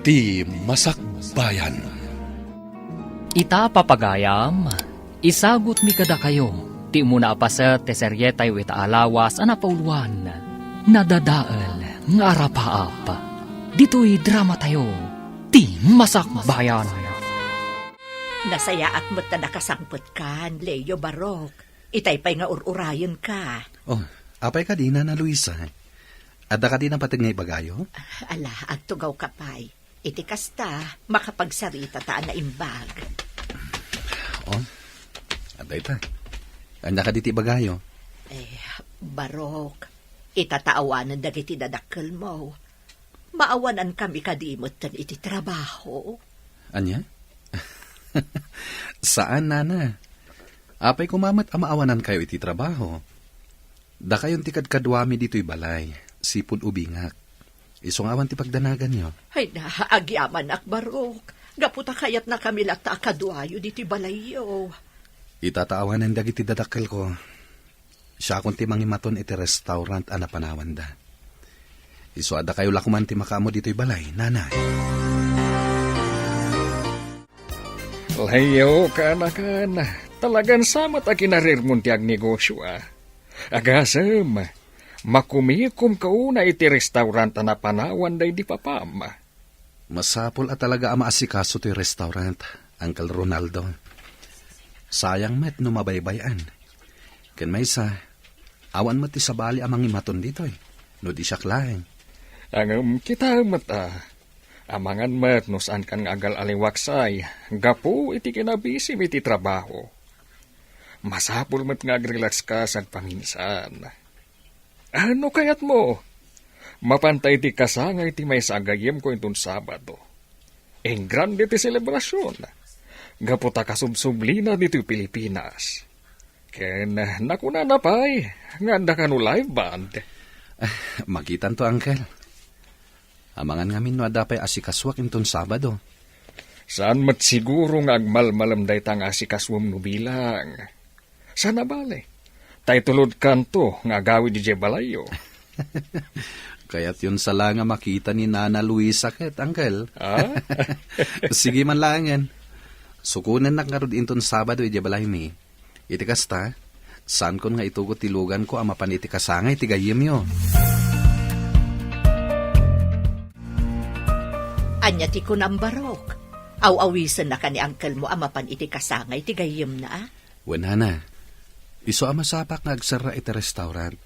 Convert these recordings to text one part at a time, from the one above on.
Ti Masakbayan. Ita papagayam, isagot mi kada kayo. Ti muna apaset te seryetay wita alawas anapauluan. Nadadaal nga arapaap. Dito'y drama tayo. Ti Masakbayan. Nasaya at mo't na nakasangpot kan, Leo Barok. Itay pa'y nga ururayon ka. Oh, apay ka din na Luisa. Adda ka din ang patig nga ibagayo? Ala, agtugaw ka pa'y. Iti kasta, makapagsarita taan na imbag. Oh, adda ita. Anda ka diti ibagayo? Barok, itataawanan dagiti dadakkel mo. Maawanan kami kadimot tan iti trabaho. Anya? Saan, nana? Apay kumamat amaawanan kayo iti trabaho. Da kayon ti kadkadwami dito'y balay. Sipod ubingak. Isungawan ti pagdanagan nyo. Ay na, agyaman ak Barok. Gaputa kayat na kami lata kadwayo dito'y balayo. Itataawanan dagiti dadakkel ko. Siya akong ti mangimaton iti restaurant anapanawan da. Isuada kayo lakuman ti makamo dito'y balay, nanay. Layo ka na. Talagang samat a kinarir mo tiyag negosyo Agasam, makumikom kauna iti restaurant na panawan day di papam. Masapol at talaga ama asikaso ti restaurant, Uncle Ronaldo. Sayang met no mabaybayan. Ken may sa, awan mo ti sabali amang imaton dito no di siya klaeng. Ang kita mata. Amangan mat no saan kan agal aliwaksay, gapo iti kinabisi iti trabaho. Masapul mat nga agrelax ka sa paminsan. Ano kayat mo? Mapantay ti kasangay ti may sagayem ko itong Sabado. En grande ti selebrasyon. Gapo ta kasubsublina dito Pilipinas. Ken nakuna na pa'y, nganda ka no live band. Makitan to, Uncle. Amangan ngamin no adapay asikaswak inton Sabado. Saan mat siguro nga agmalmalam day tang asikaswam no bilang? Sana bale? Tay tulod kanto nga gawid di balayo. Kaya't yun sala nga makita ni Nana Luisa ket, Uncle. Sige man langan. Sukunan na karod inton Sabado iti balay mi. Iti kasta, saan kon nga itugot tilugan ko ama pan iti kasangay iti gayem yo. Anya ti kunam Barok. Aw-awisan na ka ni uncle mo amapan iti kasangay ti gayem na. Wenana, iso ama sapak nga agsara iti restaurant.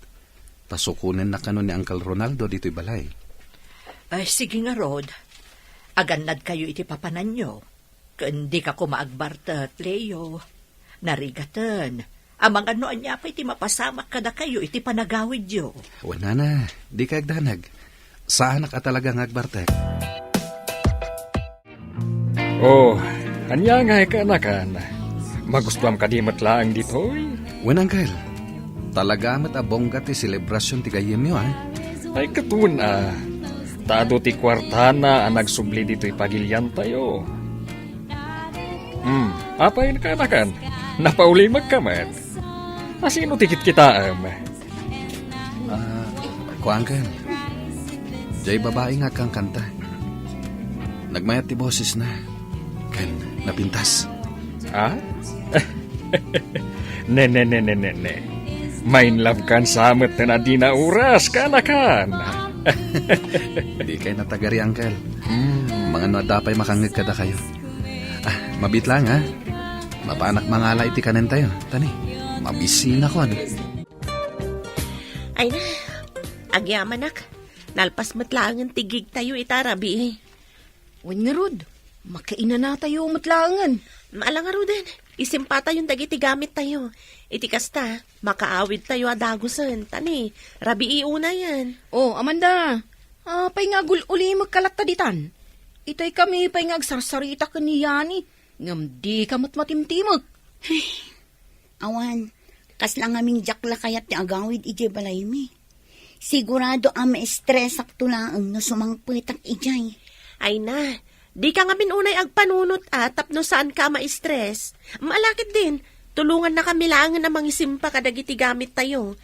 Tasukunan na kanon ni Uncle Ronaldo dito'y balay. Ay, sige nga, Rod. Aganad kayo iti papanan nyo. Kundi ka kumaagbartat, Leo. Narigatan. Amang ano anya pa iti mapasamak kada kayo iti panagawid yo. Wenana, di ka agdanag. Saan ka talaga nga agbartek? Oh, anya nga ka na kan. Magustuhan ka di matlaang dito'y. Wen, Uncle. Talaga mat abongga ti selebrasyon ti gayem yo, Ay katun Tado ti kwartana ang nagsubli dito'y pagilyan tayo. Apay ka na kan. Napauli magkamat. Asino tikit kita Ko, Uncle. Jay babae nga kang kanta. Nagmayat ti boses na. Ken, napintas. Ne. Main love kan samet na di na oras ka na kan. Di kayo natagari, Uncle. Mga nadapay makangit kada kayo. Mabit lang, Mapanak mangala iti kanan tayo. Tani, mabisina ko, Ay na, agyaman nak. Nalpas matlangan tigig tayo itarabi. Wan nga, Rod. Makaina na tayo matlangan. Maalang nga Roden, isimpa tayong dagiti gamit tayo. Iti kasta, makaawid tayo adagusan. Tani, rabi iuna yan. Oh, Amanda. Pay nga uli magkalat taditan. Itay kami pay nga agsarsarita ka ni Yani. Ngam di ka matmatimtimag. Awan, kas lang aming jakla kayat ni agawid ije balay mi. Sigurado ang ma-stress ak tulaang no sumangpitak ijay. Ay na, di ka nga unay agpanunot tapno saan ka ma-stress. Maalakit din, tulungan na kami lang na mangisimpa kadagiti gamit tayo.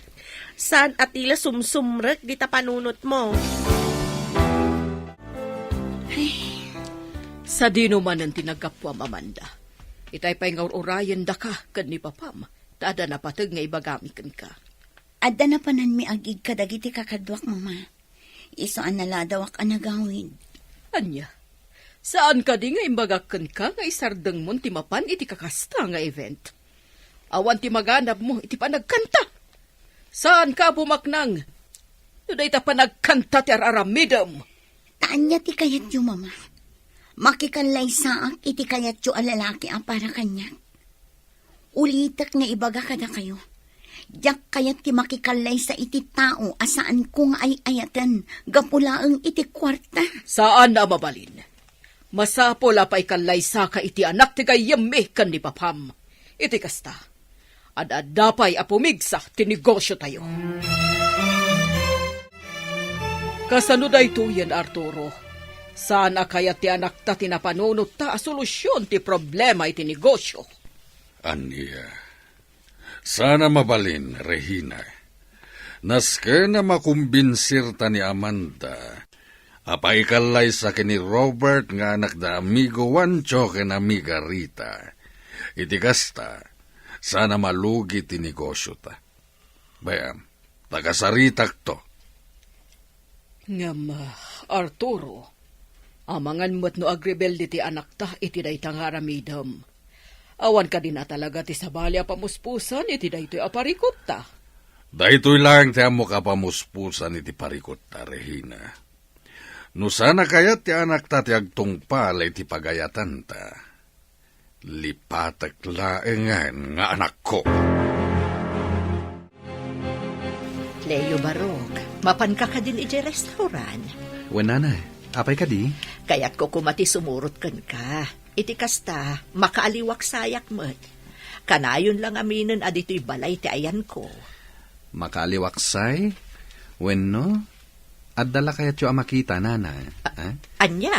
Saan atila sumsumrek di ta panunot mo. Ay, Sa dino man ang tinagapwa, Amanda. Itay pa'y nga urayan da ka, kan ni Papam. Tada na patag nga ibagamikan ka. Adda na panan mi agig kadagiti kakadwak, mama. Iso an naladawak ang nagawid. Anya, saan ka di nga imbagakan ka nga isardang mo ti mapan iti kakasta nga event? Awan ti maganap mo iti panagkanta. Saan ka bumaknang? Tuday ta panagkanta ti araramidam. Taan niya ti kayat yu, mama. Makikanlay saak iti kayat yu alalaki ang para kanya. Ulitak nga ibaga kada kayo. Diyak kayat ti makikalay sa iti tao asaan kung ay ayatan gapulaang iti kwarta. Saan na mabalin? Masapol apay kalaysa ka iti anak ti kayami kan ni Papam. Iti kasta. Adadapay apumigsa ti negosyo tayo. Kasano da ito yan, Arturo? Sana kaya ti anak ta tinapanunot ta solusyon ti problema iti negosyo. Ania, sana mabalin, Regina. Naske na makumbinsir ta ni Amanda. Apay kalay sa kini Robert nga anak da amigo Wancho ken amiga Rita. Iti kasta, sana malugi ti negosyo ta. Bayam, tagasaritak to. Ngam, Arturo, amangan mo't no agrebel ti anak ta iti day tangaramidam. Awan ka din na talaga ti sabali pamuspusan iti day to'y aparikot ta. Daytoy lang ti amo kapamuspusan iti parikot ta, Regina. No sana kayat ti anak ta ti agtungpal iti pagayatan ta. Lipatak laengan nga anak ko. Leo Barok, mapan ka din iti restaurant. Wenana, apay ka di? Kaya't ko kumati sumurot kan ka. Iti kasta, makaaliwak sayak mo't. Kanayon lang aminin adito'y balay ti ayan ko. Makaliwaksay? Wenno? Addala kayat yu amakita, nana. Anya?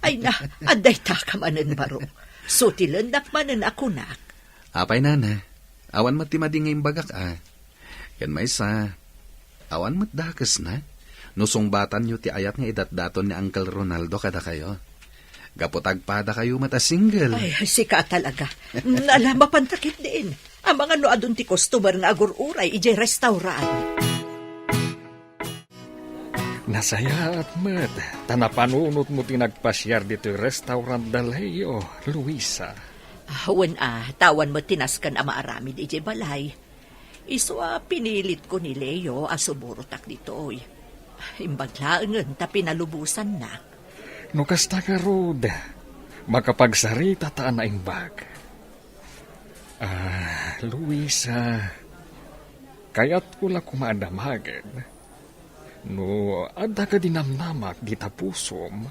Ay na, aday ta ka manen baro. So tilendak manen ako nak. Apay, nana. Awan mat ti madingay bagak, Yan may sa... Awan mat dakas na. Nusong batan yu ti ayat nga idatdaton ni Uncle Ronaldo kada kayo. Gapotagpada kayo mata single. Ay, sika talaga. Nalama pantakit din. Ang mga no adun ti customer nga agur-uray ije restaurant. Nasaya at mat, tanapanunot mo tinagpasyar dito yung restaurant Daleo, Luisa. Wen tawan mo tinaskan ama aramid ije balay. Iso pinilit ko ni Leo sumurutak ditoy. Imbaglaangan ta pinalubusan na. No kasta ka, Rod, makapagsarita taan na imbag. Luisa, kaya't ko la kumadamagan. No, ada ka dinamnamak di tapusom.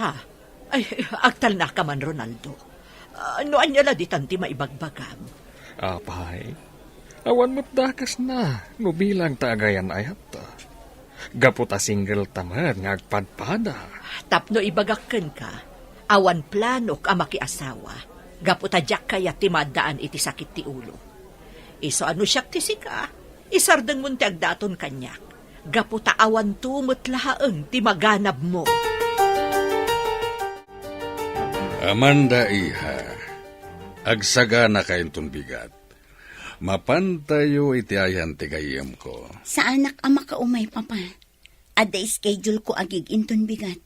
Ha? Ay, agtal na ka man, Ronaldo. No, anya la di tanti maibagbagam. Apay, awan mo't dakas na, no bilang taagayan ayat ta. Gaputa single tamad nga agpadpada. Tapno ibagakken ka, awan planok ang makiasawa. Gaputa jak kaya timadaan iti sakit ti ulo. Iso ano siyak ti sika, isardeng munti agdaton kanyak. Gaputa awan tumot lahaeng ti maganab mo. Amanda iha, agsaga na kayong bigat. Mapantayo iti ayan ti gayem ko. Sa anak ang makaumay, papa. Ada schedule ko agig inton bigat.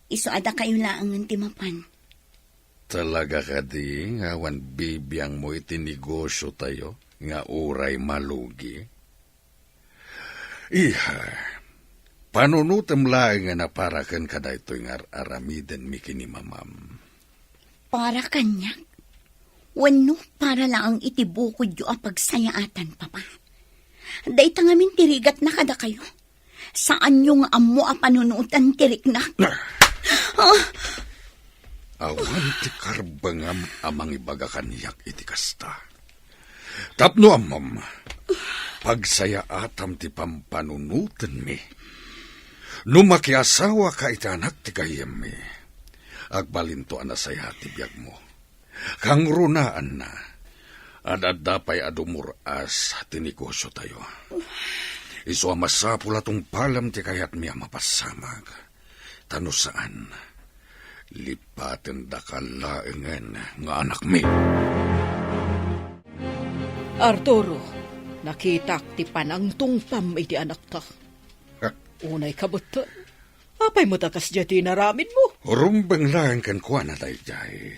Iso ada kayo laangan ti mapan. Talaga ka di, ngawan bibiyang mo iti negosyo tayo, nga uray malugi. Iha, panunutem laeng nga naparakan ka da ito'y aramiden mi kinimamam. Para kanyak. Wano para lang itibukod yu pagsayaatan, papa. Day tangamin tirigat na kada kayo. Saan yung amo panunutan tirik na? Awan ti karbangam amang ibaga kaniyak iti kasta. Tapno amam, pagsaya atam ti pampanunutan mi. Numakiasawa ka iti anak ti kayem mi. Agbalinto anasaya ti biyag mo. Kang runaan na, adadapay adumuras ti negosyo tayo. Iso masapula tong palam ti kayat miya mapasamag. Tano saan? Lipaten da kalaengan nga anak mi. Arturo, nakitak ti panang tungpam iti anak ta. Unay kabutan. Apay mo takas dya tinaramid mo. Rumbang lang kan kuha na tayo jay.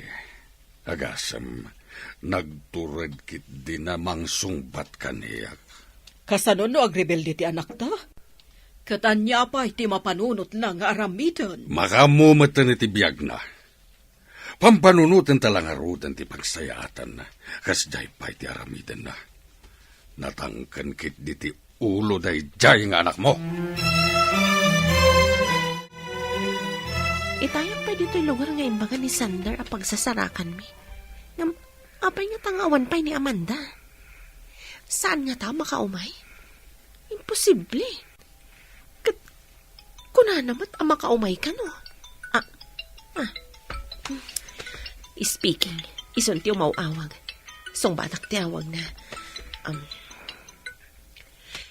Agasam, nagturad kit di namang sungbat kaniyak. Kasano no agrebelde ti anak ta? Katanya pa iti mapanunot lang nga aramitan. Makamumatan iti biyag na. Pampanunutan talang arudan ti pagsayaatan na. Kas jay pa iti aramitan na. Natangkan kit di ti ulo day jay nga anak mo. Itayak pa dito'y lugar nga imbaga ni Sander a pagsasarakan mi. Ngam, apay nga tangawan pa'y ni Amanda. Saan nga ta makaumay? Imposible. Kunanamat ang makaumay ka, no? Speaking, ison ti umawawag. Song batak ti awag na.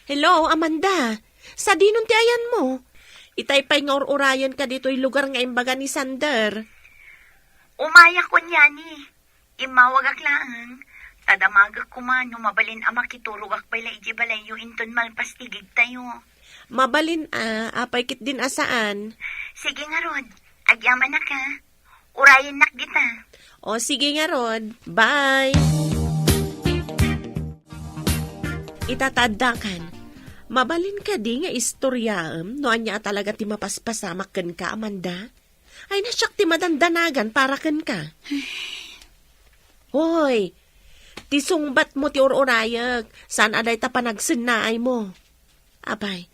Hello, Amanda. Sa dinon ti ayan mo? Itay pa'y nga urayan ka dito'y lugar nga imbaga ni Sander. Umaya ko niya ni. Imawagak lang. Tadamagak kumano mabalin ama kiturugak pala ijibalayo inton malpastigig tayo. Mabalin apay kit din asaan. Sige nga Rod, agyaman na ka. Urayan nak kita. O sige nga Rod, bye! Itatadakan. Mabalin ka di nga istoryaam, no anya talaga ti mapaspasamak ken ka, Amanda. Ay nasyak ti madandanagan para ken ka. Hoy, ti sungbat mo ti ururayag, saan aday ta panagsinnaay mo. Abay,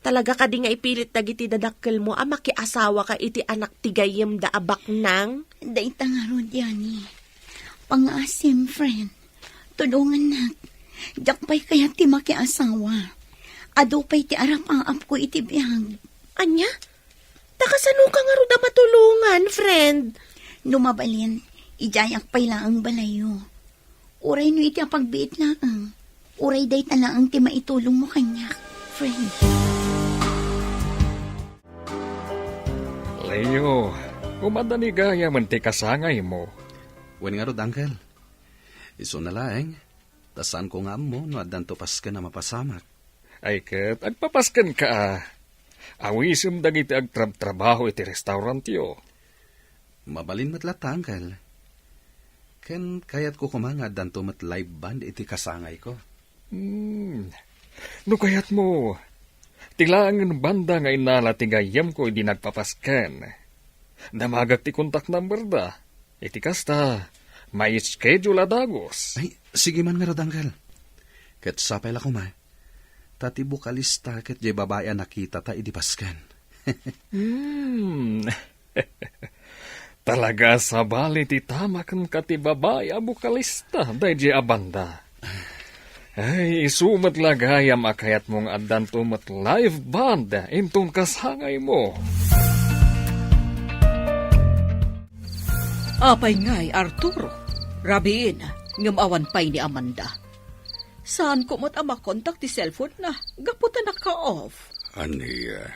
talaga ka di nga ipilit dagiti dadakkel mo, makiasawa ka iti anak ti gayem da abak nang. Daita nga Rod yani. Pangasim, friend. Tulungan nak. Jakpay kaya ti makiasawa. Adupay ti arap-aap ko iti biyag. Anya? Takasano ka nga ro matulungan, friend? Lumabalin, ijayak pay laang balayo. Uray no iti pagbiit laang. Uray day talaang ti maitulong mo kanya, friend. Leo, kumadani gaya man ti kasangay mo. Wen nga rod, Uncle. Iso na laeng. Tasan ko nga mo, no adan to pas ka na mapasamak. Ay kat, agpapaskan ka Awisem dagiti agtrabaho iti restaurant yo. Mabalin matlata, Uncle. Ken kayat ko kumanga danto mat live band iti kasangay ko. No kayat mo, tilangan banda nga inala ti gayam ko hindi nagpapaskan. Damagak ti contact number da. Iti kasta, may schedule adagos. Ay, sige man nga rod, Uncle. Ket sapay la kumay. Tati bukalista ket jay babaya nakita ta idipaskan. Talaga sa bali ti tama kan kati babaya bukalista day jay abanda. Ay, isumat lagayam akayat mong adan tumat live band intong kasangay mo. Apay ngay, Arturo. Rabiin, ngamawan pay ni Amanda. Saan ko mat makontak ti cellphone na? Gaputan na ka-off. Aniya,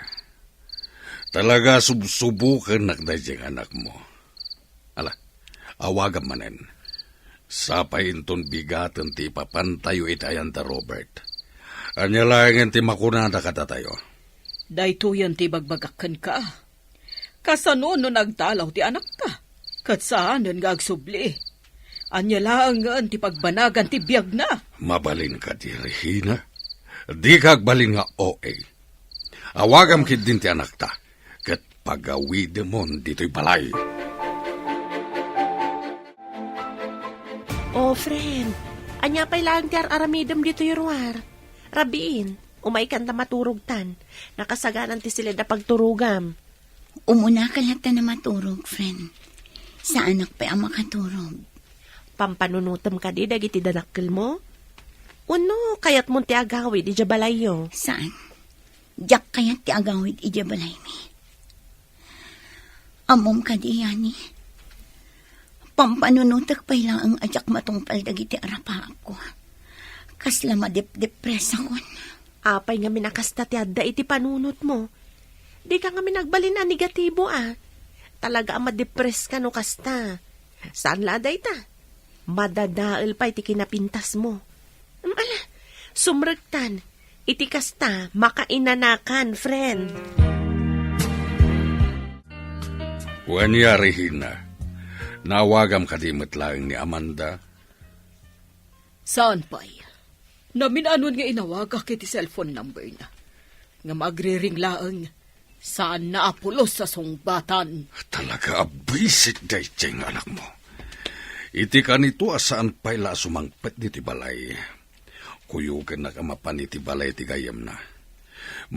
talaga subsubukan nakdayang anak mo. Ala, awagan manen. Sapay inton bigatan ti papantayo itayan ta Robert. Anya lang ti makunada kata tayo. Dayto yan ti bagbagakan ka. Kasano no nagtalaw ti anak ka? Kat saan nga agsubli? Anya lang nga ti pagbanagan ti biyag na. Mabalin ka di Regina. Di kagbalin nga OA. Awagam kid din ti anak ta. Kat pagawid mo dito'y balay. Oh, friend. Anya pa'y lang ti aramidam dito yung Rabiin, umay kan ta maturugtan. Nakasaganan ti sila da pagturugam. Umuna ka lang ta na maturog, friend. Sa anak pa ang makaturog. Pampanunutam ka di dagiti danakkel mo? Uno, kayat mo ti agawid, ija balayo. Saan? Diyak kayat ti agawid, ija balay mi. Amom ka di, yani. Pampanunutak pa lang ang ajak matungpal dagiti arapaak ko. Kasla madip-depress ako. Apay nga minakasta ti adda iti panunot mo. Di ka nga minagbalin na negatibo talaga ang madepress ka no kasta. Saan laday ta? Madadaal pa iti kinapintas mo. Ala, sumragtan. Iti kasta, makainanakan, friend. Wanya, Regina. Nawagam kadimot lang ni Amanda. Saan pa'y? Naminanon nga inawag kiti cellphone number na. Nga magriring laang. Saan na apulos sa sungbatan? Talaga abisit day tiyang anak mo. Iti ka nito asaan pa'y la sumangpet diti balay. Kuyugan na kamapan iti balay ti gayam na.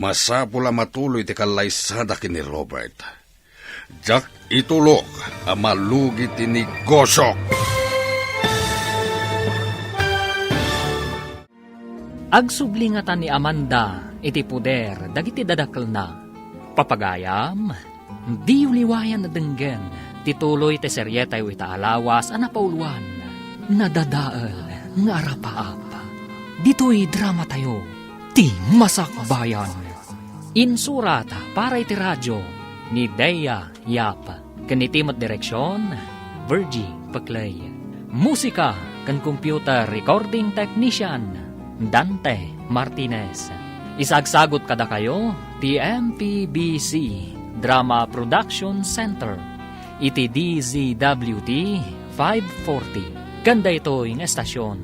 Masapula matuloy ti kalaysada kini Robert. Jack itulok ang malugi ti negosyo. Agsublingatan ni Amanda iti puder dagiti dadakkel na. Papagayam, di uliwayan na denggen, tituloy te seryetay wita alawas anapauluan, nadadaal nga arapaap. Dito'y drama tayo, ti masakbayan. Insurat para iti radyo ni Dea Yap, kanitimot direksyon, Virgie Paclay. Musika kan computer recording technician, Dante Martinez. Isagsagot kada kayo, TMPBC Drama Production Center, iti DZWT 540. Ganda ito yung estasyon.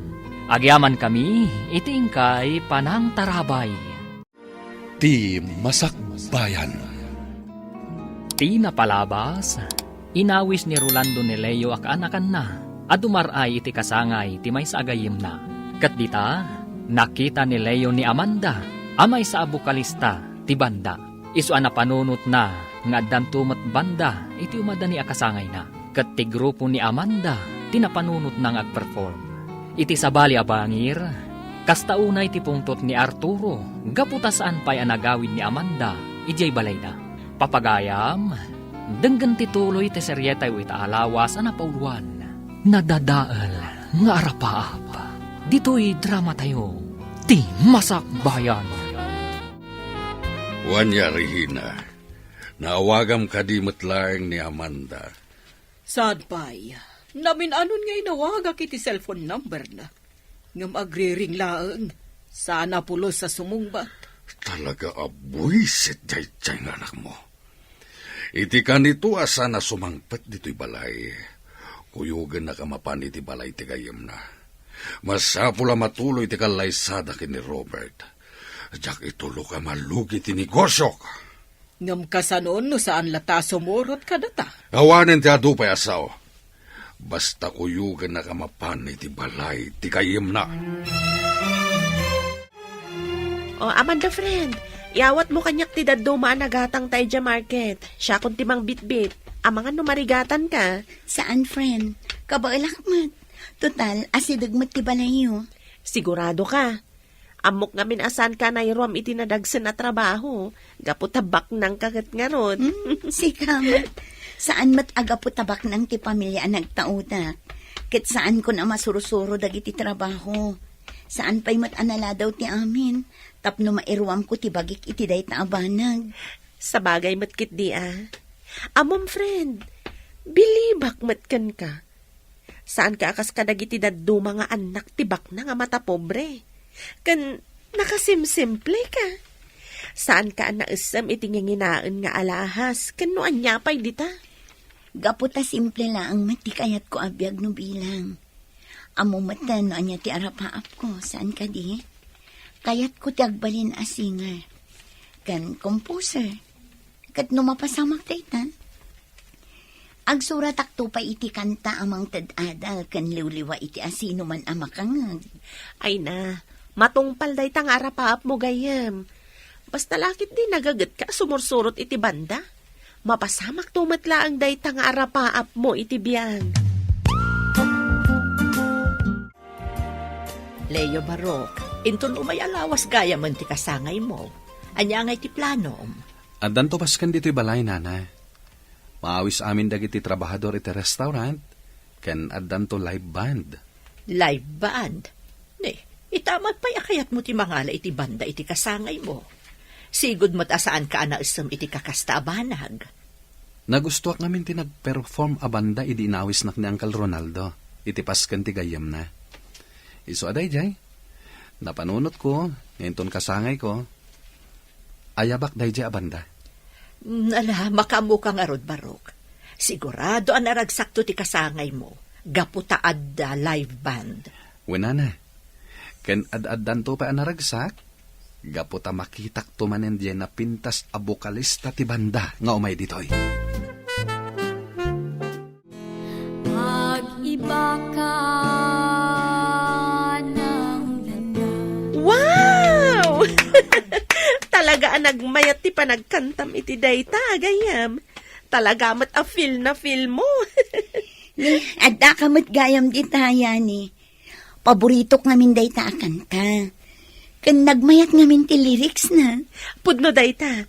Agyaman kami, itingkay Panang Tarabay. Ti Masakbayan. Ti napalabas, inawis ni Rolando ni Leo akaanakan na, at dumaray iti kasangay ti may sagayim na. Kat dita, nakita ni Leo ni Amanda, amay sa abukalista ti banda. Isu na panunot na, nga dantumat banda, iti umada ni akasangay na. Kat ti grupo ni Amanda, tinapanunot na agperform. Iti sabali abangir, kastaunay ti pungtot ni Arturo, gaputasaan pa'y anagawid ni Amanda, ijay balay na. Papagayam, denggan tituloy ti seryetay wita alawas anapauluan, nadadaal nga arapaap. Dito'y drama tayo, ti masakbayan. Wanya, Regina. Naawagam kadimot lang ni Amanda. Saan pa'y? Naminanon nga inawag kiti cellphone number na. Nga magriring laang. Sana pulos sa sumungbat. Talaga abuisit day tiyang anak mo. Iti ka nito asa na sumangpet dito'y balay. Kuyugan na kamapan iti balay ti gayam na. Masapula matuloy ti kalaysada kini Robert. Jack itulo ka malugi ti negosyo. Ngam kasanon no saan lata sumurot ka data. Awanin ti adupay asaw. Basta kuyugan na kamapan iti balay ti gayam na. O, Amanda, friend, iawat mo kanyak ti daduma nagatang tayo dya market. Siya kung timang bitbit. Amangan numarigatan ka. Saan, friend? Kabailak mat. Total, asidagmat ti balayo. Sigurado ka. Amok nga minasan ka na irom iti nadagsen na trabaho. Gaputabak ng kagat nga ron. Sikamat. Saan mat agaputabak ng ti pamilya nagtautak? Kit saan ko na masurusuro dagiti trabaho? Saan pa'y mat anala daw ti amin? Tapno mairuam ko ti bagik iti day taabanag. Sa bagay mat kit di Amom, friend, bilibak mat kan ka. Saan ka akas kadagiti daddo mga anak tibak na nga mata pobre? Kan nakasimsimple ka. Saan ka naisam itinginginaan nga alahas? Kan no anyapay dita? Gaputa simple lang mati kayat ko abiyag no bilang. Amo mata no anya ti arapaap ko. Saan ka di? Kayat ko ti agbalin a singer. Kan composer. Kat no mapasamak taytan. Agsurat akto pa iti kanta amang tadadal kan liwliwa iti asino man amakangag. Ay na, matungpal day tang arapaap mo gayam. Basta lakit di nagagat ka sumursurot iti banda. Mapasamak tumatla ang day tang arapaap mo iti biyang. Leo Barok, inton umay alawas gaya man ti kasangay mo. Anya ngay ti planom. Adan to paskan dito'y balay, nana. Maawis amin dagiti trabahador iti restaurant, ken adan to live band. Live band? Ne, itamat pa'y akayat mo ti mangala iti banda iti kasangay mo. Sigud mo't asaan ka anaisam iti kakastaabanag. Nagustuak ngamin ti nag-perform a banda idi inawis nak ni Uncle Ronaldo. Iti pasken ti gayam na. Iso aday jay. Napanunot ko, ngayon ton kasangay ko. Ayabak day jay a banda. Ala, makamu ka nga rod, Barok. Sigurado ang naragsakto ti kasangay mo. Gaputaad da live band. Wena na. Ken ad-addan to pa ang naragsak. Gaputa makitak tumanen diyan na pintas a bokalista ti banda nga umay ditoy. Mag-iba ka ng landa. Wow! Talaga ang nagmayat ti panagkantam iti dayta, gayam. Talaga mat a feel na feel mo. Adda kamot gayam di taya ni. Paborito ngamin day ta kanta. Kan nagmayat ngamin ti lyrics na. Pudno dayta.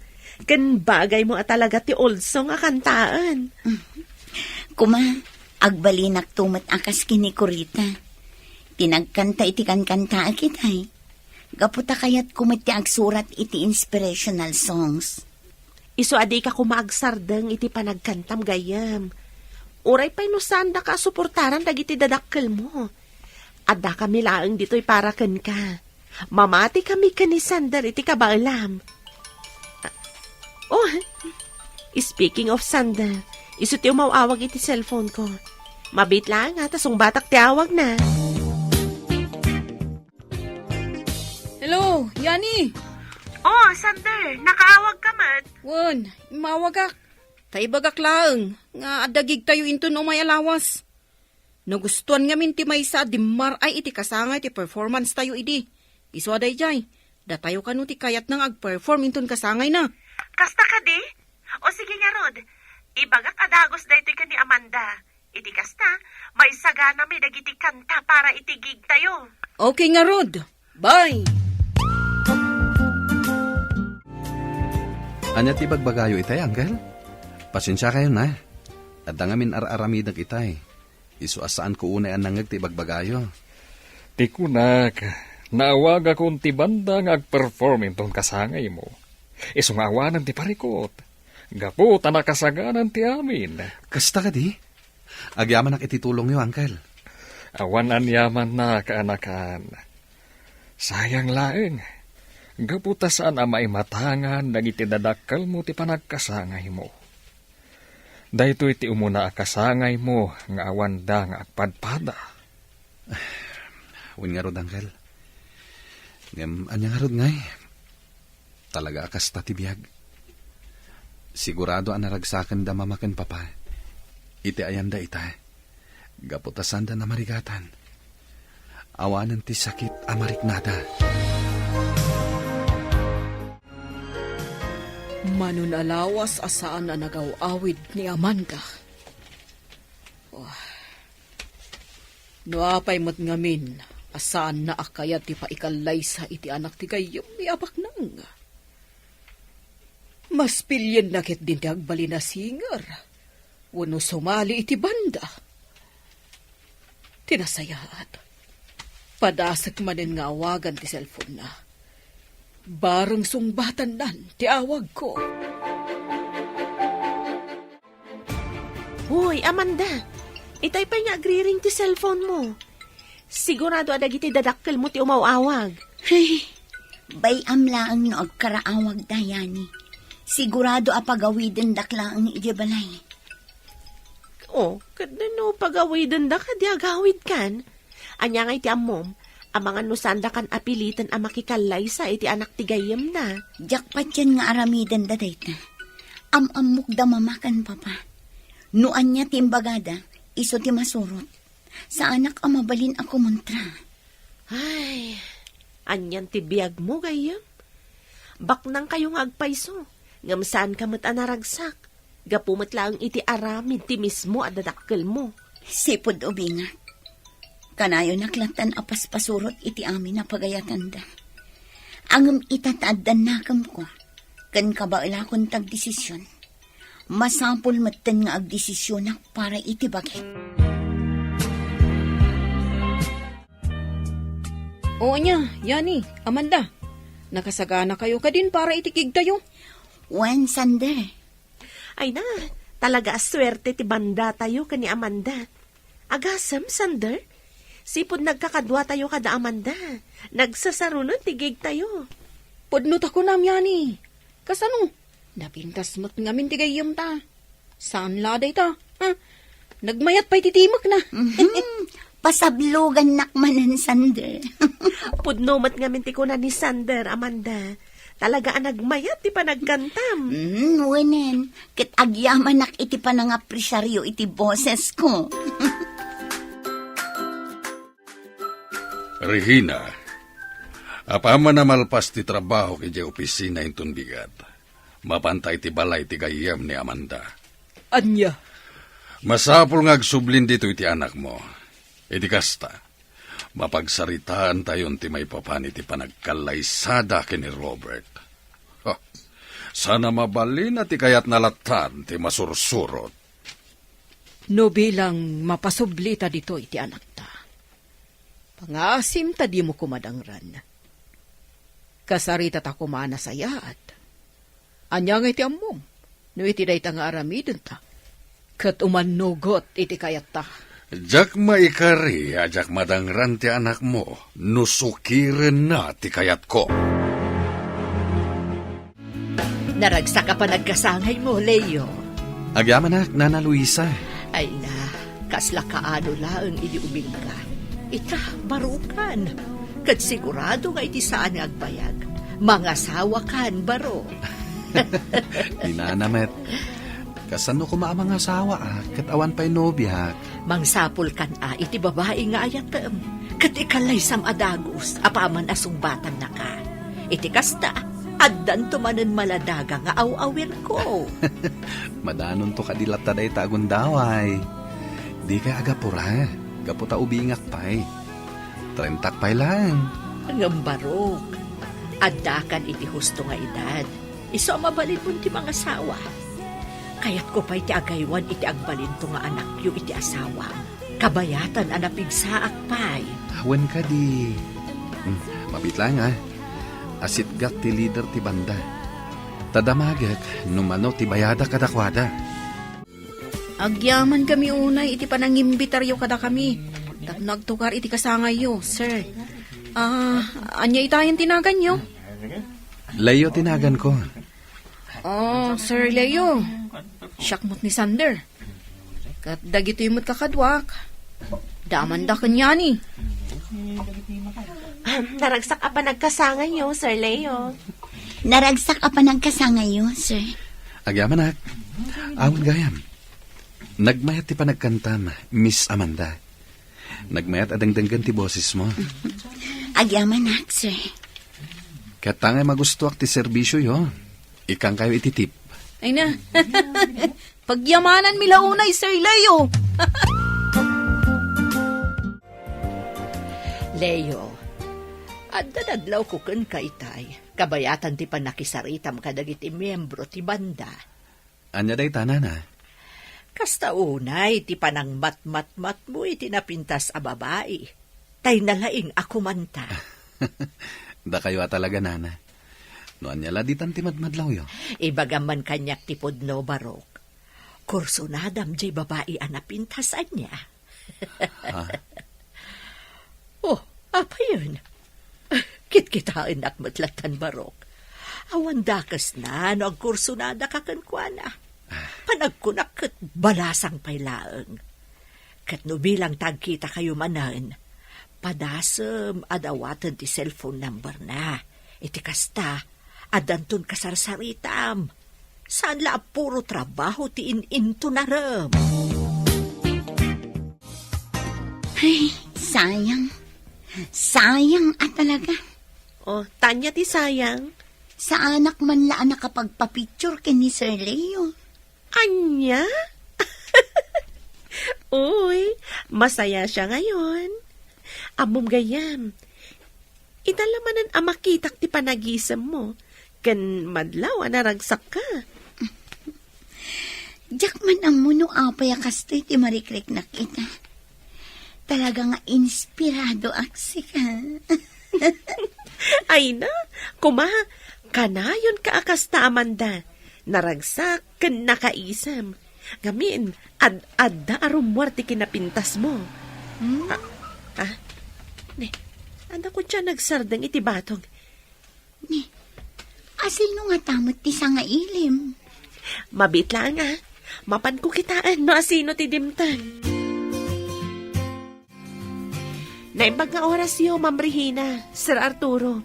Kan bagay mo at talaga ti old song a kantaan. Kuma, agbalinak tumat akas kini Kurita. Tinagkanta iti kankanta akitay. Gaputa kayat kumati agsurat iti inspirational songs. Iso adi ka kumaagsardeng iti panagkantam gayam. Uray pa'y no saan da ka suportaran dagiti dadakkel mo. Adda kami laeng dito'y para ken ka. Mamati kami kanisandar iti kabaalam. Oh, speaking of sandal, iso ti umawawag iti cellphone ko. Mabit lang ha, tasong batak ti awag na. Hello, Yani. Oh, Sander, nakaawag ka man. Wan, mawagak. Tay bagak laeng. Nga adagig tayo into no may alawas. Nagustuhan nga minti may sa dimar ay iti kasangay ti performance tayo idi. Iso aday jay. Da tayo kanu ti kayat nang ag-perform inton kasangay na. Kasta ka di? O sige nga Rod, ibagak adagos da ito ka ni Amanda. Iti kasta, may sagana may dagiti kanta para itigig tayo. Okay nga Rod. Bye! Anya ti bagbagayo itay, Uncle? Pasensya kayo na. At ngamin ar-aramidag itay. Isu asaan ko unay ang nangag ti bagbagayo. Ti kunak, naawag akong ti banda nga ag-perform itong kasangay mo. Isong awanan ti parikot. Gapo, tanakasaganan ti amin. Kasta ka di? Agyaman ak ititulong niyo, Uncle. Awanan yaman na kaanakan. Sayang laeng. Gaputa saan ang maimatangan dagiti dadakkel mo ti panagkasangay mo. Daytoy ti umuna akasangay mo nga awan da nga agpadpada. Win nga rod, Uncle. Anya nga rod ngay. Talaga akas ta ti biyag. Sigurado ang naragsakan da mamaken papa. Iti ayanda ita. Gaputasan da na marigatan. Awanan ti sakit amariknada. Manunalawas asaan na nagaw-awid ni Amanda. Nuapay mo't ngamin, asaan na akayat ti paikalay sa iti anak ti gayom ni abak nang. Mas pilyen nakit din ti agbali na singer. Wano sumali iti banda. Tinasayaat. Padasak manin nga awagan ti cellphone na. Barang sungbatan nan, ti awag ko. Hoy, Amanda, itay pa nga agriring ti cellphone mo. Sigurado adag iti dadakkel mo ti umawawag. Hey, bayam laang no agkaraawag dayani. Sigurado apagawiden daklaang idibalay. Oh, kadano pagawiden da ka di agawid kan? Anya nga iti amom, ang mga nusanda kan apilitan ang makikalay sa iti anak ti gayem na. Jakpat yan nga aramidan da dayta. Amamok da mamakan papa. Nuan niya timbagada, iso ti masurot. Sa anak ang mabalin ako muntra. Ay, anyan ti biyag mo gayem. Baknang kayong agpayso, ngamsaan kamot anaragsak. Gapumat lang iti aramid ti mismo at dadakkel mo. Sipod ubingat. Kanayo naklatan apas pasurot iti amin na pagayatan da. Angam itataadan nakam ko. Kan kabaila kong tagdesisyon. Masapul matan nga agdesisyon na para iti bagay. Oo niya, Yani, Amanda. Nakasagana kayo ka din para itikig tayo. Wan Sander. Ay na, Talaga aswerte ti banda tayo kani Amanda. Agasam, Sander. Sipod nagkakadwa tayo kada Amanda. Nagsasarunan tigig tayo. Pudnot ako namyani. Kasano? Napintas mo't ngamin tigayam ta. Saan laday ta? Ha? Nagmayat pa'y titimak na. Pasablogan nakmanan, Sander. Pudnomat nga minti ko na ni Sander, Amanda. Talaga ang nagmayat, ti pa nagkantam. Wenen. Kit agyaman nak iti pa nga presaryo iti boses ko. Regina, apaman na malpas ti trabaho kaya opisina intun bigat. Mapantay ti balay ti gayam ni Amanda. Anya? Masapul nga agsublin dito iti anak mo. Iti kasta, mapagsaritaan tayon ti may papani ti panagkalaysada kini Robert. Sana mabalin at ti kayat nalatan ti masursurot. No bilang mapasublita dito iti anak ta. Pangasim ta di mo kumadangran. Kasarita ta kumana sayat. Anya nga iti ammom, no iti day ta nga aramidon ta. Kat umanugot iti kayat ta. Jak maikari, ajak madangran ti anak mo, nusukiren na ti kayat ko. Naragsak ka pa nagkasangay mo, Leo. Agyaman nak, Nana Luisa. Ay na, kasla kaano laang iniubing ka. Ita, barukan. Kat sigurado nga iti saan nga agbayag. Mga sawa kan, baro. Di Nanamet. Kasano ko maamang asawa kat awan pa'y nobya. Mangsapol kan iti babae nga ayatem. Kat ikalay sam adagus, apaman asumbatan na ka. Iti kasta, addan tumanen maladaga nga awawir ko. Madanon to kadilat taday tagundaway. Di ka agapura. Gaputa ubingak pa'y. 30 pa'y lang. Ngambarok. Addakan iti husto nga edad. Iso mabalin mo ti mga sawa. Kayat ko pa iti agaywan iti agbalin to nga anak yu iti asawa. Kabayatan anapig saak pa'y. Awan ka di. Mabit lang Asit gat ti leader ti banda. Tadamagak numano ti bayada kadakwada. Agyaman kami unay iti panangimbitaryo kada kami. Nagtukar iti kasangayo, sir. Anya itayan tinagan nyo? Leo tinagan ko. Sir Leo. Syakmot ni Sander. Kat dagito yung kakadwak. Daman da kanya ni. Naragsak ka pa nagkasangay nyo, Sir Leo. Naragsak ka pa nagkasangayo, sir. Agyaman nak. Awan gayam. Nagmayat ti panagkantam, Miss Amanda. Nagmayat adangdanggan ti boses mo. Agyaman nak, sir. Katangay magustuak ti serbisyo yo. Ikang kayo ititip. Ay na. Pagyamanan milaunay, Sir Leo. Leo, adadadlaw ko kun ka itay. Kabayatan ti panakisaritam kadagiti miyembro ti banda. Anya day tanana. Kasta unay, ti panang mat-mat-mat mo iti napintas a babae. Tay nalaing ako manta. Da kayo talaga, Nana. No anya laditan ti madmadlaw yo. Ibagaman kanyak ti pudno barok. Kurso nadam jay babae a napintasan niya. Oh, apa yun? Kit-kitain ak matlatan barok. Awan dakas na, no ang kurso nada kakankwana. Panagkunak kat balasang pailaang. Kat no bilang tagkita kayo manan, padasem adawatan ti cellphone number na. Iti kasta, adanton kasarsaritam. Saan la puro trabaho ti in-into na ram. Ay, sayang. Sayang talaga. Tanya ti sayang. Sa anak man laan nakapagpapicture kini Sir Leo. Anya? Uy, masaya siya ngayon. Amom gayam. Italamanan ang makitak ti panagisam mo. Kan madlaw naragsak ka. Diyak man ang muno apay kastoy ti marikrek na kita. Talaga nga inspirado aksi ka. Ay na, kanayon ka akas ta Amanda. Naragsak kan nakaisam. Ngamin, ad-adda arom muerte kinapintas mo. Ne, anda ko dyan nagsardang iti batong. Asino nga tamot ti sa nga ilim? Mabit lang mapan ko kitaan no asino ti dimtan. Naimbag nga oras yo, Ma'am Regina, Sir Arturo.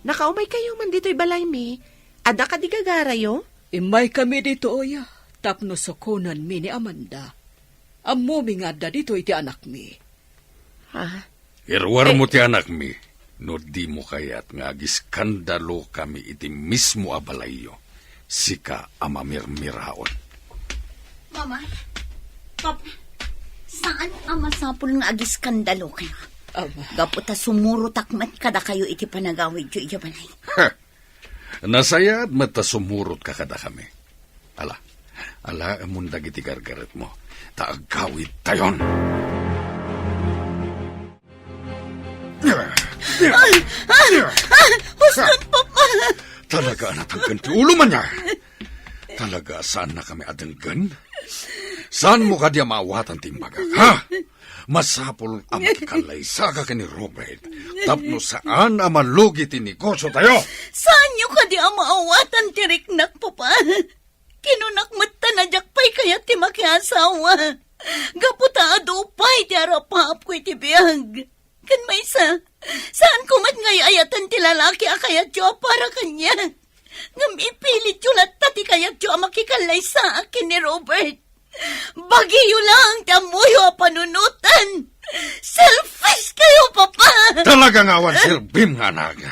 Nakaumay kayo man dito'y balay mi. Ada ka di gagara yo? Imay kami dito, oya. Tapno sokonan mi ni Amanda. Ammo mi nga da dito iti anak mi. Ha? Irwar mo ti anak mi, no di mo kayat nga giskandalo kami iti mismo abalayo. Sika amamirmiraon. Mama, Papa, saan ang masapul nga agiskandalo kayo? Gaputa sumuro takmat kada kayo iti panagawid yu iya balay. Ha! Nasayad mata sumurot ka kada kami. Ala, amundag iti gargaret mo. Taagawid tayon. Huston, Papa! Talaga natanggan ti ulo man niya. Talaga saan na kami adenggan? Saan mo ka diya maawatan timbaga, ha? Masapol ang kikalaysa ka ni Robert. Tapno saan ang malugi ti negosyo tayo? Saan nyo ka di ang maawatan tiriknak, Papa? Kinunakmat na jakpay kaya ti makiasawa. Gaputa adupay ti arapap ko iti biyag. Kan may saan kumat ngay ayatan ti lalaki akayat yo para kanya. Ngam ipilit yo latta ti kayat yo makikalay sa akin ni Robert. Bagiyo lang ti amuyo a panunutan. Selfish kayo, Papa! Talagang awan sirbim nga naga.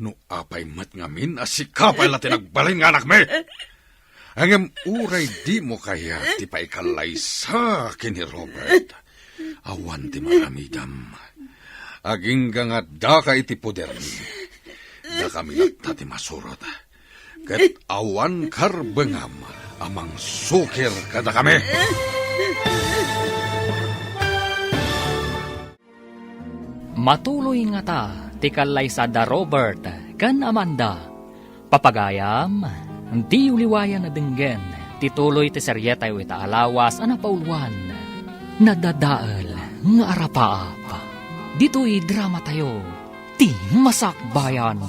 No apay mat ngamin asikapay la tinagbalin nga anak me. Angam uray di mo kaya ti paikalay sa akin ni Robert. Awan ti maramidam. Aging nga da ka iti poder ni. Da kami latta ti masurot. Kat awan karbengam amang sukir kada kami. Matuloy nga ta, ti kalaysa da Robert, kan Amanda. Papagayam, di uliwayan na denggen, tituloy ti seryeta iti alawas ana pauluan. Nadadaal nga arapaap. Dito'y drama tayo, ti masakbayan.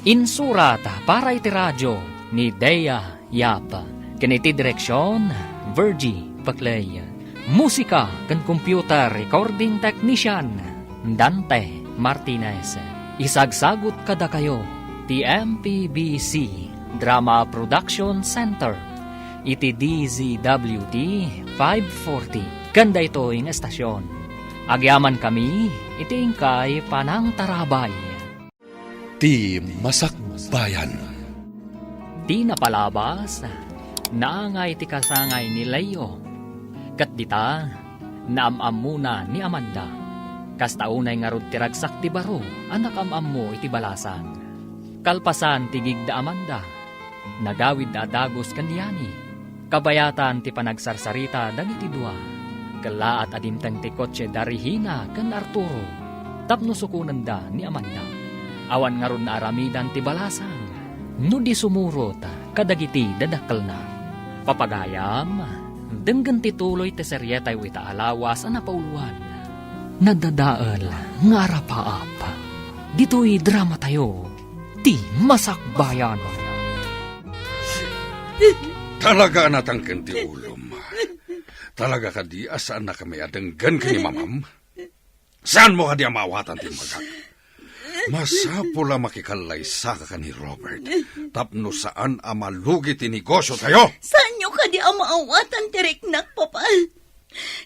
Insurat para iti radyo ni Dea Yap. Kaniti direksyon, Virgie Paclay. Musika kan computer recording technician, Dante Martinez. Isagsagot kada kayo, ti MPBC Drama Production Center. Iti DZWT 540. Kanda ito yung estasyon. Agyaman kami, iti ingkay panang tarabay. Ti Masakbayan. Di napalabas, naangay ti kasangay ni Leo. Kat dita, naamam muna ni Amanda. Kastaunay nga rod ti ragsak ti baro, anak amam mo iti balasan. Kalpasan ti gigda Amanda, nagawid da dagos kandiyani. Kabayatan ti panagsarsarita dagiti dua. Kala at adintang ti kotse da Regina kan Arturo. Tapno sukunan da ni Amanda. Awan nga ron na aramidan ti balasang. No di sumurot, kadagiti dadakkel na. Papagayam, denggan ti tuloy ti seryetay wita alawas ana pauluan. Nadadaal nga arapaap. Dito'y drama tayo, ti masakbayan. Talaga natangkan ti ulom. Talaga ka di asaan na kami adenggan ka ni mamam? Saan mo ka di amawatan ti maga? Masapula makikalaysa ka ni Robert. Tapno saan amalugi ti negosyo tayo? Saan nyo ka di ang maawatan tiriknak, Papa?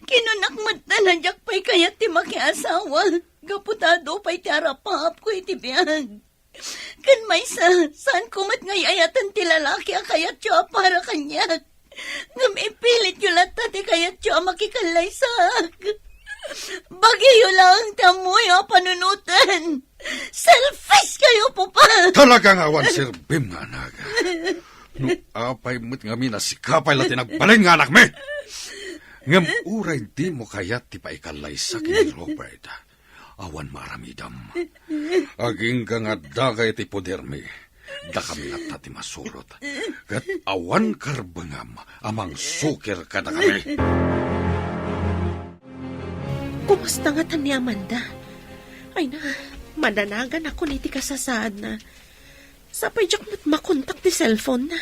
Kinunakmat na jakpay kaya ti makiasawa. Gaputado pa'y ti arapap ko iti biyag. Kan may saan kumat ngay ayatan ti lalaki akayat yo para kanya. Ngam ipilit yo latta ti kayat yo makikalaysak. Bagiyo lang tamoy panunutan. Selfish kayo, Papa! Talagang awan sirbim nga naga. No apay mo't nga minasikapay la tinagbalin nga anak me. Ngam uray di mo kayat ti paikalaysa kini Robert. Awan maramidam. Aging nga dagay ti poder me. Da kami nga tati masurot. Kat awan karbangam, amang sukir kada kami. Kumusta nga tan ni Amanda? Ay na, madanagan ako ni ti kasasaad na. Sapay jak mat makontak ti cellphone na.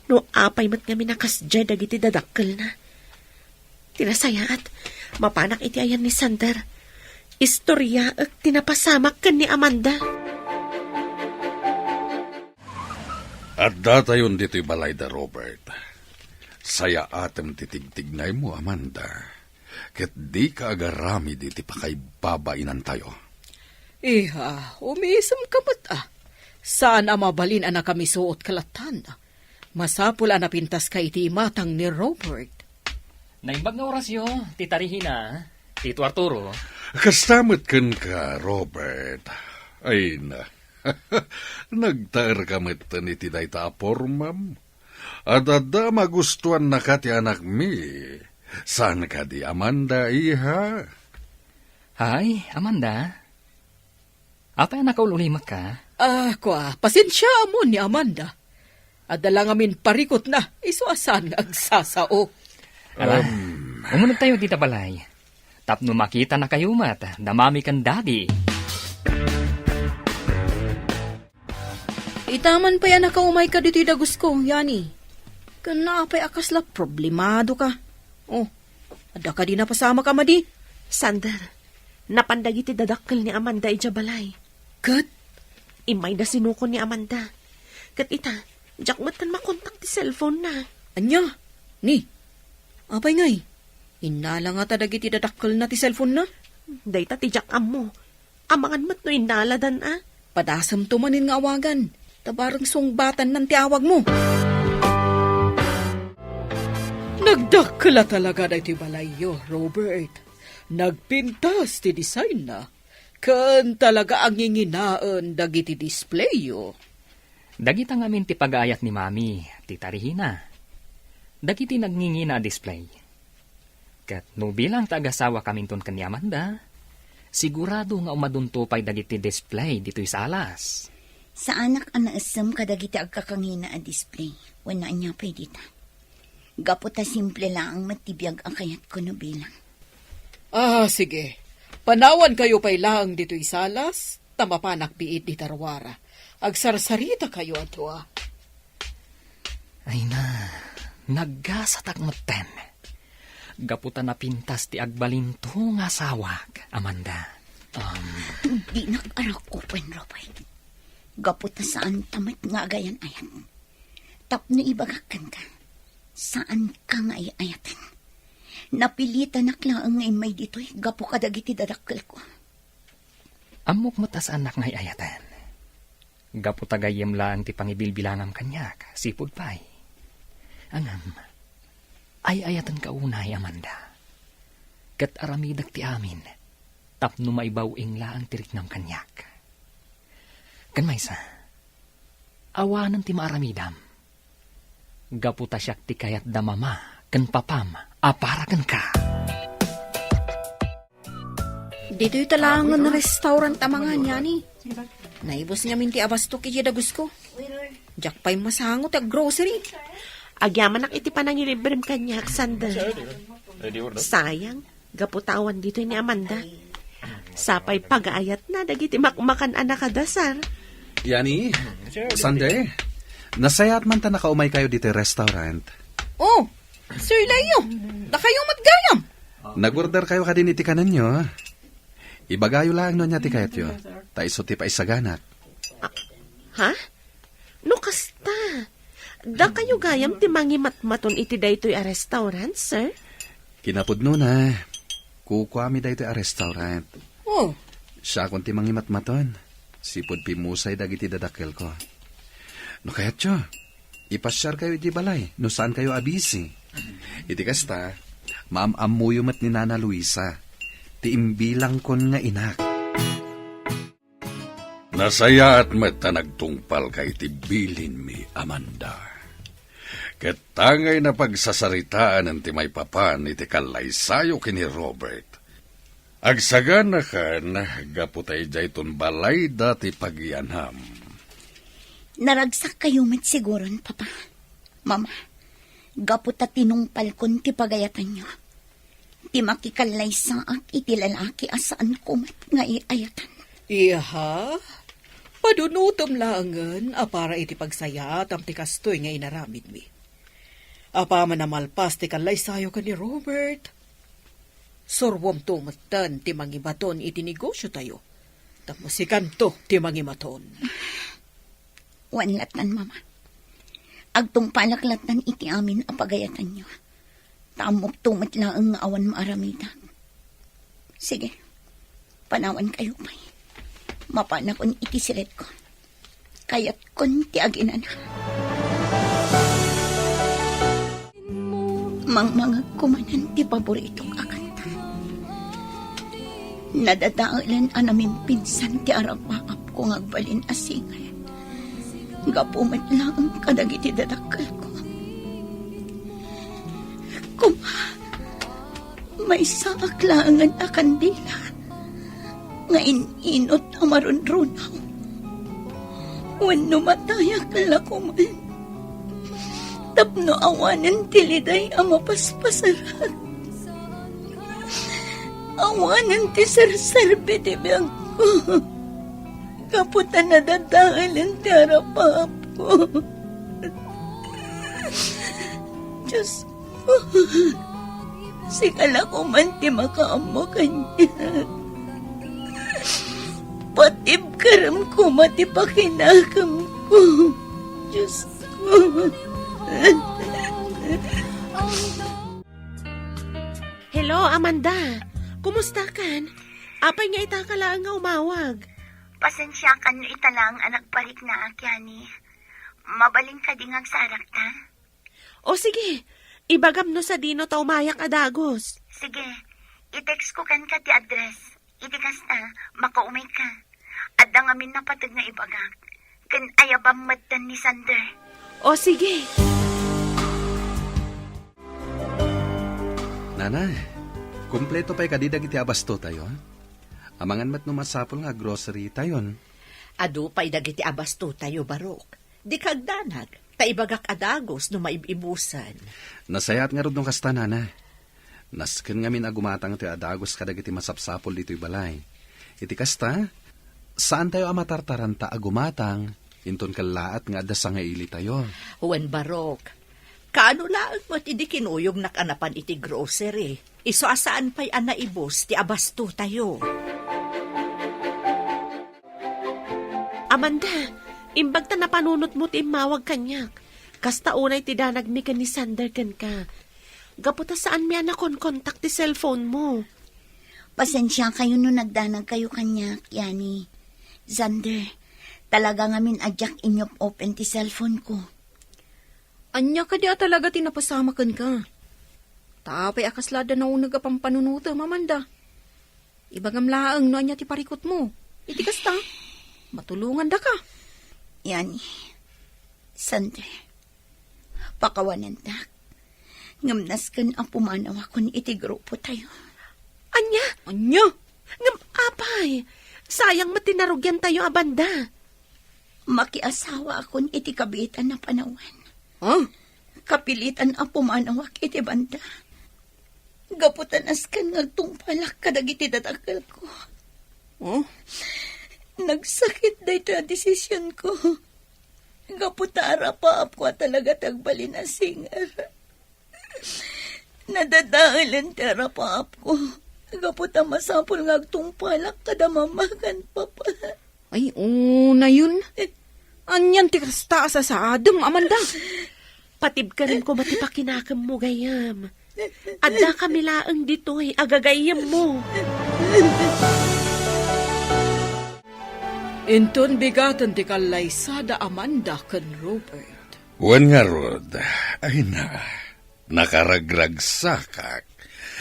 No apay mat nga minakasjay dagiti dadakkel na. Tinasayaat, mapanak iti ayan ni Sander. Istorya at tinapasamak kan ni Amanda. At datayon dito'y balay da Robert. Saya atem titigtignay mo, Amanda. Ket di ka agarami diti pa kay babainan tayo. Iha, umisam ka ba't Saan mabalin na kami suot kalatan? Masapul na pintas ka iti matang ni Robert. Naimbag nga orasyo, titarihin na, Tito Arturo. Kastamot kan ka, Robert. Ay na. Nagtaer ka metan iti day tapor, ma'am. At ada magustuhan na ka ti anak mi. Saan ka di, Amanda, iha? Hay, Amanda. Apa yung nakaululimak ka? Pasensya mo ni Amanda. Adala ngamin parikot na, isuasan nga agsasao. Ala, umunod tayo dito balay. Tapno makita na kayo mat, damami kan daddy. Itaman pa yan nakaumay ka dito dagus ko, Yani. Kana pa'y akasla, problemado ka. Ada ka di napasama ka, Madi. Sander, napandagi ti dadakkel ni Amanda ija balay. Kat? Imay na sinuko ni Amanda. Kat ita, jak mat kan makontak ti cellphone na. Anya? Ni? Apay ngay? Inala nga tadag iti dadakkel na ti cellphone na? Dayta ti jak ammo. Amangan mat no inaladan Padasam tumanin nga awagan. Tabarang sungbatan ng tiawag mo. Nagdakla talaga na iti balayo, Robert. Nagpintas ti design na. Kan talaga ang nginginaan dagiti display yo. Dagita ngamin ti pag-aayat ni Mami, titarihin na. Dagiti nagngingi na display. Kat no bilang taga-asawa kaminton kan ni Amanda, sigurado nga umadunto pa'y dagiti display dito'y salas. Sa anak ang naasam kadagiti agkakangina a display. Wala niya pa'y dita. Gaputa simple lang ang matibiyag ang kayat ko no bilang. Sige. Panawan kayo pa'y lang dito'y salas, tamapanak biit di tarwara. Agsarsarita kayo ato Ay na, naggasatak maten. Gaputa na pintas ti agbalinto nga sawag, Amanda. Di nag-arak open, Robert. Gaputa saan tamat nga agayan ayan. Tapno ibagakan ka. Saan ka nga ayatan? Napilitan naklaan ngay may dito'y gapo kadagiti dadakkel ko. Amok matas anak ngay ayatan. Gapo tagayem lang ti pangibilbilangam kanyak, sipod pa'y. Angam, ay ayatan ka unay, Amanda. Kat aramidag ti amin, tapno maibawing laang tirik ng kanyak. Kan maysa, awanan ti maaramidam. Gaputa siyak ti kayat damama, kan papam, aparakan ka. Dito'y talangan na restaurant amangan Yani. Naibos niya minti abasto kiti dagus ko. Jak pa'y masangot ag grocery. Agyaman nak iti panangilibrem kanyak, Sander. Sayang, gaputawan dito ni Amanda. Sapay pag-aayat na, dagiti makmakan anak kadasar. Yani, Sunday, nasayat man ta nakaumay kayo dito restaurant. Sir Leo, na kayo matgayam. Nag-order kayo ka din itikanan nyo. Ibagayo lang no niya ti kayat yo. Taiso ti pa isaganak. Ha? No kasta. Da kayo gayam ti mangimatmaton iti daytoy a restaurant, sir? Kinapudno na. Kukwami daytoy a restaurant. Siya kung ti mangimatmaton. Sipod pimusay dagiti dadakkel ko. No kayat yo. Ipasyar kayo iti balay. No saan kayo abisi. Iti kasta, maam-amuyo mat ni Nana Luisa. Ti imbilang kon nga inak. Nasaya at mata nagtungpal kay tibilin mi, Amanda. Katangay na pagsasaritaan ng timay papan iti kalaysayo kini Robert. Agsagan na kan, gaputay jay ton balay dati pagyanham. Naragsak kayo met siguron, Papa. Mama, gaputa tinungpal kon ti pagayatan nyo. Ti makikalay saak iti lalaki asaan kumat nga iayatan. Iha? Padunutom langan, para iti pagsaya tam ti kastoy nga inaramid mi. Apa man namalpas ti kalay sayo ka ni Robert. Sorwam tumatan ti mangibaton iti negosyo tayo. Tapos si kanto ti mangimaton. Wanlatan, Mama. Agtungpalaklatan iti amin ang pagayatan nyo. Tamok tumat lang nga awan maaramitan. Sige, panawan kayo pa'y. Mapanakon iti silet ko. Kaya't kon ti aginan. Mga kumanan ti paboritong akanta. Nadadaalan anaming pinsan ti arapaap kong agbalin asingal. Gapumat lang ang kadagiti dadakal ko. May saaklangan a kandila. Ngayon inot amarunrunaw. Wano matayak lakuman. Tapno awanan tiliday ang mapaspasarat. Awanan ti sarsarbe ti biyang ko. Kaputan na dadaalan ti harapap ko. Diyos ko. Sigala ko man ti makaamo kanya. Patib karam ko mati pakinakam ko. Diyos ko. Hello, Amanda. Kumusta kan? Apay nga itakala nga umawag. Pasensya ka no italang anak parik na akyani. Mabaling ka ding agsarak ta. O sige, ibagam no sa dino ta umayak adagos. Sige, i-text ko kan ka ti address. Itikas na, makaumay ka. Adda ngamin na patag na ibagak. Kan ayabang matan ni Sander. O sige. Nanay, kumpleto pa'y kadidag iti abasto tayo, ha? Amangan mat numasapol nga grocery tayon. Adu pa'y dagiti abasto tayo, Barok. Di kagdanag, taibagak adagos no maibibusan. Nasayat nga rod nung kasta, nanay. Nasken nga min agumatang ti adagos kadagiti masapsapol dito'y balay. Iti kasta, saan tayo amatartaranta agumatang, inton kalaat nga adasa nga ili tayo. Huwan Barok, kaano lang mo't idi kinuyog nakanapan iti grocery. Iso asaan pa'y anaibos ti abasto tayo. Amanda, imbag ta napanunot mo ti mawag kanyak. Kasta unay ti danag mi kan ni Sander kan ka. Gaputa saan mi anakon kontak ti cellphone mo. Pasensya kayo no nagdanag kayo kanya, Yani. Zander, talaga ngamin adyak inyop open ti cellphone ko. Anya ka di talaga tinapasamakan ka. Tapay akaslada na unag apang panunuta, Mamanda. Ibagam laang no anya ti parikot mo. Iti kasta, matulungan da ka. Yani, Sander, pakawanan tak. Ngamnas kan ang pumanaw ako ni iti grupo tayo. Anya? Anya? Ngam apay. Sayang matinarugyan tayo, Abanda. Makiasawa akon iti kabitan na panawan. Huh? Kapilitan ang pumanawak iti banda. Gaputan askan ngagtungpalak kadagiti datakal ko. Oh? Nagsakit dahito ang desisyon ko. Gaputara pa ako talaga tagbalin na singar. Nadadaalan tara pa ako. Gaputa masapol ngagtungpalak kada mamakan papa. Ay, na yun. Anyan ti kasta sa adem, Amanda. Patib ka rin ko matipakinakam mo gayam. Adda kami laang dito'y agagayam mo. Inton bigatan ti kalaysada Amanda kan Robert. Wan nga rod, ay na, nakaragragsakak.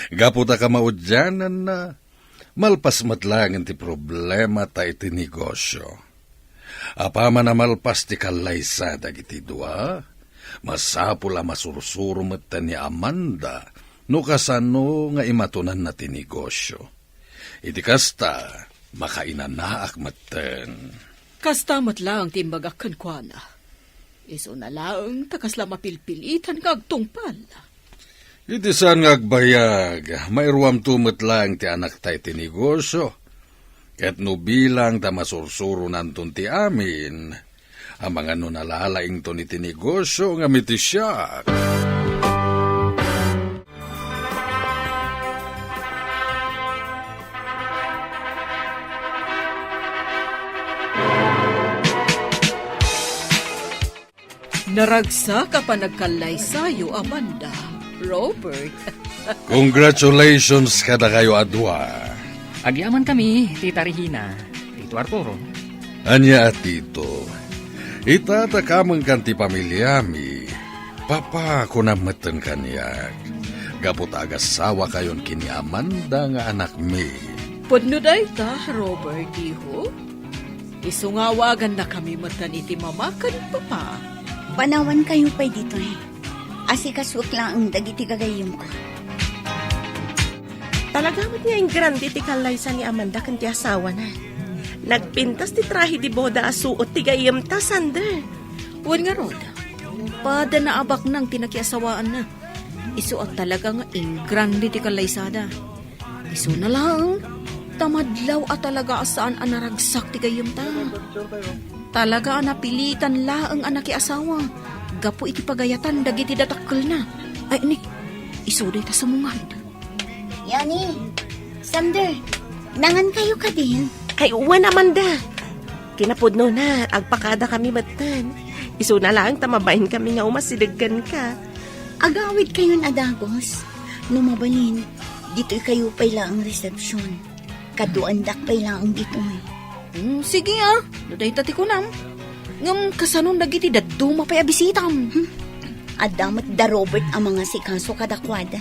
Gaputa ka maudyanan na, malpas matlangan ti problema ta iti negosyo. Apama na malpas ti kalaysada iti dua, masapula masursuro mata ni Amanda, no kasano nga imatunan na ti negosyo. Iti kasta, makainanaak maten. Kastamat lang timbaga kankwana. Iso na lang takasla mapilpilitan kagtungpal. Iti saan ngagbayag, mairuam tumot lang ti anak tay ti negosyo. Ket no bilang ta masursuro nanton ti amin, ang mga no nalalaing to ni ti negosyo nga miti siya. Naragsa ka pa nagkalay sayo, Amanda. Robert. Congratulations kada kayo adwa. Agyaman kami, Tita Regina, Tito Arturo. Anya at tito, itatakamang kanti pamilyami. Papa ko na matan kanyak. Gapot agasawa kayon kini Amanda nga anak mi. Pudno day ta, Robert, iho. Isungawagan na kami matan iti mamakan papa. Panawan kayo pa dito eh. Asikaswak lang ang dagiti gagayom ko. Talaga mo't nga yung grande ti kalaysa ni Amanda kan ti asawa na. Nagpintas ti trahe di boda asuot ti gayem ta, Sander. Uwan nga, Rod. Pada na abak nang tinakiasawaan na. Isu at talaga nga grande ti kalaysada. Isu na lang. Tamadlaw at talaga asaan ang naragsak ti gayem ta. Talaga napilitan laang anak asawa. Gapo iti pagayatan dagiti datakkel na. Ay ni, isuday ta sa mungad. Yani, Sander, nangan kayo ka din. Kay uwan, Amanda. Kinapudno na, agpakada kami batan. Iso na lang, tamabahin kami nga umasidagan ka. Agawid kayo adagos. Numabalin, dito'y kayo pa'y lang ang resepsyon. Kaduandak pa'y lang dito eh. Sige Duday tati ko nam. Ngam kasanon dagiti daduma pa'y abisitam. Adamat da Robert ang mga sikaso kadakwada.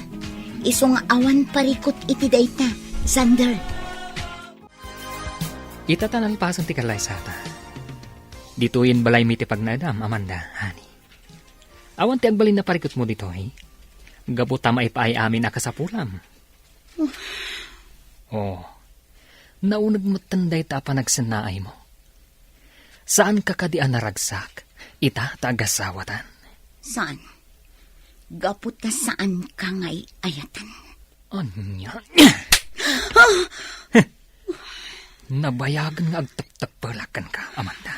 Iso nga awan parikot iti dayta, Sander. Itatanalpasan ti kalaysata. Dituin balay mi ti pagnadam, Amanda, honey. Awan ti agbalin na parikot mo dito, eh. Gabuta maipaay amin na kasapulam. Oh, naunag mo tanday ta pa nagsanaay mo. Saan ka kadian naragsak? Ita tagasawatan. Saan? Gapot ka saan ka nga'y ayatan. Anya? Nabayagan nga agtagtagpalakan ka, Amanda.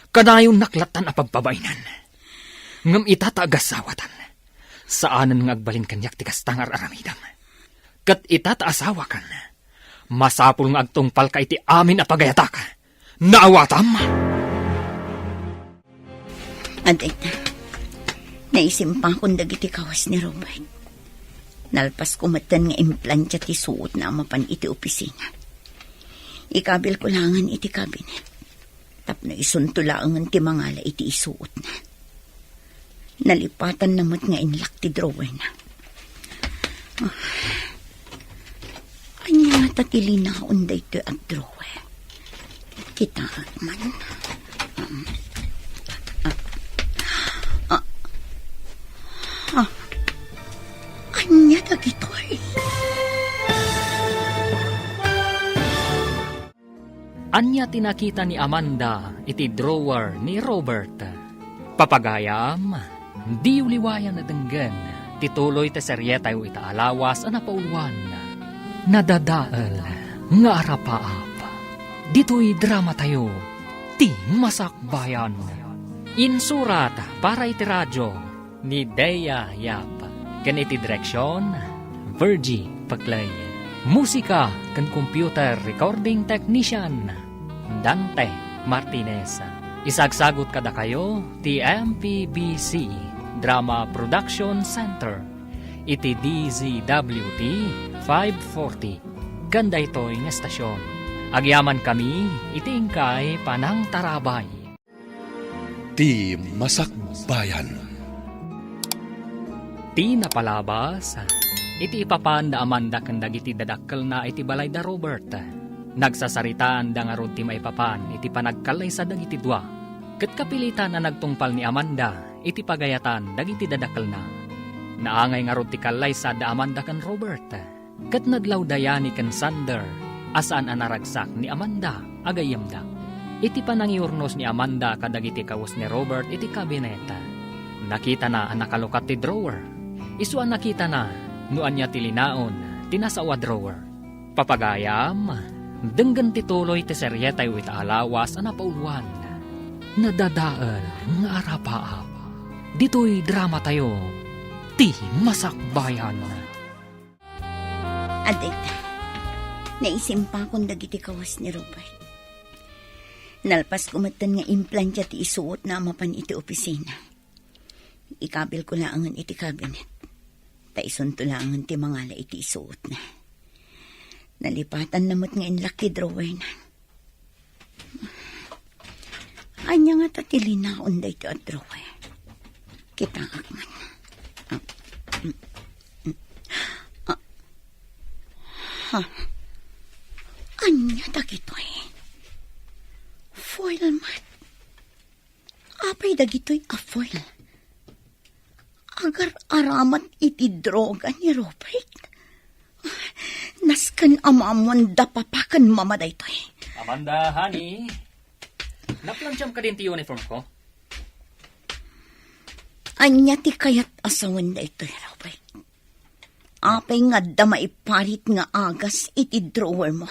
Kadayon naklatan a pagpabainan. Ngam ita tagasawatan. Saanan nga agbalin kanyak ti kastangar aramidam. Kat ita taasawa kan. Masapul nga agtungpal ka iti amin a pagayata ka. Naawatam! Aday na. Naisimpa kong dagiti kawas ni Robert. Nalpas kumatan nga implantya ti suot na amapan iti opisina. Ikabil ko langan iti kabinet. Tapno isuntulaangan ti mangala iti isuot na. Nalipatan namat nga inlak ti drawer na. Anya tatili na unday to at drawer. Kita man. Anya dagitoy. Anya tinakita ni Amanda iti drawer ni Robert. Papagayam, di uliwayan na denggan. Tituloy ta seryetayo ita alawas na pauluan. Nadadaal nga arapaap. Dito'y drama tayo, ti masakbayan. Insurat para iti radyo ni Dea Yap. Kan iti direksyon, Virgie Paglay. Musika kan computer recording technician, Dante Martinez. Isagsagot kada kayo, ti MPBC Drama Production Center. Iti DZWT 540. Ganda ito'y nga stasyon. Agyaman kami, itingkay panang tarabay. Ti Masakbayan. Ti napalabas, iti ipapanda Amanda kandag iti dadakkel na iti balay da Robert. Nagsasaritaan da nga ti maipapan iti panagkalay sa dagiti dua. Ket kapilitan na nagtungpal ni Amanda iti pagayatan dagiti dadakkel na. Naangay nga ti kalay sa da Amanda kan Robert. Ket nadlaw dayani kan Sander asaan anaragsak ni Amanda agayam da. Iti panangiurnos ni Amanda kadagiti kawos ni Robert iti kabineta. Nakita na ang nakalukat ti drawer. Isuan nakita na nuan niya tilinaon tinasawa drawer. Papagayam, denggan tituloy ti seryetay wit alawas ang napauluan. Nadadaal ng arapaap. Dito'y drama tayo. Ti masakbayan. Adik, naisimpa kong dagiti kawas ni Robert. Nalpas kumatan nga implantya ti isuot na mapan iti opisina. Ikabil ko laangan iti cabinet. Taison to laangan ti mangala iti isuot na. Nalipatan namot nga inlaki drawer na. Anya nga tatilinaon da ito at drawer. Kita akman. Anya dagitoy. Foil mat. Apay dagitoy a foil. Agar aramat iti droga ni Robert. Nasken amamon da papakan mamaday toy. Amanda, honey. Naplansyam ka din ti uniform ko? Anya ti kayat asawan da itoy, Robert. Apay nga da maiparit nga agas iti drawer mo.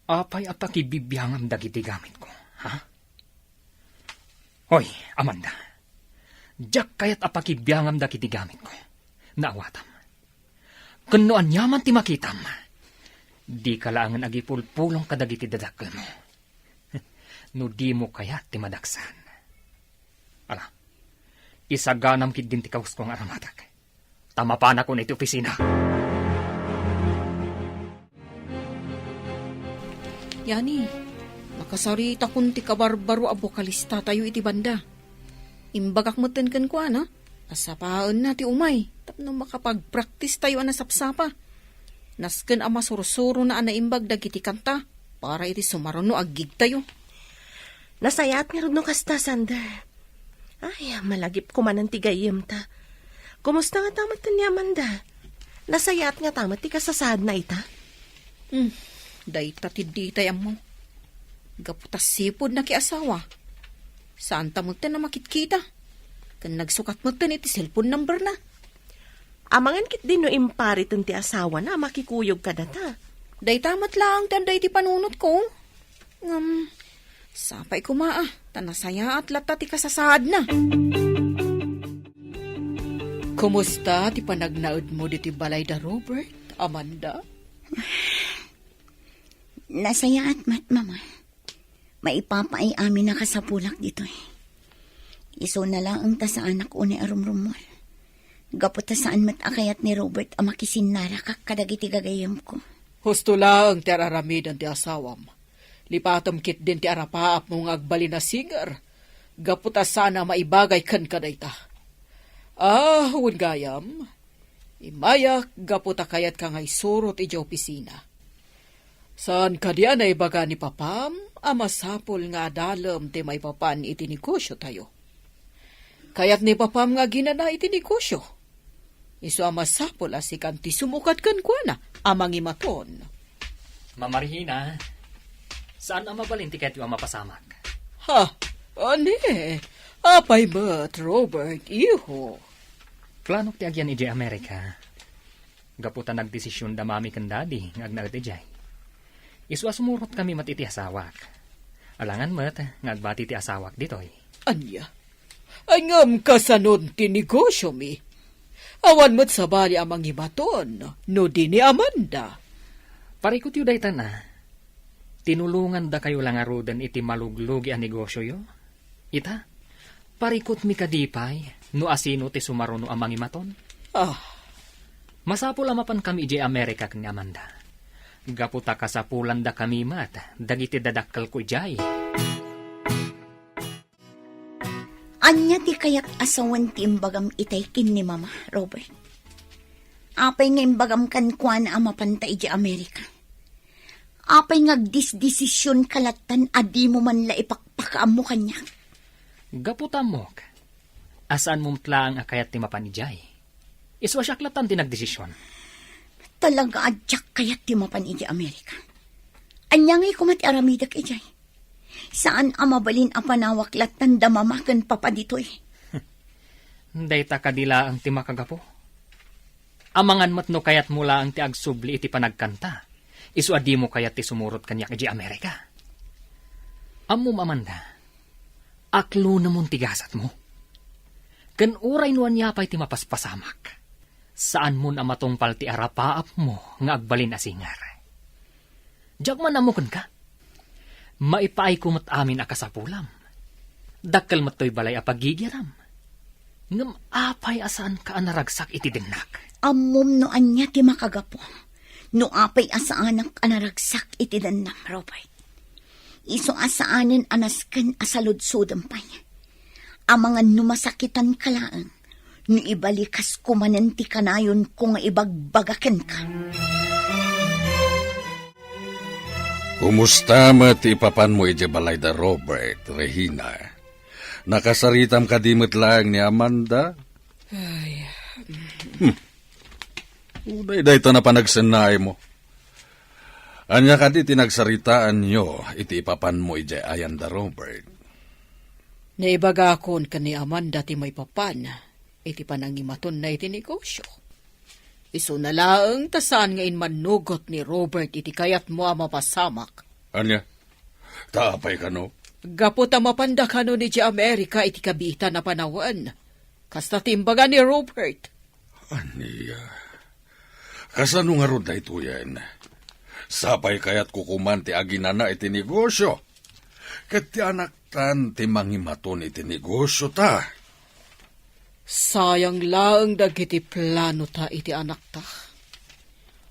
Apay apakibibiyangam dagiti gamit ko, ha? Hoy, Amanda. Diyak kayat apakibiyangam dagiti gamit ko. Naawatam. Kano anyaman ti makitam. Di kalaangan agipulpulong kadagiti dadakkel mo. No di mo kayat ti madaksan. Ala, isaganam kid din ti kaus kong aramatak. Tamapan ako na iti opisina. Yani, makasarita kun ti kabarbaro abokalista tayo iti banda. Imbagak moten ken ko na. Asapaan na ti umay. Tapno makapag-practice tayo na sapsapa. Nasken ama surusuro na anaimbag dagiti kanta. Para iti sumaruno agig tayo. Nasayat nga rin no kasta, Sander. Ay, malagip ko man ang tigayim ta. Kumusta nga tamat ni Amanda? Nasayat nga tamat ti kasasad na ita? Dayta ti ditay mo. Gaputas sipod na kiasawa. Saan tamot na makitkita? Kan nagsukat mo iti cellphone number na. Amangan kit din no imparit ti asawa na makikuyog ka data. Daytamat lang tanday ti panunot ko. Sapay kumaa, tanasaya at lata ti kasasad na. Kumusta ti panagnaud mo di ti balay da Robert, Amanda? Nasaya at mat, mama. Maipapay amin na kasapulak dito eh. Iso na lang ang ta sa anak ko ni arumrumol. Gapot ta saan mat akayat ni Robert ang makisinara kadagiti gagayam ko. Husto lang ti araramidan ti asawam. Lipatom kit din ti arapaap mong agbali na singer. Gaputa sana maibagay kan kadayta. Hun gayam. Imayak gaputa kayat ka ngay surot iti opisina. Saan ka diyan ay baga ni papam? Amasapol nga dalam ti may papan iti negosyo tayo. Kayat ni papam nga ginana iti negosyo. Isu amasapol asikan ti sumukat kan kuana amang imaton. Mamarihina, saan ang mabalin tiket yung mapasamak? Ha? Ane? Apay ba't, Robert? Iho? Planok ti agyan iti Amerika. Gaputan nagdesisyon da mami kan daddy ngag ijay. Iswa sumurot kami mat iti asawak. Alangan mat ngagbati ti asawak ditoy. Anya? Angam kasanod ti negosyo mi. Awan mat sabali amang ibaton, no di ni Amanda. Parikot yu daytan na. Tinulungan da kayo lang arudan iti maluglugi a negosyo yo. Ita, parikot mi kadipay, no asino ti sumaruno amang imaton. Masapul amapan kami iti Amerika kani Amanda. Gaputa kasapulan da kami mat, dagiti dadakkel ko ijay. Anya ti kayat asawan ti imbagam itay kin ni Mama, Robert. Apay nga imbagam kan kuan amapanta iti Amerika. Apay ngagdisdesisyon kalatan adi mo man la ipakpakaam mo kanya. Gaputa mok, asaan mo tlaang akayat ti mapanijay. Iswa syaklatan ti nagdesisyon. Talaga adyak kayat ti mapan iti Amerika. Anya ngay kumati aramidak ijay. Saan amabalin a panawaklat tanda mamakan papa ditoy? Dayta kadila ang ti makagapo. Amangan mat no kayat mula ang ti agsubli iti panagkanta. Isu adi mo kayat ti sumurot kanyak iti Amerika. Ammo Amanda, aklo namon tigasat mo. Kan uray nuan niya pa'y ti mapaspasamak. Saan mon amatungpal ti arapaap mo nga agbalin asingar. Diyak man amukan ka. Maipaay kumot amin akasapulam. Dakkel matoy balay apagigiram. Ngam apay asaan ka anaragsak iti dinnak. Ammom no anya ti makagapo. No apay asaan ang anaragsak iti danam, Robert. Iso asaanin anasken asaludsudam pay. Amangan numasakitan kalaang. No ibalikas kumanan ti kanayon kung ibagbagaken ka. Kumusta mo ti papan mo iti balay da Robert, Regina? Nakasaritam kadimit lang ni Amanda? Ay, Uday ito na panagsanay mo. Anya ka di tinagsaritaan nyo, iti papan mo iti ayan da Robert. naibagakon ka ni Amanda ti may papan, iti panangimaton na iti negosyo. Isu na laeng tasaan ngayon manugot ni Robert iti kayat mo mapasamak. Anya? Taapay ka no? Gapo ta mapanda ka no ni Amerika iti kabita na panawan. Kasta timbaga ni Robert. Anya? Kasano nga ron na ito yan? Sapay kayat kukuman ti aginana iti negosyo. Kat ti anak tan ti mangimaton iti negosyo ta. Sayang laeng dagiti plano ta iti anak ta.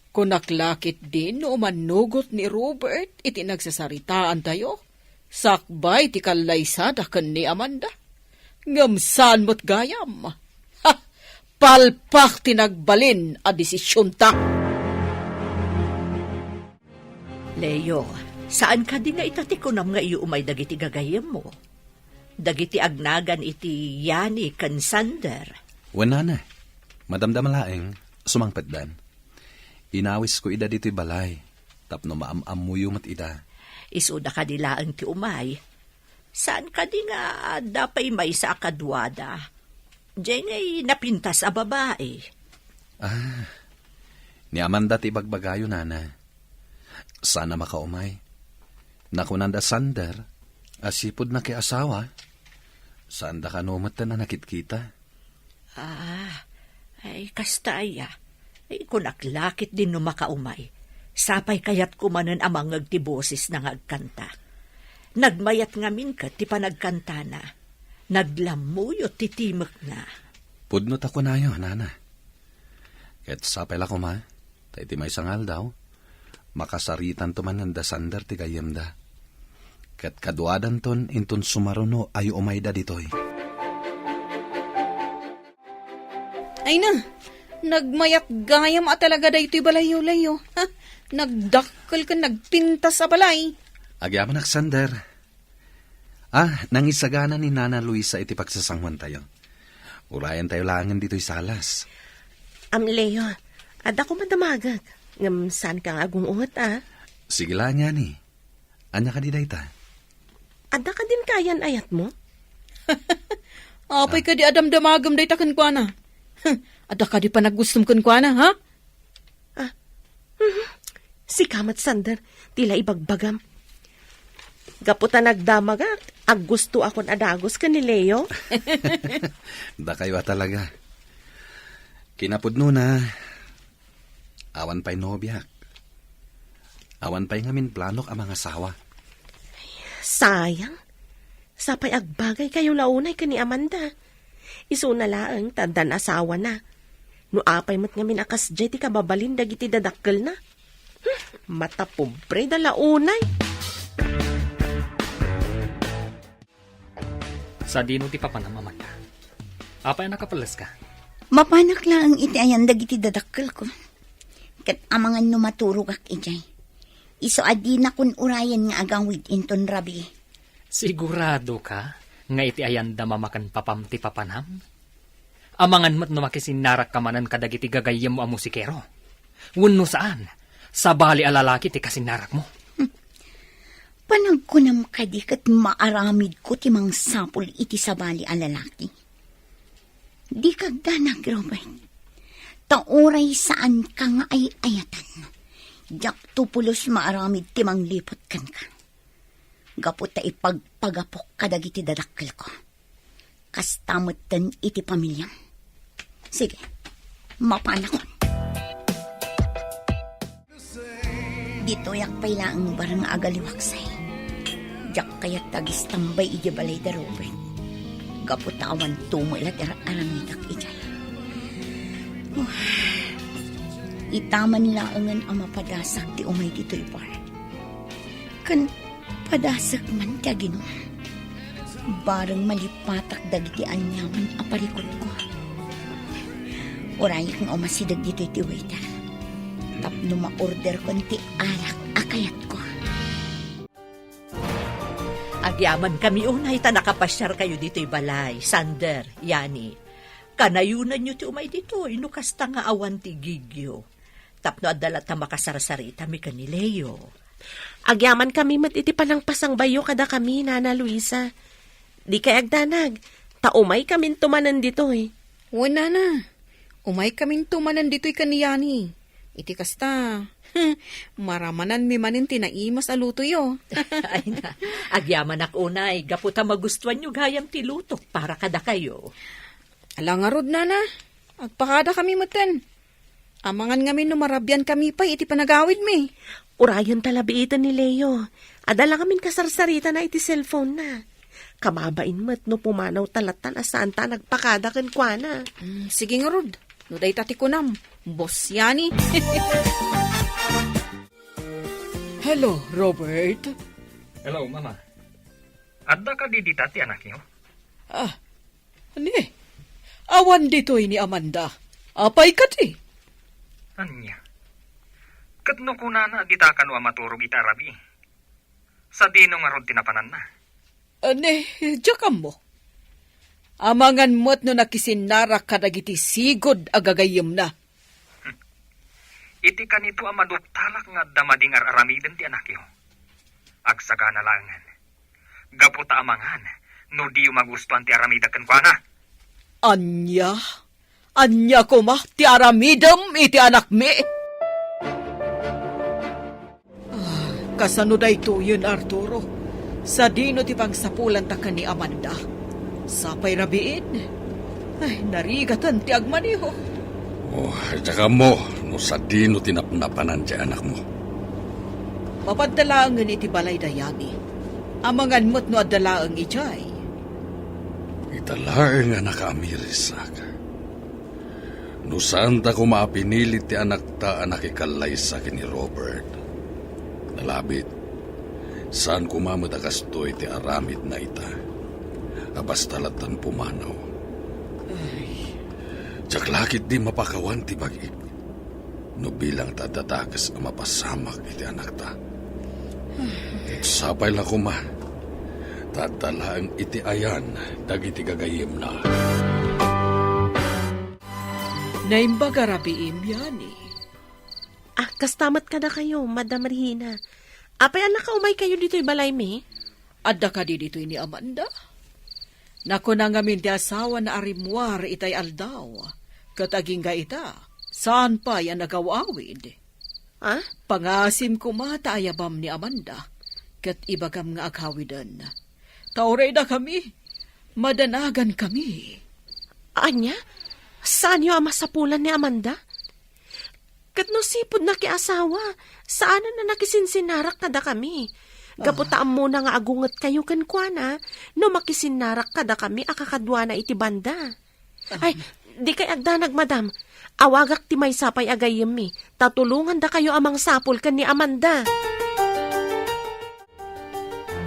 Kunaklakit din no manugot ni Robert iti nagsasaritaan tayo. Sakbay ti kalaysada ken ni Amanda. Ngamsan mo't gayam. Ha! Palpak tinagbalin a desisyon ta. Leo, saan ka di nga itatikunam nga iyo umay dagiti gagayem mo? Dagiti agnagan iti Yani ken Sander. Wala na. Madamdamalaeng, sumangpatdan. Inawis ko ida dito'y balay. Tapno maam-amuyo mat ida. Isuda ka dilaan ti umay. Saan ka di nga dapay may sa akadwada? Diyan ay napintas a babae. Ni Amanda ti bagbagayo nana. Sana makaumay. Nakunanda Sander, asipod na kay asawa. Saan da ka numat na nakit-kita? Ay kastaya. Ay kunaklakit din no makaumay. Sapay kayat kumanan amang agtiboses na ngagkanta. Nagmayat ngamin ka ti panagkanta na. Naglamuyo ti timek na. Pudnot ako na yun, nana. Ket sapay la kuma, tayo ti may sangal daw. Makasaritan to man da Sander ti gayem da. Ket kaduadan ton inton sumaruno ayo umayda ditoy. Ay na, nagmayat gayam at talaga da ito'y balayo-layo. Ha? Nagdakkel ka, nagpintas sa balay. Agyaman ak Sander. Nangisagana ni Nana Luisa iti pagsasangwan tayo. Urayan tayo langan dito'y salas. Leo, ada ko madamagag. Ngam saan ka nga agungungot, Sige lang yan eh. Anya ka di dayta? Ada ka din kayan ayat mo? Apay ka di adam-damagam day takan kwa na. Ada ka di pa naggustom kan kwa na, ha? Si Kamat Sander, tila ibagbagam. Gaputa nagdamagak, ag gusto akon adagos ka ni Leo. Da kayo talaga. Kinapudno na. Awan pa'y nobyak. Awan pa'y ngamin planok ang mga asawa. Sayang. Sapay agbagay kayo launay ka ni Amanda. Isu na laang tandan asawa na. No apay mat ngamin akas jay ti kababalin dagiti dadakkel na. Mata pobre da launay. Sa dino ti papanamaman ka. Apay nakapalas ka. Mapanak lang iti ayan dagiti dadakkel ko. Kat amangan no maturog ak ijay. Iso adi na kun urayan nga agawid inton rabi. Sigurado ka nga iti ayanda mamakan papam ti papanam? Amangan mo't no makisinarak kamanan kadagiti gagayem mo a musikero. Wenno saan? Sa bali alalaki ti kasinarak mo. Panagkunam kadi kat maaramid ko timang sapul iti sabali a lalaki. Di kagdanag, Robert. Tauray saan ka nga ay ayatan. Jak tupulos maaramid timang lipot kan ka. Gapot ta ipagpagapok kadagiti dadakkel ko. Kastamutan iti pamilya. Sige, mapanakon. Dito yak pala ang barang agaliwaksay. Jak kayat tagis tambay iti balay da Robert. Gaputawan tumulat aramidak ijay. Itaman laangan ang mapadasak ti umay dito'y bar. Kan padasak man ka Ginoo. Barang malipatak dagiti anyaman aparikot ko. Urayak nga umasidag dito'y ti waiter. Tapno ma-order ko ti alak akayat ko. Agyaman kami unay ta nakapasyar kayo dito'y balay, Sander, Yani. Kanayunan nyo ti umay dito, inukas ta nga awan ti gigyo. Tapno adalat ta makasarsarita mi kanileo. Agyaman kami mat iti panangpasang bayo kada kami, Nana Luisa. Di kay agdanag, taumay kami tumanan dito eh. Wala na. Umay kaming tumanan dito'y kaniyani. Iti kasta. Maramanan mi manin tinaimas aluto yo. Ay na, agyaman ak unay, gaputa magustuhan nyo gayam ti lutok para kada kayo. Alangarod na na. Agpakada kami matan. Amangan ngamin numarabyan kami pa iti panagawid mi. Urayon talabiitan ni Leo. Adala kamin kasarsarita na iti cellphone na. Kamabain mo't no pumanaw talatan asaan ta nagpakada kan kwa na. Sige nga rod. No day tati ko nam. Boss Yani. Hello, Robert. Hello, Mama. Adda ka di dita ti anak niyo? Ani? Awan dito ni Amanda. Apay ka ti? Anya? Katno kuna na dita ka no maturog ita rabi. Sa dino nga rod tinapanan na. Ani, diyakam mo. Amangan mo't no nakisinarak ka dagiti sigod agagayim na. Iti kanito amaduktalak nga damading aramiden ti anak yo. Agsaga na langan. Gaputa amangan, no di magustuhan ti aramidakan kwa na. Anya? Anya ko ma, ti aramidam iti anak mi. Kasano da ito yun, Arturo? Sa dino ti pangsapulan ta ni Amanda. Sapay rabiin. Ay, narigatan ti agmaniho. Oh, tsaka mo, no sa dino tinapnapanan ti anak mo. Papadalaangan iti balay dayani. Amangan mo't no adalaang ijay. Italaang nga nakaamirisag. No saan ta ko maapinilit ti anak ta anak ikalay sa ni Robert. Nalabit, saan kumamadagas to'y ti aramid na ita. Abas talatan pumanaw. Tsaklakit di mapakawan ti bagik. No bilang tadadagas ang mapasamak iti anak ta. Sapay lang kuma. Tadalaang iti ayan, dagiti gagayim na. Naimbaga rabiim yani. Kastamat ka na kayo, Madam Regina. Apay anak ka umay kayo dito'y balay mi? Adda ka di dito ni Amanda. Nako na ngamin di asawa na arimwar itay aldaw. Kataging ga ita, saan pa yan nagawawid? Ha? Pangasim ko mata ayabam ni Amanda. Kat ibagam nga aghawidan. Tauray na kami. Madanagan kami. Anya? Saan yung amasapulan ni Amanda? Kat no sipod na kiasawa, saan na nakisinsinarak kada kami? Gaputaan mo na nga agungat kayo kankwana, no makisinarak kada kami akakadwa na iti banda. Ay, di kay agdanag, madam. Awagak ti may sapay agayim mi. Tatulungan da kayo amang sapul kan ni Amanda.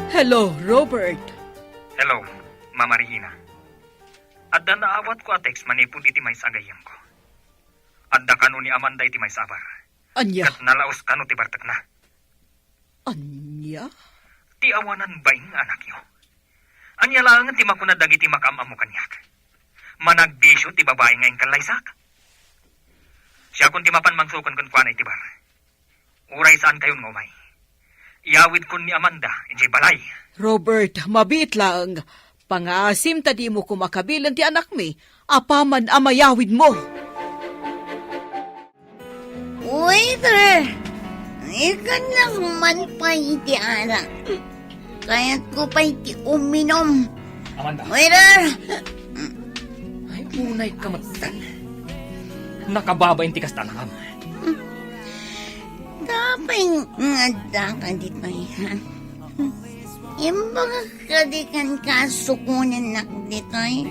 Hello, Robert. Hello, Mama Regina. Adda naawat ko a text manipod iti may sagayam ko. Adda kano ni Amanda iti may sabar. Anya? Kat nalaos kano ti bartak na. Anya? Ti awanan ba yung anak yo? Anya lang ti makunad dagiti makamamo kanyak. Managbisyo ti babae ngayon kalaysak. Siya kung ti mapan mangsukan kan kuana iti bar. Uray saan kayon ngumay. Iyawid ko ni Amanda, iti balay. Robert, mabit lang. Pangasim tadi mo kumakabilan ti anak mi. Apaman amayawid mo. Waiter! Ikan lang man pa iti ara. Kaya't ko pa iti uminom. Amanda, Waiter! ay unay kamatan. Nakababa inti kastanakam. Tapay nga ka dito yan. Imbaga kadikan kasukunan nak dito eh.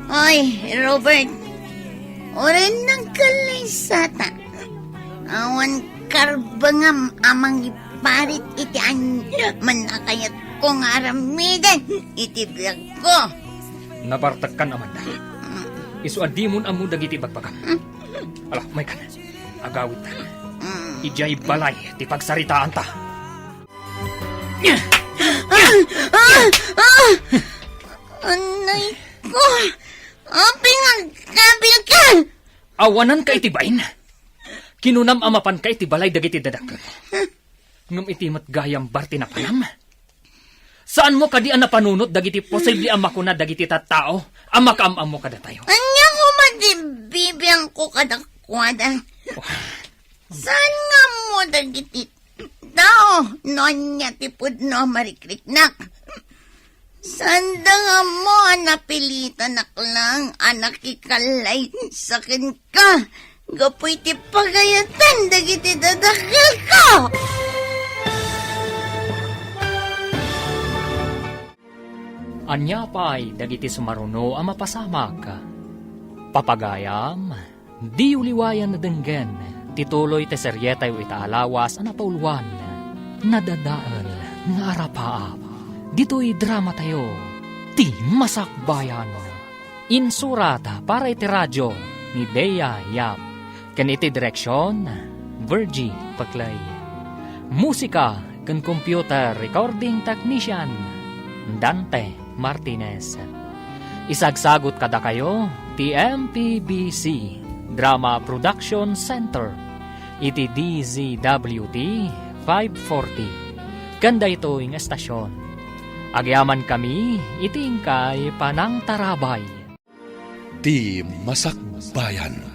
Oy, Robert. Oren ng kalaysata. Awan karbangam amang iparit iti manakayat kong aramidan iti biyag ko. Nabartagkan, Amanda. Isuadimon amo dagiti bagbagam. Ala, may kan. Agawid ta. Ijay balay, ti pagsaritaan ta. Anay ko! Pinagkabil ka! Awanan ka iti bain. Kinunam amapan ka iti balay dagiti dadakkel. Ngam iti matgayam barti na panam. Saan mo kadi ang napanunot dagiti posible ama ko na dagiti tattao? Ama kaamam mo kada tayo. Anya ko madibibiyang ko kadakwada. Saan nga mo dagiti tao? Nonya tipod no marikriknak. Sanda nga mo napilitan lang anak ikalay sakin ka. Gapoy ti pagayatan dagiti dadakil ko. Anya pa'y dagiti sumaruno ang mapasamak. Papagayam, di uliwayan na denggen, tituloy te seryetay o itaalawas ang napaulwan, nadadaal nga arapaap. Dito'y drama tayo, ti masakbayan. Insurata para iti radyo ni Bea Yap. Kan iti direksyon, Virgie Paclay. Musika kan computer recording technician, Dante Martinez. Isagsagot kada kayo, TMPBC Drama Production Center, iti DZWT 540. Kanda ito yung estasyon. Agyaman kami, itingkay panang tarabay. Ti Masakbayan.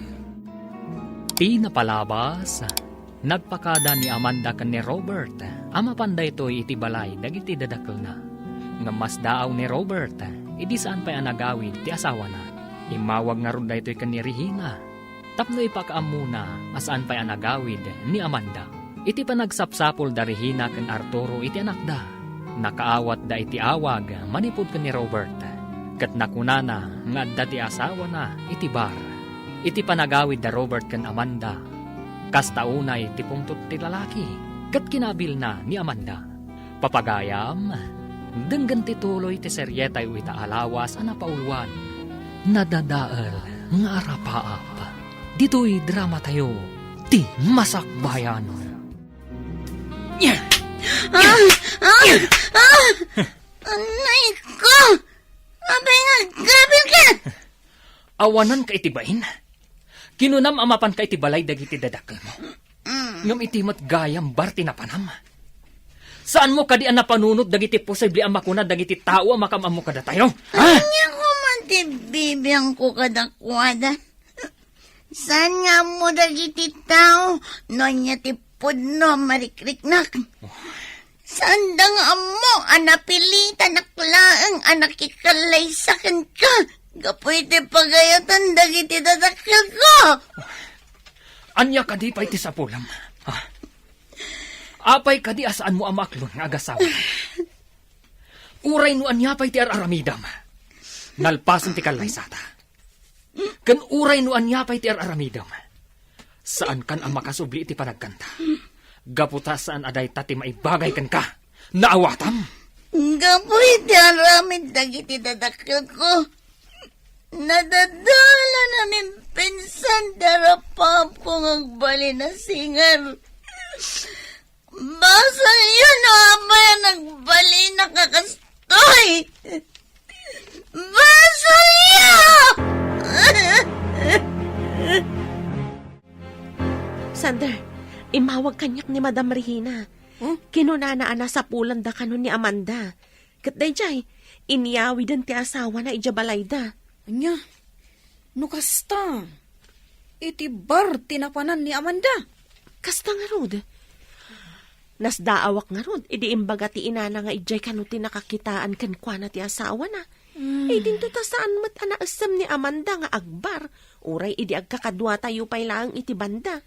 Ti napalabas, nagpakada ni Amanda kan ni Robert, ama panday ito iti balay, dagiti dadakkel na. Nga mas daaw ni Robert, idi saan pa'y anagawid ti asawa na. Imawag nga ron da ito'y kan ni Regina. Tapno ipakaam muna, asaan pa'y anagawid ni Amanda. Iti pa nagsapsapol da Regina kan Arturo iti anak da. Nakaawat da iti awag, manipod kan ni Robert. Kat nakunana, nga da ti asawa na, iti bar. Iti panagawid da Robert kan Amanda. Kastaunay ti pungtot ti lalaki, kat kinabil na ni Amanda. Papagayam, denggan ti tuloy ti seryetay o itaalawas ang napaulwan. Nadadaal nga arapaap. Dito'y drama tayo, ti masakbayan. Anay ko! Abay nga, gabil ka! Awanan ka itibain. Kinunam amapan ka itibalay dagiti dadakkel mo. Ngam itimat gayam barti na panam. Saan mo kadi ang napanunot dagiti posible ang makuna dagiti tao ang makamam mo kada tayo? Anya ko matibibiyang ko kadakwada. Saan nga mo dagiti tao? Nonya tipod no marikriknak. Saan da nga mo anapilitan nakulaang anak ikalay sakin ka? Gapoy ti pagayatan dagiti dadakil ko. Anya kadi pa iti sapulam. Apay kadi asaan mo amaklon nga agasawa. Uray no anya pa'y ti araramidam. Nalpasan ti kalaysata. Kan uray no anya pa'y ti araramidam. Saan kan ang makasubli iti panagkanta? Gaputa saan aday tati maibagay kan ka. Naawatam. Gapoy ti aramid dagiti dadakil ko. Nadadala namin pinsan darapap kong agbali na singar. Basa yun amay nagbali na kakastoy. Basa yun! Sander, imawag kanyak ni Madam Regina. Kinunanaan na sa pulan da kanon ni Amanda. Kat dayjay, iniyawi dan ti asawa na ijabalay da. Anya, nukasta. Iti bar tinapanan ni Amanda. Kasta nga rod. Nasdaawak nga rod, idi imbaga ti inana nga ijay kano ti nakakitaan kan kwa na ti asawa na. Eh dinto ta saan mat anaasam ni Amanda nga agbar. Uray idi agkakadwa tayo pay lang iti banda.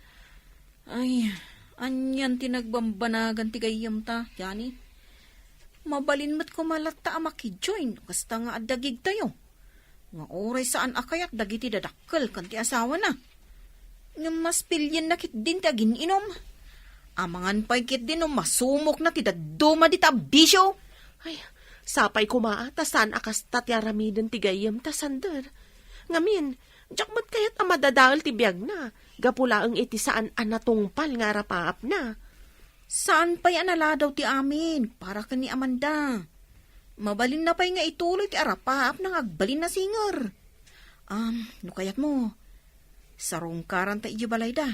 Ay, anyan tinagbambanagan ti gayam ta, yani. Mabalin mat kumalata amakijoin, kasta nga adagig tayo. Nga oray saan akayat dagiti dadakkel kan ti asawa na. Nga mas pilyan na kit din ti agin inom. Amangan pa'y kit din masumok na ti daduma di tabisyo. Ay, sapay kumaa, tasan akas tatyaramidan ti gayam tasander. Ngamin, jakmat kayat amadadal ti biyag na. Gapulaang iti saan anatungpal nga rapaap na. Saan pa'y anala daw ti amin, para ka ni Amanda. Mabalin na pa'y nga ituloy ti arapaap nang agbalin na singer. No kayat mo, sarungkaran ta ijibalay da.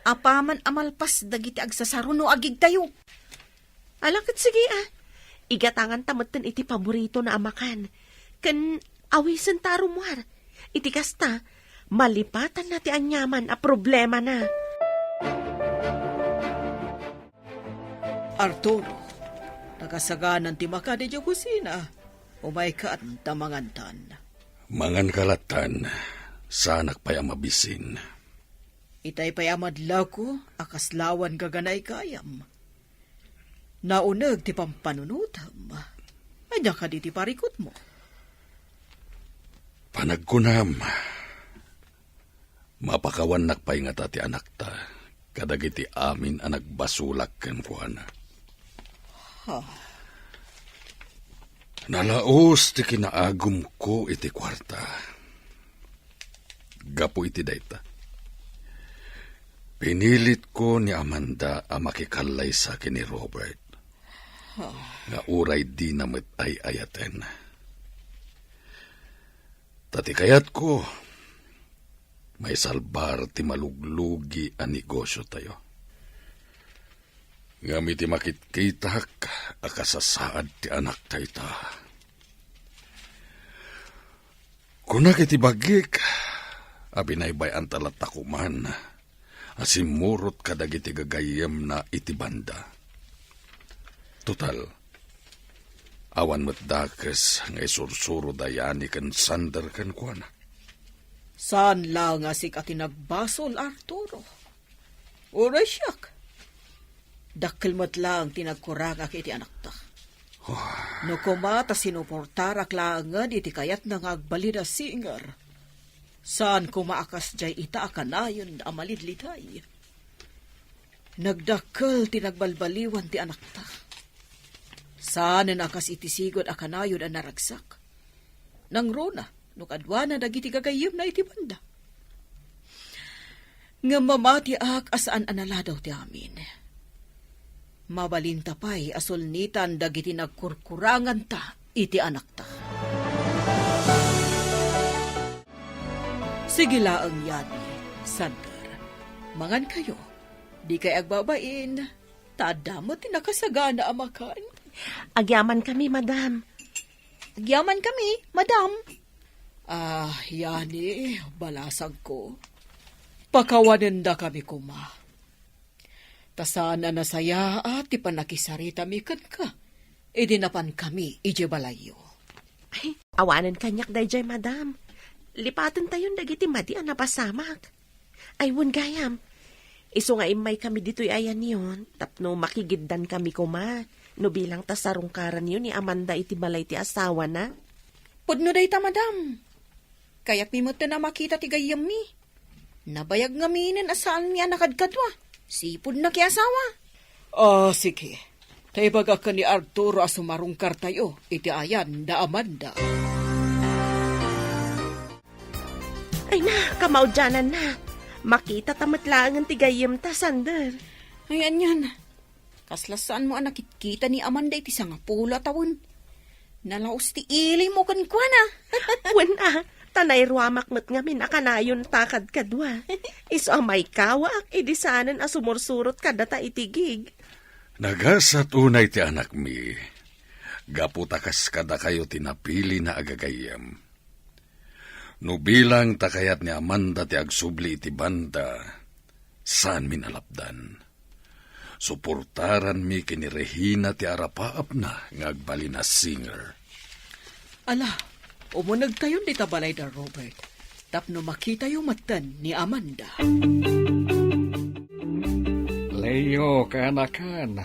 Apaman amalpas dagiti agsasaro no agig tayo. Alakit sige Igatangan tamatan iti paborito na amakan. Kan awisan tarumwar. Iti kasta, malipatan na ti anyaman a problema na. Arturo, nakasaganan ti makadi di kusina. Umay ka at tamangantan. Mangan kalatan, sanak pa'y mabisin. Itay pa'y amadlaw ko, akaslawan gaganay kayam. Naunag ti pampanunutam. Ay ka di ti parikot mo. Panagkunam, mapakawan nakpay nga ti anak ta, kadagiti amin ang nagbasulak ken kuana. Nalaos ti kinaagum ko iti kwarta. Gapo iti dayta. Pinilit ko ni Amanda ang makikalay sa akin ni Robert. Nga uray di namit ay ayaten. Tatikayat ko, may salbar ti maluglugi ang negosyo tayo. Ngamit ti makitkitak, akasasaad ti anak tayo ta. Kunak iti bagik, abinaybay ang talatakuman, asimurot kadagiti gagayem na iti banda. Total, awan mo't dakes nga isursuro dayani kan sander kan kuana. Saan lang nga sik ati nagbasol, Arturo? Uray siyak. Dakkel mo't lang tinagkuragak iti anak ta. No kumata sinuportarak lang nga iti kayat nga agbalid a singer. Saan kumaakas jay ita akanayon na amalidlitay. Nagdakkel tinagbalbaliwan ti anak ta. Saan nakas itisigod akanayon ang naragsak. Nang rona, no kadwa na dagiti gagayim na iti banda. Nga mamati ak asaan analadaw ti amin. Mabalinta pa'y asulnitan dagiti nagkurkurangan ta iti anak ta. Sige laang yani, Sander. Mangan kayo, di kay agbabain, tadamo ti nakasagana amakan. Agyaman kami, madam. Agyaman kami, madam. Yani, balasag ko. Pakawanan da kami kuma. Tasana na saya at ipanakisarita mikan ka. Idinapan kami, ije balayo. Ay, awanan kanyak dayjay, madam. Lipatan tayon dagiti madi ang napasamak. Ay, wun gayam. Iso nga imay kami dito'y ayan yun. Tapno makigiddan kami kuma. No bilang tasarungkaran yun ni Amanda iti balay ti asawa na. Pudno day ta, madam. Kayak mi mo na makita ti gayam mi. Nabayag nga minin asaan niya nakadkadwa. Sipod na ki asawa. Sige. Taibaga ka ni Arturo asumarungkar tayo. Iti ayan da Amanda. Ay na, kamaudyanan na. Makita tamat lang ang tigayim ta, Sander. Ayan yan. Kaslasaan mo ang nakikita ni Amanda iti sangapula tawon. Nalaos ti ili mo kan kwa na. Wan tanay ruamak mat nga minakanayon takad kadwa. Iso ang may kawak, idisanan asumursurot kadata itigig. Nagasat unay ti anak mi, gaputakas kada kayo tinapili na agagayam. Nubilang takayat ni Amanda ti agsubli iti banda, saan minalapdan. Suportaran mi kini Regina ti arapaap na ngagbali na singer. Ala, umunag tayo ni tabalay da Robert. Tapno makita yung matan ni Amanda. Leo, kanakan.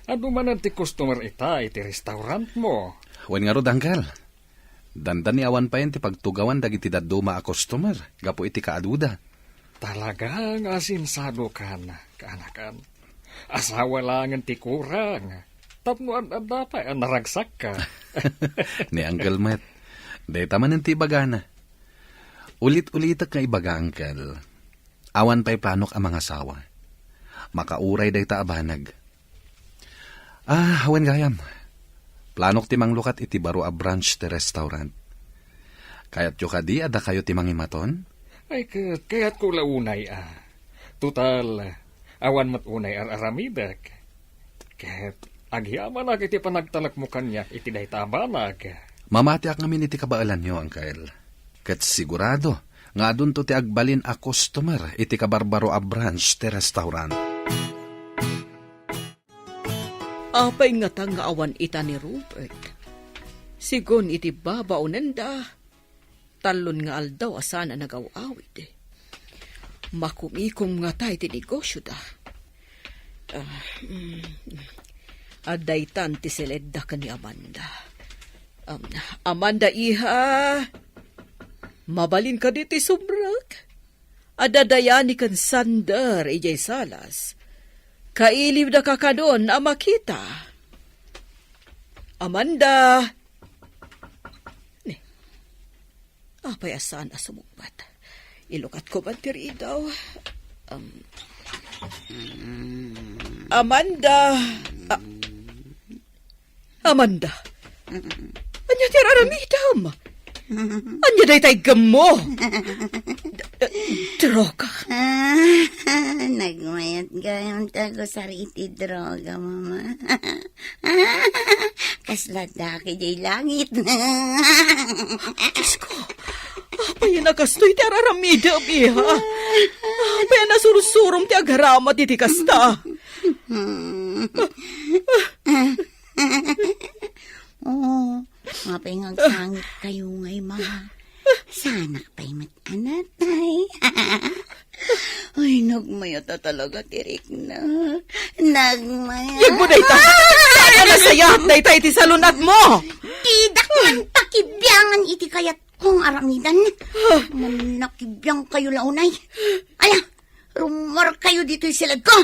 Ano man ang ti customer iti restaurant mo? Wen nga rod, Uncle. Dandan ni awan pa yan ti pagtugawan dagiti daduma a customer. Gapo iti kaaduda. Talagang asinsado kan, kanakan. Asawa lang ang ti kurang. Tapno ang dapat ang naragsak ka. Ni Uncle Matt. Day taman ng ti bagana. Ulit-ulitak nga ibaga, Uncle. Awan pa'y planok ang mga asawa. Makauray day ta abanag. Hawen gayam. Planok timang lukat iti baro a brunch ti restaurant. Kayat yo kadi ada kayo timang imaton? Ay, kaya't ko launay Total, awan mat unay aramidak. Kaya't agyaman iti panagtalak mo kanya iti day tabanag. Mamati ak ngamin iti kabaalan nyo, Uncle. Kat sigurado, nga dun to ti agbalin a customer iti kabarbaro a brunch ti restaurant. Apay nga tang nga awan ita ni Robert. Sigon iti babaw nanda. Talon nga aldaw asana nagawawid. Makumikom nga tayo ti negosyo da. Adaytan ti seledda ka ni Amanda. Amanda iha, mabalin ka diti subrak. Adadayani kan sandar ijay salas. Kailiw na kakadon na makita. Amanda! Apay asan asumugbat. Ilukat ko ba tiri daw? Amanda! Amanda! Anya tiraramidam? Anya day tay gamo? Droga. Nagmayat gayam tago sariti droga, mama. Kasladaki jay langit. Diyos ko, apay nagastoy ti araramidam, iha. Apay nasurusurom ti agaramat iti kasta. Oo, apay ngagsangit kayo ngay, mama. Sana pa'y matanatay. Ay, nagmayat na talaga, tirik na. Nagmayat. Yan mo, dayta! Sana nasayat, dayta, iti salunat mo! Tidak man takibyangan iti kayat kong aramidan. Manakibyan kayo launay. Ala, rumor kayo dito'y silad ko.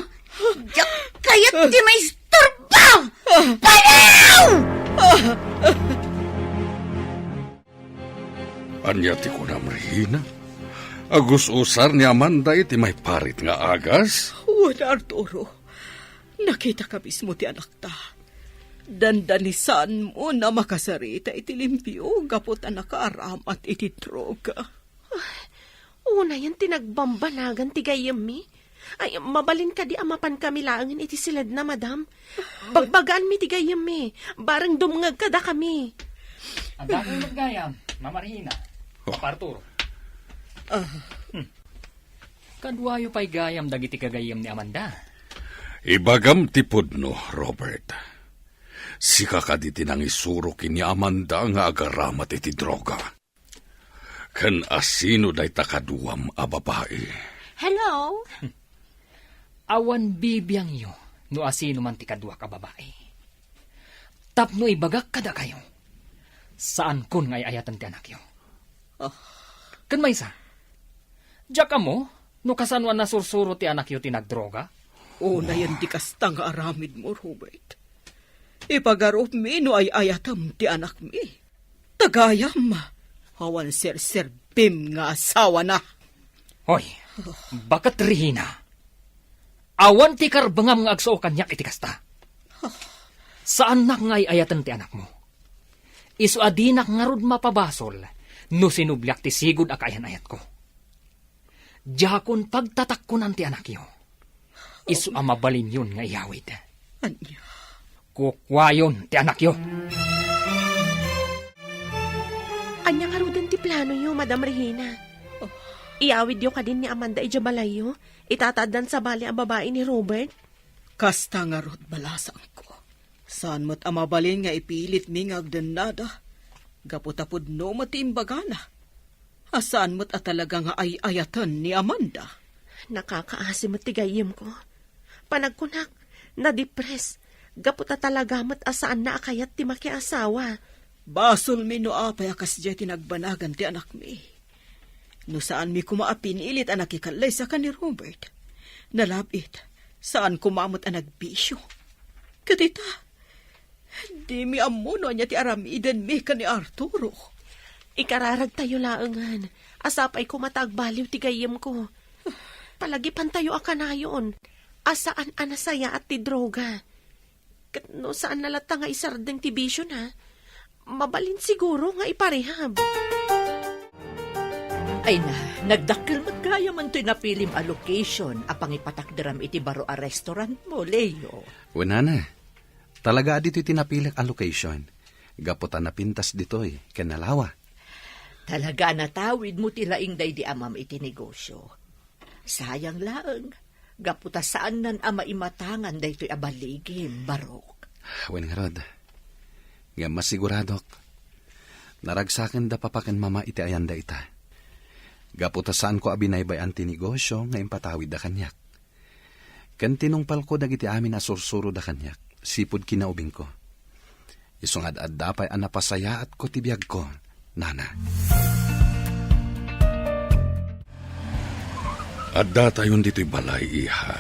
Diyak kayat di may istorba! Palaw! Anya ti kunam Regina? Agus usar ni Amanda iti may parit nga agas? Wala, Arturo. Nakita ka mismo ti anak ta. Dandanisan mo na makasarita iti limpyo gapot na nakaaramat iti droga. Una yan tinagbambanagan ti gayami. Ay, mabalin ka di amapan kami laangin iti silad na, madam. Bagbagaan mi ti gayami. Barang dumngag kada kami. Ang dakong maggayam, Mama Regina. Papa Arturo. Kadwayo pa'y gayam dagiti kagayam ni Amanda. Ibagam tipod no, Robert. Sika ka di tinang isuro kini Amanda nga agaramat iti droga. Kan asino day takaduam a babae. Hello? Awan bibiyang iyo, no asino man ti kadwa ka babae. Tapno ibagak kada kayo. Saan kun ngay ayatan ti anak yo? Kan may isa? Diyak ka mo, no kasanwan na sursuro ti anak yo ti nagdroga? Una yan di kasta nga aramid mo, Robert. Ipagarop mi no ay ayatam ti anak mi. Tagayam, hawan ser-serbim nga asawa na. Hoy, bakat Regina? Awan ti karbangam nga agso kanyak iti kasta. Saan nak ngay ayatan ti anak mo? Isu adinak nga rod mapabasol, no sinublyak ti sigud akayan ayat ko. Diyakon pagtatakkunan ti anak yo. Isu amabalin yun nga iyawid. Anya. Kukwayon ti anak yo. Anya nga rin ti plano yo, Madam Regina. Iawid yo ka din ni Amanda ijabalayo. Itatadan sa bali ang babae ni Robert. Kasta nga rod balasang ko. Saan mo't amabalin nga ipilit mi nga agdanada. Gaputapod no matiimbagana. Asaan mo't atalaga nga ay-ayatan ni Amanda. Nakakaasim at tigayim ko. Panagkunak, na-depress. Gaputa talaga mo't asaan na akayat ti makiasawa. Basol mi no apay akas diya tinagbanagan ti anak mi. No saan mi kumaapinilit ang nakikalay sa ka ni Robert. Nalabit, saan kumamot ang nagbisyo. Katita, di mi amuno niya ti aramiden mi ka ni Arturo. Ikararag tayo laangan. Asapay ko matagbaliw ti gayem ko. Palagipan tayo akanayon. Asaan anasaya at ti droga. Kat no saan nalata nga isardeng ti bisyo na. Mabalin siguro nga iparehab. Ay na, nagdakil magkaya man to'y napilim a location apang ipatakdaram iti baro a restaurant mo, Leo. Wala na. Talaga dito'y tinapilik ang location. Gaputan na pintas dito'y kanalawa. Talaga natawid mo tilaing day di amam iti negosyo. Sayang laeng, gaputa saan nan ama imatangan day to'y abaligim, barok. Wen nga rod. Nga masiguradok. Naragsakin da papakan mama iti ayanda ita. Gaputa saan ko abinaybay ang tinegosyo nga impatawid da kanyak. Kan tinungpal ko dagiti amin asursuro da kanyak. Sipod kinaubing ko. Isungad-ad dapay ang napasaya at ko tibiyag ko, nana. Adda tayon dito'y balay, iha.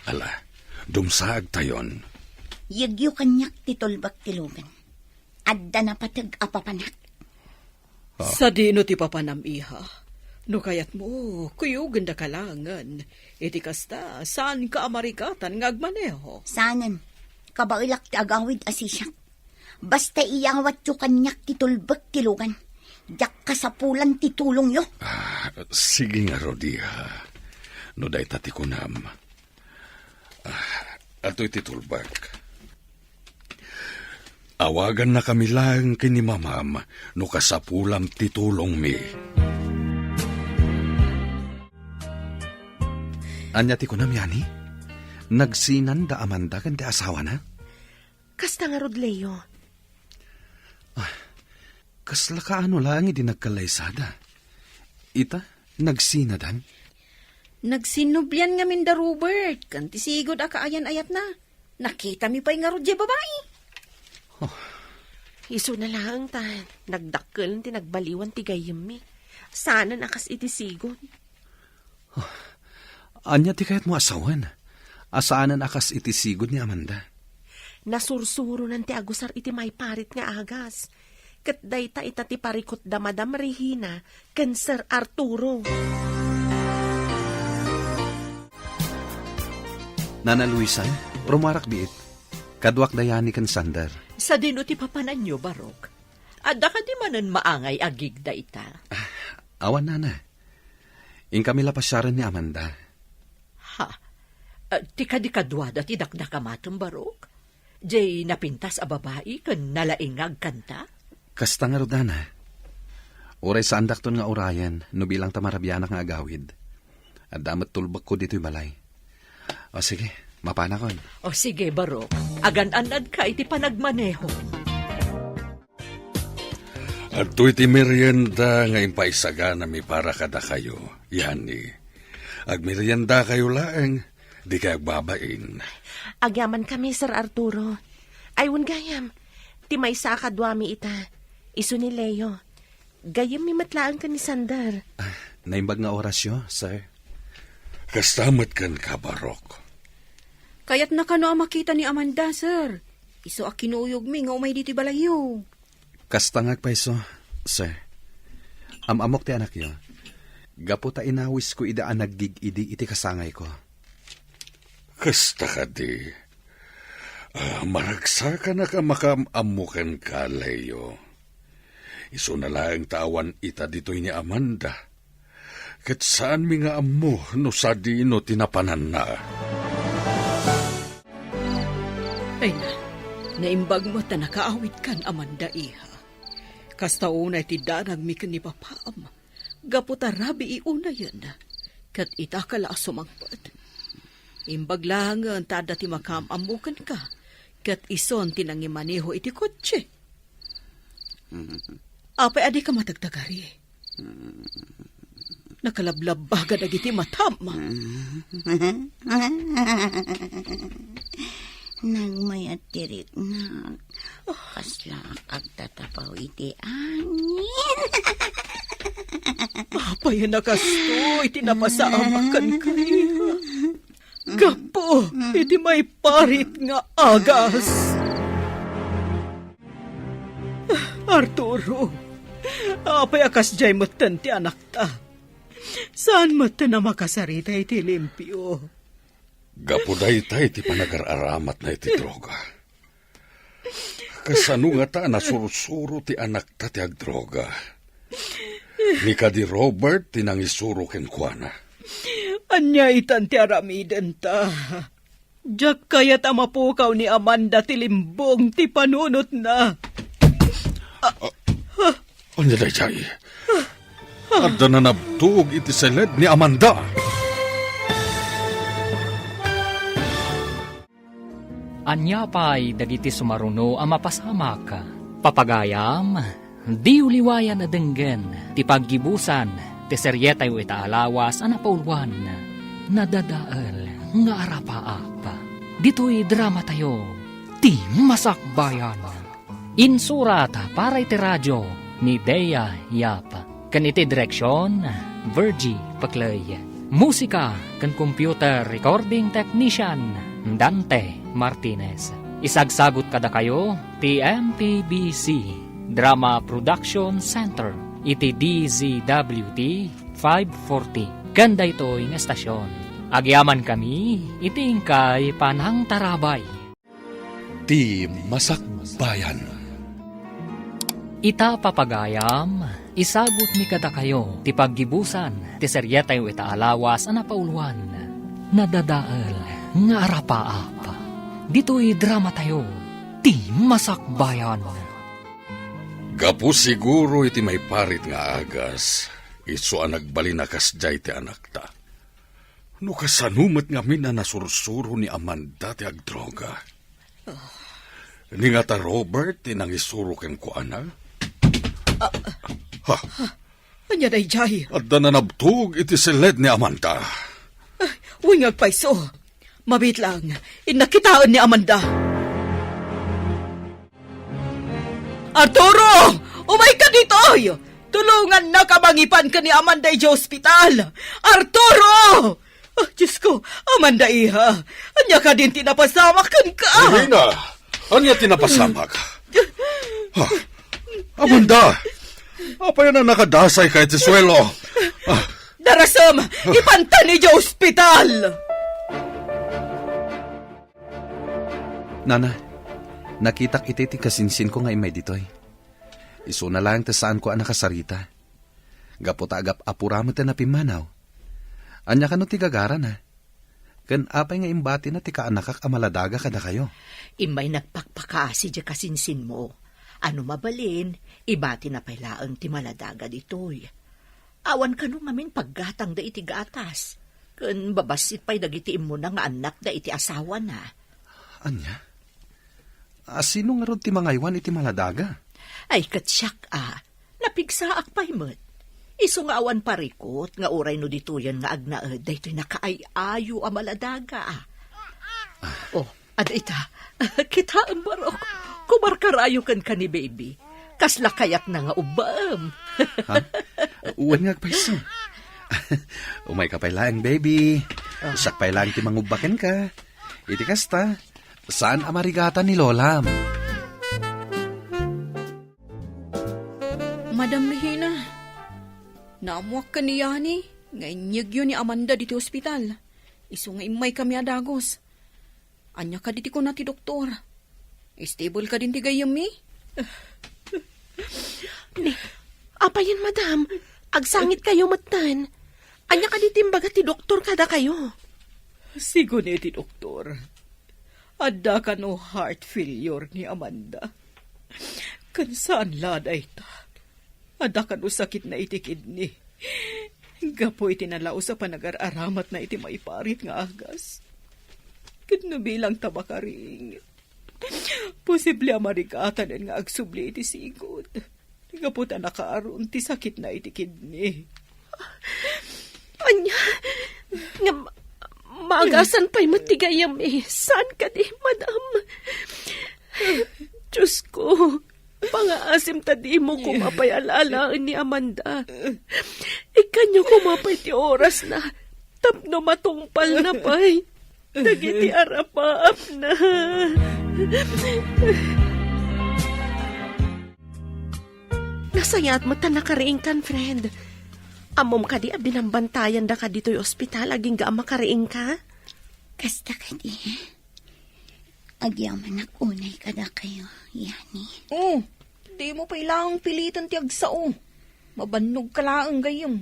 Ala, dumsaag tayon. Yagyo kanyak titulbak tilugan. Adda na patag apapanak. Sa dino ti papanam iha. No kayat mo, kuyugan da kalangan. Iti kasta, saan ka amarikatan ng agmaneho? Sanan, kabailak ti agawid asisyak. Basta iyawat yo kanyak titulbak tilugan. Yak kasapulan titulong yo. Sige nga, Rodiha. No day tati kunam. Ato'y titulbak. Awagan na kami lang kini mamam no kasapulam titulong mi. Anya ti kunam yani? Nagsinan da Amanda kan ti asawa na? Kasta nga rod, Leo. Kasla ka ano lang iti nagkalaysada. Ita, nagsinadan? Nagsinubyan nga min da Robert. Kanti sigod akaayan ayat na. Nakita mi pa'y nga rod babae. Iso na lang ta. Nagdakkel ti nagbaliwan ti gayem mi. Sana nakas iti sigod. Anya ti kayat mo asawan? Asaanan akas iti sigod ni Amanda? Nasursuro nan ti agusar iti may parit nga agas. Kat dayta ita ti parikot da Madam Regina ken Sir Arturo. Nana Luisa, rumarak biit. Kadwak dayani ken Sander. Sa dino ti papanan nyo, barok. Adda ka di manan maangay agig da ita. Awan nana. In kami lapasyaran ni Amanda. Ha? Ti kadikadwada ti dakdakamatong barok? Jay napintas a babae kan nalaingag kanta? Kasta nga rodana. Uray sa andakton nga urayan, no bilang tamarabyanak nga agawid. At damat tulbak ko dito'y balay. O sige, mapanakon. O sige, barok. Agan-anad ka iti panagmaneho. At iti merienda nga impaisaga na mi para kada kayo. Yani, ag merienda kayo laeng, di kayo agbabain. Agyaman kami, Sir Arturo. Ayun gayam, ti may sakadwami ita. Iso ni Leo. Gayam mi matlaan ka ni Sander. Naimbag nga orasyo, sir. Kastamat kan ka, barok. Kaya't nakano ang makita ni Amanda, sir. Iso a kinuyog mi nga umay diti balayo. Kastangag pa iso, sir. Amok ti anak yo. Gaputa inawis ko idaan naggig-idi iti kasangay ko. Kasta ka di. Maragsa ka na ka makamamukan ka, Leo. Iso na lang tawan ita dito'y ni Amanda. Kat saan mi nga amo no sa dino tinapanan na. Ay na, naimbag mo ta nakaawit kan Amanda iha. Kasta unay ti darag mi ni papaam. Gaputa rabi iuna yan. Kat itakala sumangpot. Imbag lang tada ti makamamukan ka. Kat ison tinangimaneho iti kotse. Apay adi ka matagtagari. Nakalablab baga dagiti matama. Nang mayat tirik na. Kasla agtatapaw iti angin. Apay nakasto iti napasamakan kayo. Gapo, iti may parit nga agas. Arturo, apay akas jay matan ti anak ta. Saan matan na makasarita iti limpyo? Gapuday tayo ti panag-aramat na iti droga. Kasano nga ta nasurusuro ti anak ta ti agdroga. Ni kadi Robert tinangisuro ken kuana. Anya itan ti aramiden ta. Diyak kaya tamapukaw ni Amanda ti limbong ti panunot na. Anya day jay? Adda na nabtuog iti seled ni Amanda. Anya pa'y dagiti sumaruno ang mapasamak. Papagayam, di uliwayan na denggen, ti paggibusan, ti seryetay o itaalawas, anapaulwan, nadadaal, nga arapaap. Dito'y drama tayo, ti masakbayan. Insurat para iti radyo, ni Dea Yap. Kan iti direksyon, Virgie Paclay. Musika, kan computer recording technician, Dante Martinez. Isagsagot kada kayo, TMPBC, Drama Production Center, iti DZWT 540. Ganda ito'y nga estasyon. Agyaman kami, iti ingkay Panang Tarabay. Di Masakbayan. Ita papagayam, isagot mi kada kayo, ti paggibusan, ti seryetay o itaalawas, anapauluan, nadadaal, nga arapaap. Dito'y drama tayo, ti masakbayan. Gapu siguro iti may parit nga agas, iso ang nagbalinakas jay ti anak ta. No kasanumat nga min na nasursuro ni Amanda ti agdroga. Ni nga ta Robert, tinangisuro ken kuana. Anya day jay. Adda na nabtug iti seled ni Amanda. Wingag paiso. Mabit lang, inakitaan ni Amanda. Arturo! Umay ka dito! Tulungan na kamangipan ka ni Amanda sa ospital! Arturo! Oh, Diyos ko, Amanda iha, anya ka din tinapasamakan ka! Rina, anya tinapasamak? Amanda! Apay na nakadasay kay ti swelo. Darasam, ipanta ni sa ospital! Nana, nakitak iti ti kasinsin ko nga imay ditoy. Iso na lang ta saan ko ang nakasarita. Gaputa agap apuramat na pimanaw. Anya ka no ti gagara na. Kan apay nga imbati na ti kaanakak amaladaga kada kayo. Imay nagpakpakasi di kasinsin mo. Ano mabalin, ibati na pailaan ti maladaga ditoy. Awan ka nung amin paggatang da iti gatas. Kan babasit pa'y dagiti mo na nga anak da iti asawa na. Anya? Sino nga ron ti mangaywan iti maladaga? Ay katsyak napigsaak pa'y mo't. Iso nga awan parikot, nga uray no dituyan nga agnaed, daytoy nakaayayo a maladaga Oh, ad ita, kita ang barok, kumarkarayo kan ka ni baby. Kasla kayat na nga ubam. Ha? Uwan nga paiso. Umay ka pailang, baby. Sak pailang ti mangubaken ka. Iti kasta, saan amarigata ni Lolam? Madam Regina, naamuak ka ni Yani, ngainyag yun ni Amanda dito ospital. Iso nga imay kami adagos. Anya ka diti ko na ti doktor. Stable ka din ti gayam mi? Apayan, madam. Agsangit kayo matan. Anya ka ditimbaga ti doktor kada kayo. Sigo ni ti doktor. Adda ka no heart failure ni Amanda. Kansaan laday ta. Adda ka no sakit na iti kidney. Gapo iti nalao sa panag-aramat na iti maiparit nga agas. Kano bilang tabakaring. Posible amarikatan nga agsubli iti sigod. Gapo ta nakaaron ti sakit na iti kidney. Anya, nga maagasan pa'y matigayam Saan ka di, madam? Diyos ko, pangaasim ta di mo kumapay alalaan ni Amanda. Ikanyo kumapay ti oras na tapno matungpal na pa'y. Dagiti arapaap na. Nasayat mo ta nakariing kan, friend. Amom ka di binambantayan da ka dito'y ospital aging ga makariing ka? Kasta ka di. Agyaman nakunay ka da kayo, Yani. Di mo pa ilang pilitan ti agsao. Mabannog ka laang gayong.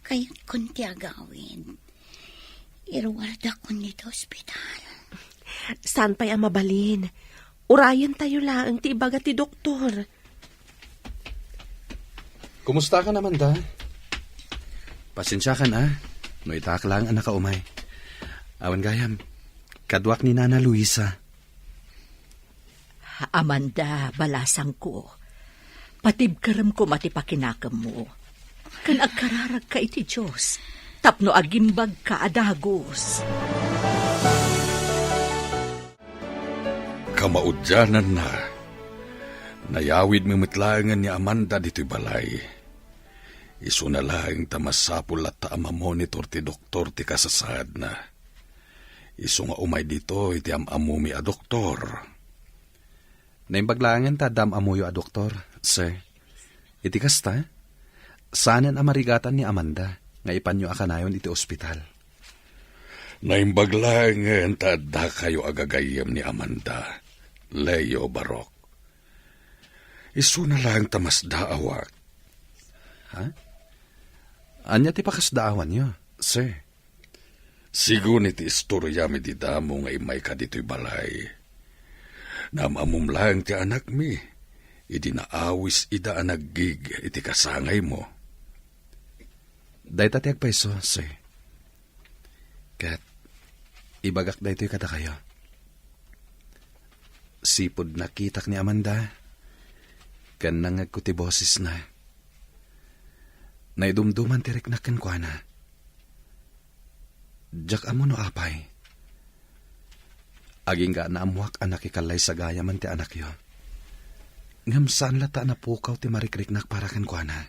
Kaya't kunti agawin. Irwarda ko nito ospital. Saan pa'y mabalin? Urayan tayo lang ti ibaga ti doktor. Kumusta ka naman, da? Pasensya ka na. No itak lang ang nakaumay. Awan gayam, kadwak ni Nana Luisa. Amanda, balasang ko. Patibkaram ko matipakinakam mo. Kan agkararag ka iti Diyos. Tapno agimbag ka adagos. Kamaudyanan na. Nayawid mimitlangan ni Amanda dito'y balay. Isu na lang tamasapul at taamamonitor ti doktor ti kasasad na. Isu nga umay dito iti amamumi a doktor. Naimbaglangan ta dam amuyo a doktor, sir. Iti kasta, sanan amarigatan ni Amanda nga ipanyo akanayon iti ospital. Naimbaglangan ta da kayo agagayam ni Amanda, Leo Barok. Isu na lang tamas daawak. Ha? Anya ti pakasdaawan nyo, sir? Sigun iti istorya mi di damo nga imay ka dito'y balay. Namamum lang ti anak mi, idi naawis ida anaggig iti kasangay mo. Day tatiag paiso, sir. Kat, ibagak day to'y kada kayo. Sipod nakitak ni Amanda, kan nangag ko ti boses na. Naidumduman ti riknakan kwa na. Diyak amo no apay. Aging ga naamuak anak ikalay sa gaya man ti anak yo. Ngam saan lata na pukaw ti marikriknak para kan kwa na.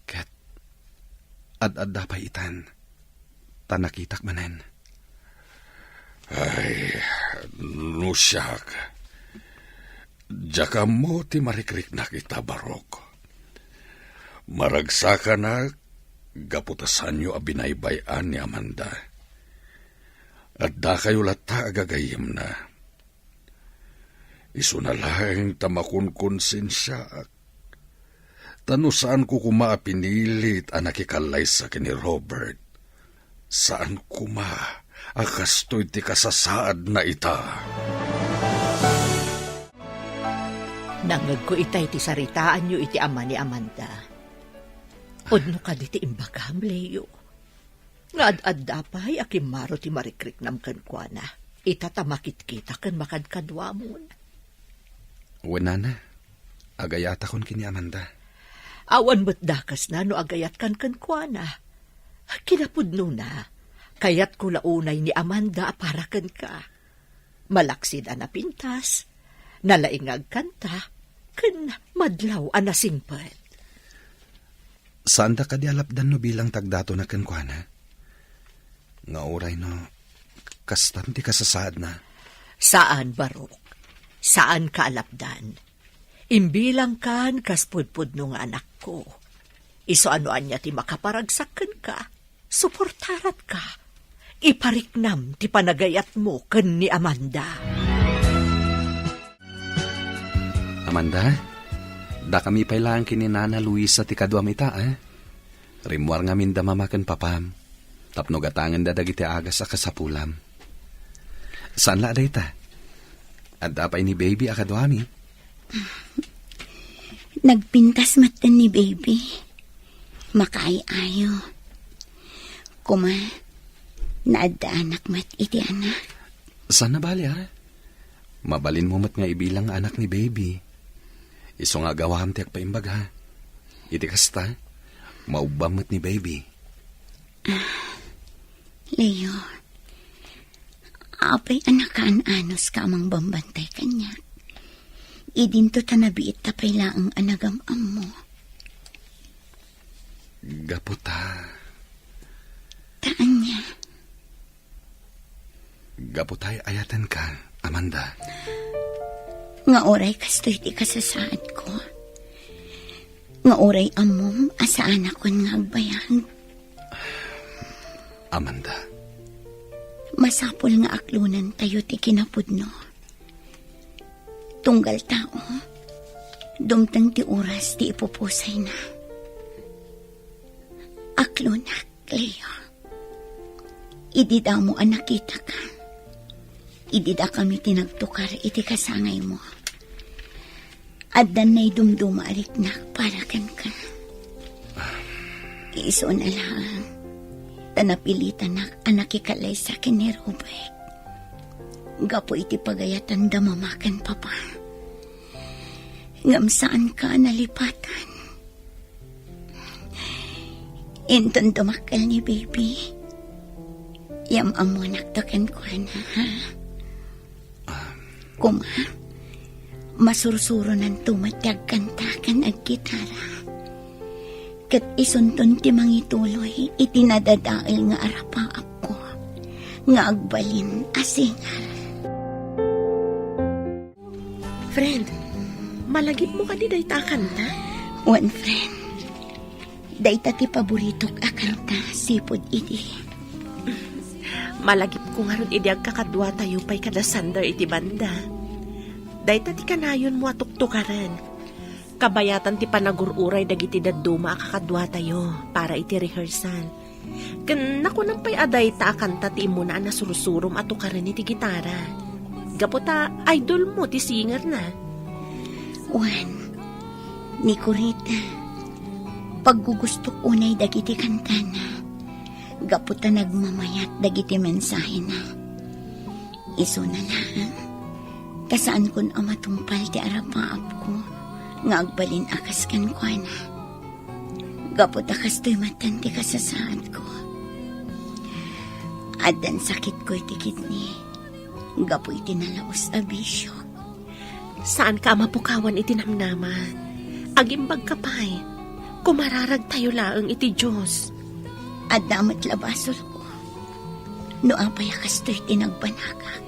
Kat, ad-ad dapay itan. Tanakitak manen. Ay, nusyak. Diyak mo ti marikriknak ita, Barok. Maragsa ka na, gaputasan nyo a binaybayan ni Amanda. At da kayo lata agagayim na. Isu na lang tamakunkonsensya. Tano saan ko pinilit ang nakikalay sa kini Robert. Saan akastoy ti kasasaad na ita. Nangag ko itay ti saritaan nyo iti ama ni Amanda. Odno ka di ti imbagam, Leo. Nga ad dapay akimaro ti marikrik nam kankwana. Itatamakit kita kan makadkadwamon. Wala na. Agayata kon kini Amanda. Awan mo't dakas na no agayat kan kankwana. Kinapudno na. Kayat ko launay ni Amanda para kan ka. Malaksid na pintas. Nalaingag kanta. Kan madlaw anasingpet. Saan da ka di alapdan no bilang tagdato na kankwana? Nga oray no, kastan ti kasasaad na. Saan, Barok? Saan ka alapdan? Imbilang kan kaspudpud no nga anak ko. Iso anoan niya ti makaparagsakan ka. Suportarat ka. Ipariknam ti panagayat mo ken ni Amanda. Amanda? Da kami pailang kini Nana Luisa ti kadwamita, Rimwar nga minda mamakan papam. Tapno gatangan da dagiti agas sa kasapulam. Saan la day ta? At apay ni baby akadwami. Nagpintas matan ni baby. Makaayayo. Kuma, naadda anak mat iti anak. Saan na bali ha? Mabalin mo mat nga ibilang anak ni baby. Iso nga gawam tiyak pa imbag ha. Iti kasta, maubam mat ni baby. Leo, apay anakaan anos ka amang bambantay kanya. Idinto tanabiit tapay laang anagam-am mo. Gaputa. Taan niya. Gaputay ayatan ka, Amanda. Nga oray kastoy di kasasaad ko. Nga oray amom asaan ako nga agbayang. Amanda. Masapol nga aklunan tayo ti kinapudno. Tunggal tao, dumtang ti oras ti ipupusay na. Aklunak, Leo. Idida mo ang nakita ka. Idida kami tinagtukar iti kasangay mo. Addan na'y dumduma ariknak para kan ka. Iso na lang. Tanapilitan na anakikalay sa akin ni Robert. Gapo iti pagayatan damamakan papa. Ngam saan ka nalipatan? Inton tumakal ni baby. Yam amo naktakan ko na ha. Kuma, masursuro ng tumatyag kantakan ag gitara. Kat isunton ti mangituloy itinadadail nga arapaap ko. Nga agbalin asingar. Friend, malagip mo ka di dayta kanta? One friend, dayta ti paboritok akanta sipod iti. Malagip ko nga ron idi agkakadwa tayo pa'y kada sander iti banda. Dayta ti kanayon mo atuktukaran. Kabayatan ti panagururay dagiti dadduma akakadwa tayo para iti rehearsal. Kan naku nang pa'y aday ta akanta ti imo na nasurusurom atukaran iti gitara. Gaputa idol mo ti singer na. Juan, ni Corita, paggugustok unay dagiti kantana. Gaputa nagmamayat dagiti mensahe na. Iso na lang, kasaan kun amatumpal ti arapaap ko, nga agbalin akas kan ko na. Gaputa kastoy matan ti kasasaad ko. Adan sakit ko iti kidney, gapu iti nalaos a bisyo. Saan ka mapukawan iti namnaman? Agimbag ka pa'y, kumararag tayo laang iti Diyos. At damat labasol ko. No apay kastoy tinagbanaga.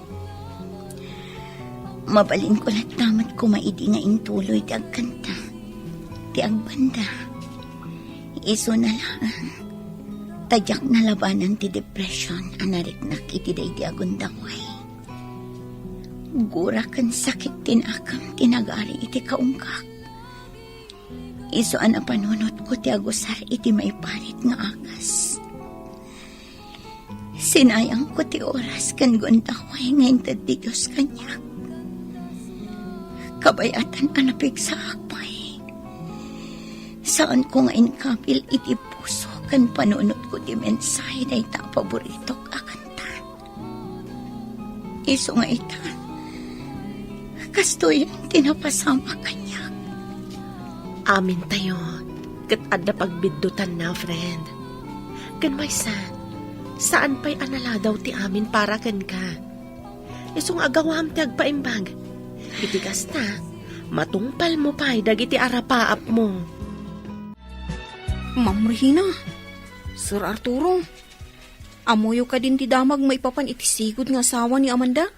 Mabalin ko lahat damat kumaidi nga intuloy ti agkanta. Ti agbanda. Iso na lang. Tadyak na labanan ti depression anariknak iti day di agundaway. Gura kan sakit tinakam tinagari iti kaungkak. Iso ana panunot ko ti agusar iti maiparit nga akas. Sinayang ko ti oras kan gundaway ngayon ti Diyos kanyak. Kabayatan anapig sa akpay. Saan ko ngayon kapil iti puso kan panunot ko ti mensahe na ita paboritok akanta. Iso nga ita, kastoy tinapasama kanyak. Amin tayo, kat adda pagbiddutan na, friend. Kan may saan pa'y anala daw ti amin para kan ka? Isong agawam ti agpaimbag. Iti kasta, matungpal mo pa'y dagiti arapaap mo. Ma'am Regina, Sir Arturo, amuyo ka din ti damag maipapan iti sigod nga asawa ni Amanda?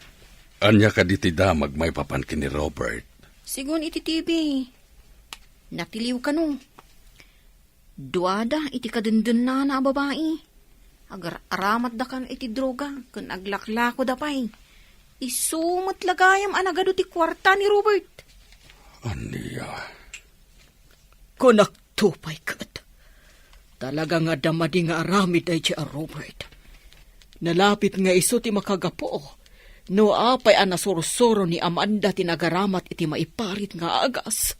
Anya ka di ti damag may papan kini Robert. Sigon iti TV. Natiliw ka no. Duada iti kadundun na babae. Agar aramat da kan iti droga, kan aglaklako da pay. Isumat lagayam anagado ti kwarta ni Robert. Aniya. Kunak tupay kat. Talaga nga damadi nga aramid ay siya Robert. Nalapit nga iso ti makagapo. No apay ang nasursuro ni Amanda tinagaramat iti maiparit nga agas.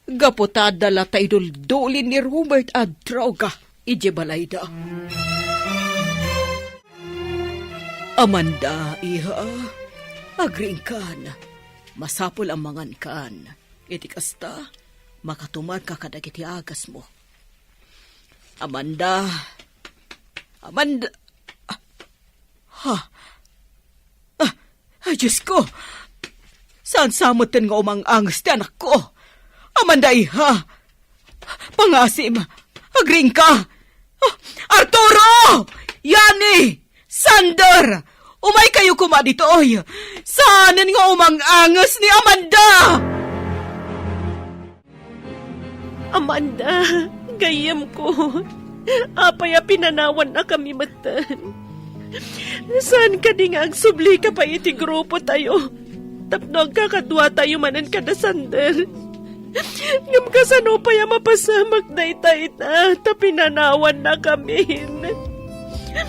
Gaputada la tayo duldulin ni Robert at droga, ije balayda. Amanda, iha, agring kan, masapol ang mangan kan. Iti kasta, makatumad ka kadag iti agas mo. Amanda, ay, Diyos ko, saan samutin nga umang angas ti anak ko? Amanda, iha, pangasim, agring ka. Arturo! Yani! Sander! Umay kayo kuma dito, oy! Saanin nga umang angas ni Amanda! Amanda, gayam ko. Apaya pinanawan na kami matan. Saan ka di nga agsubli ka pa iti grupo tayo? Tapno agkakadwa tayo manan kada Sander. Ngam kasano pa ya mapasamak na ita tapinanawan na kami.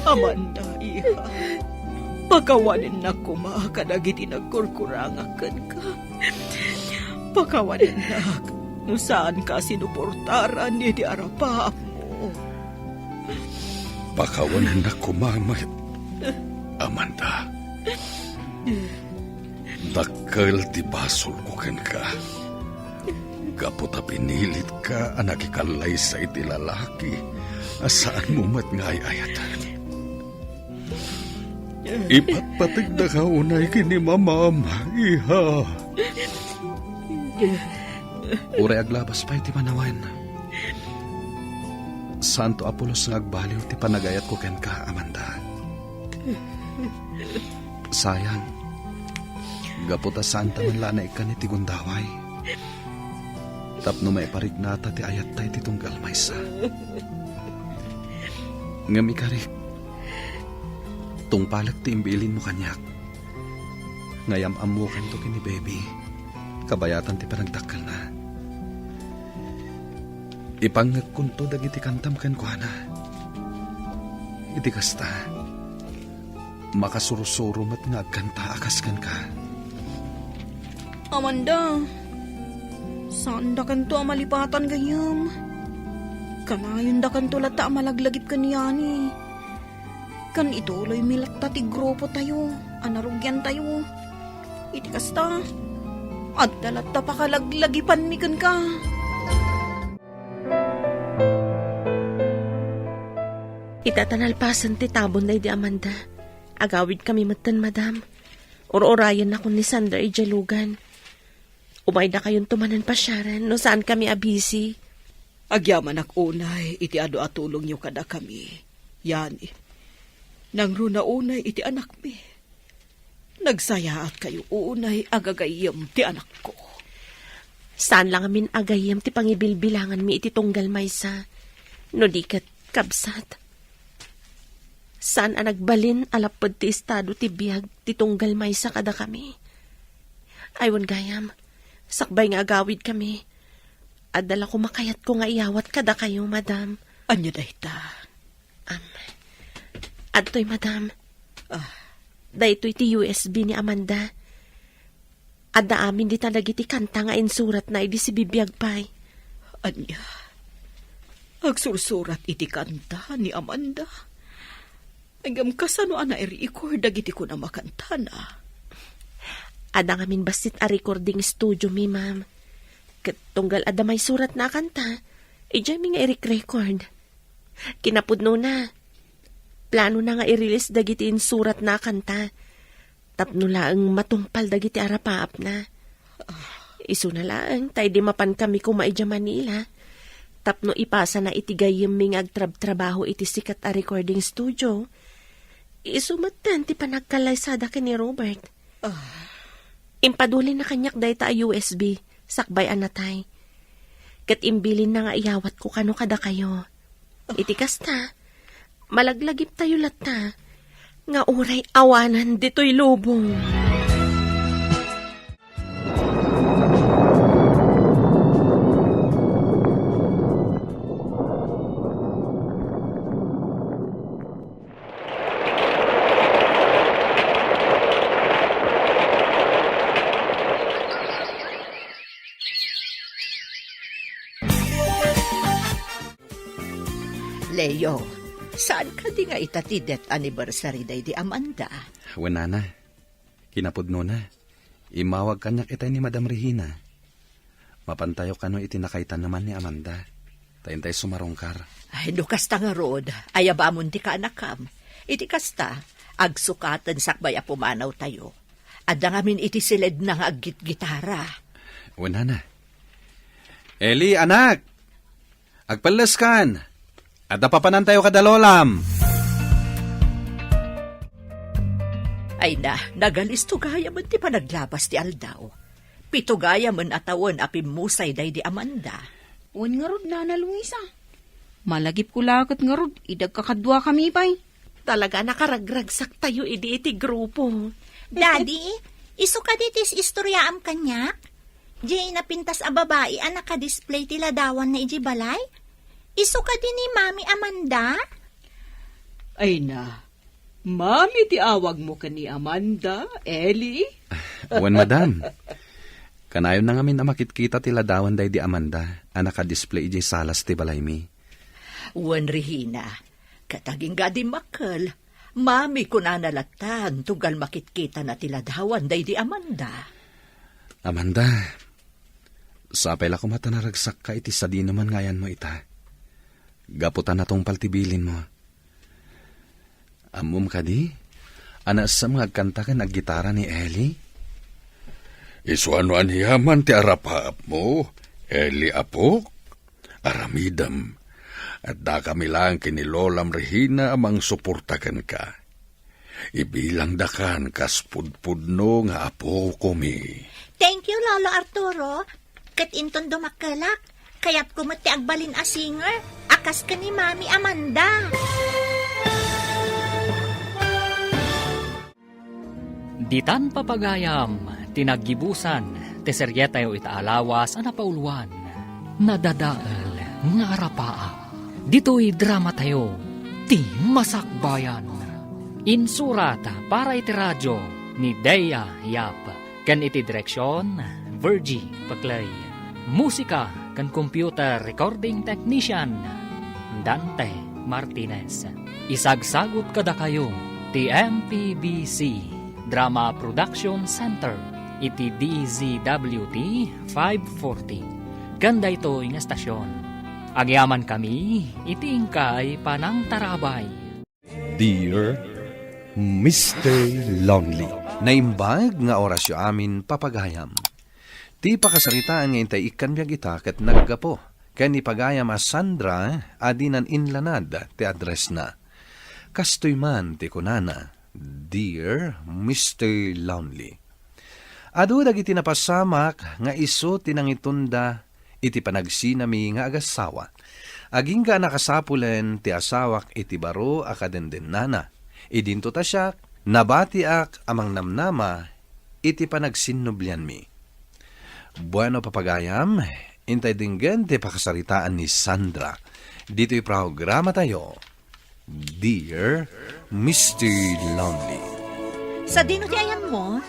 Amanda, iha, pakawanin na kumakadag iti nagkurkurangakan ka. Pakawanin na no saan ka sinuportaran ni di arapa mo. Pakawanan na kumamay, Amanda. Dakkel ti basol ko ken ka. Kaputa pinilit ka anak ikalay sa iti lalaki. Asaan mo mat nga ayatan? Ipatpatig na ka unay kini mamama, iha. Uray aglabas pa iti manawan. Santo Apolos nga agbaliw ti panagayat ko ken ka, Amanda. Sayang, gaputa santa man lanay ka ni ti gundaway. Tapno may parignata ti ayat tay ti tunggal maysa. Ngami karik, tungpalag ti imbilin mo kanyak. Ngayam amukan to kini baby, kabayatan ti panagdakkel na. Ipangag kunto dagiti kantam ken kuana. Iti kasta, makasurusuro mat nga agkanta akas ken ka. Amanda, saan da kanto amalipatan gayam? Kanayon da kanto lata amalaglagip kaniyani. Kan ituloy milat ti grupo tayo, anarugyan tayo. Iti kasta, at dalat ta pakalaglagipan mi kan ka. Itatanalpasan ti tabon na di Amanda. Agawid kami matan, madam. Ororayan ako ni Sander ijalugan. Umay na kayon tumanan pa Sharon, no saan kami abisi. Agyaman ak unay, iti ado atulong niyo kada kami. Yani, nang runa unay iti anak mi. Nagsayaat kayo unay agagayam ti anak ko. Saan lang amin agayam ti pangibilbilangan mi iti tunggal maysa. No di kat kabsat. Saan ang nagbalin alapod ti estado ti biyag ti tunggal maysa kada kami. Aywan gayam, sakbay nga agawid kami. Adala ko makayat ko nga iyawat kada kayo, madam. Anya da ita? Adtoy, madam. Daytoy ti USB ni Amanda. Adda amin di talagi ti kanta nga insurat na idi si bibiyag pay. Anya? Agsursurat iti kanta ni Amanda? Agam kasano ana i-record dagiti ko na makanta na. Ada ngamin basit a recording studio mi, ma'am. Katunggal ada may surat na kanta, ijay mi nga i-record. Kinapudno na. Plano na nga i-release dagiti surat na kanta. Tapno laang matungpal dagiti arapaap na. Isu na laang, tayo di mapan kami kumaidya Manila. Tapno ipasa na itigayim mi nga agtrab-trabaho iti sikat a recording studio. Isumatan ti panagkalaysada ka ni Robert. Impadulin na kanyak dahi ta USB, sakbay anatay. Kat imbilin na nga iyawat ko kano kada kayo. Itikas ta, malaglagip tayo lata, nga uray awanan dito'y lubong. Leo, saan ka di nga itati death anniversary day di Amanda? Wenana, kinapudno na. Imawag kanyak itay ni Madam Regina. Mapantayo kano itinakaitan naman ni Amanda. Tayintay sumarongkar. Ay, no kasta nga rod, ayabamon ti ka anakam. Iti kasta, agsukatan sakbay a pumanaw tayo. Adda ngamin iti silid na nga aggit-gitara. Wenana. Eli, anak! Agpalaskan! At napapanan tayo kadalolam! Ay na, nagalisto gaya man ti panaglabas ti Aldaw. Pito gaya man atawan apimusay day di Amanda. Un nga rod, Nana Luisa. Malagip ko lakot nga rod, idag kakadwa kami pa'y. Talaga nakaragragsak tayo iti grupo. Daddy, iso ka ditis istoryaam kanyak? Jay napintas a babae ang naka-display tila dawan na iji balay? Iso ka din ni Mami Amanda? Ay na, Mami ti awag mo ka ni Amanda, Ellie? Wan, madam. Kanayon na ngamin na makitkita tila dawan day di Amanda, ang naka-display iji salas ti balay mi. Wan Regina, kataging gadi makal, Mami ko na nalatan, tugal makitkita na tila dawan day di Amanda. Amanda, sapay la ko matanaragsak ka iti sadi naman ngayan mo ita. Gaputan na tong paltibilin mo. Amum ka di? Anas sa mga kanta ka naggitara ni Ellie? Isuanuan hiyaman ti arapaap mo, Eli apok, aramidam. At da kami lang kinilolam Regina amang suportakan ka. Ibilang dakan kas pudpudno nga apo ko mi. Thank you, Lolo Arturo. Kat inton dumakalak, kaya't kumati agbalin a singer, akas ka ni Mami Amanda. Ditan papagayam, tinaggibusan, teseryetayo itaalawas, anapauluan, nadadaal, nga arapaa. Dito'y drama tayo, ti masakbayan. Insurata para iti radyo ni Dea Yap, kan iti direksyon, Virgie Paclay. Musika kan computer recording technician, Dante Martinez. Isagsagot kada kayo, ti MPBC Drama Production Center, iti DZWT 540. Ganda ito yung estasyon. Agyaman kami, iti ingkay panang tarabay. Dear Mr. Lonely. Naimbag nga orasyo amin papagayam. Ti pakasaritaan nga intay ikan biyag ita kat naggapo. Ken ipagayam a Sandra adinan inlanad ti address na. Kastoy man ti kunana, Dear Mr. Lonely. Adu dagiti napasamak nga iso tinangitunda iti panagsinami nga agasawa. Aging ka nakasapulen ti asawak iti baro akadendennana. Idinto ta siya, nabatiak amang namnama iti panagsinublian mi. Bueno papagayam, intay dinggan ti pakasaritaan ni Sandra. Dito'y programa tayo, Dear Mr. Lonely. Sa dino ti ayan mo,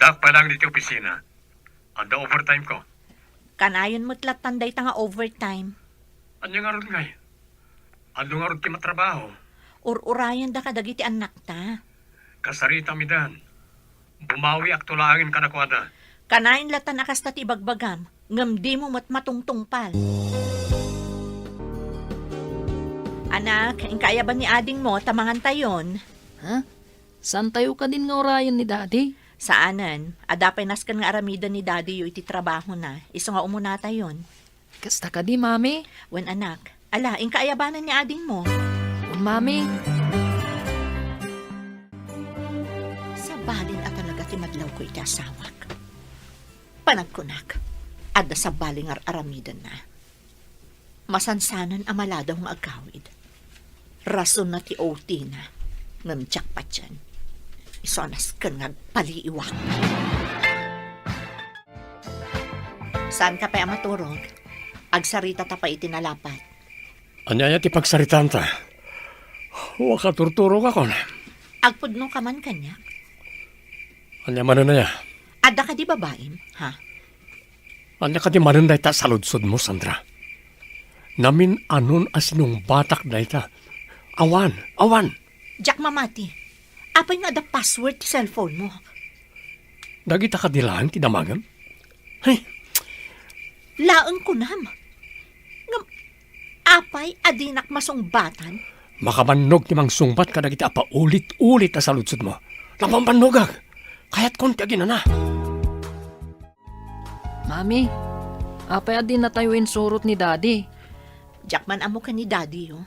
Dak pa lang dito opisina. Anda overtime ko. Kanayon mo't latanday ta nga overtime. Anya nga ron ngay? Ando nga ron ki matrabaho. Ur-urayan da ka dagiti anak ta. Kasarita mi dan. Bumawi ak tulaangin ka na kwada. Kanayon latan akas ta ti bagbagam, ngam di mo mat matungtungpal. Anak, kaya ba ni ading mo tamangan tayon? Ha? San tayo ka din nga orayan ni Daddy? Saanan, adapay naskan nga aramida ni Daddy yu iti trabaho na. Iso nga umunata yon. Kasta ka di, Mami? Wen anak, ala, kaayabanan ni ading mo. Mami? Sa balin at talaga ti madlaw ko iti asawak. Panagkunak, adda sa baling aramidan na. Masansanan amaladaw ng agawid. Rason na ti OT na, ngamtsak pa dyan. Isonas ka nga paliiwak. Saan ka pa maturog? Agsarita ta pa itinalapat. Anyaya ti pagsaritaan ta. Waka turturog ako na. Agpudno ka man kanya. Anya mananaya. Adda ka di babaim, ha? Anya ka di mananay ta sa ludsod mo, Sandra. namin anon asinong batak na ita. Awan, awan. Jack mamati, apay nga da password ti cellphone mo. Dagita ka dilaan tinamagan. Hey, Laeng ko nam. Ngam, apay adinak masungbatan. makabannog ti mang sungbat ka dagita pa ulit-ulit na saludsod mo. Napambanogag. Kaya't konti agin na. Mami, apay adin na tayo insurot ni Daddy. Jack man amo ka ni Daddy, oh.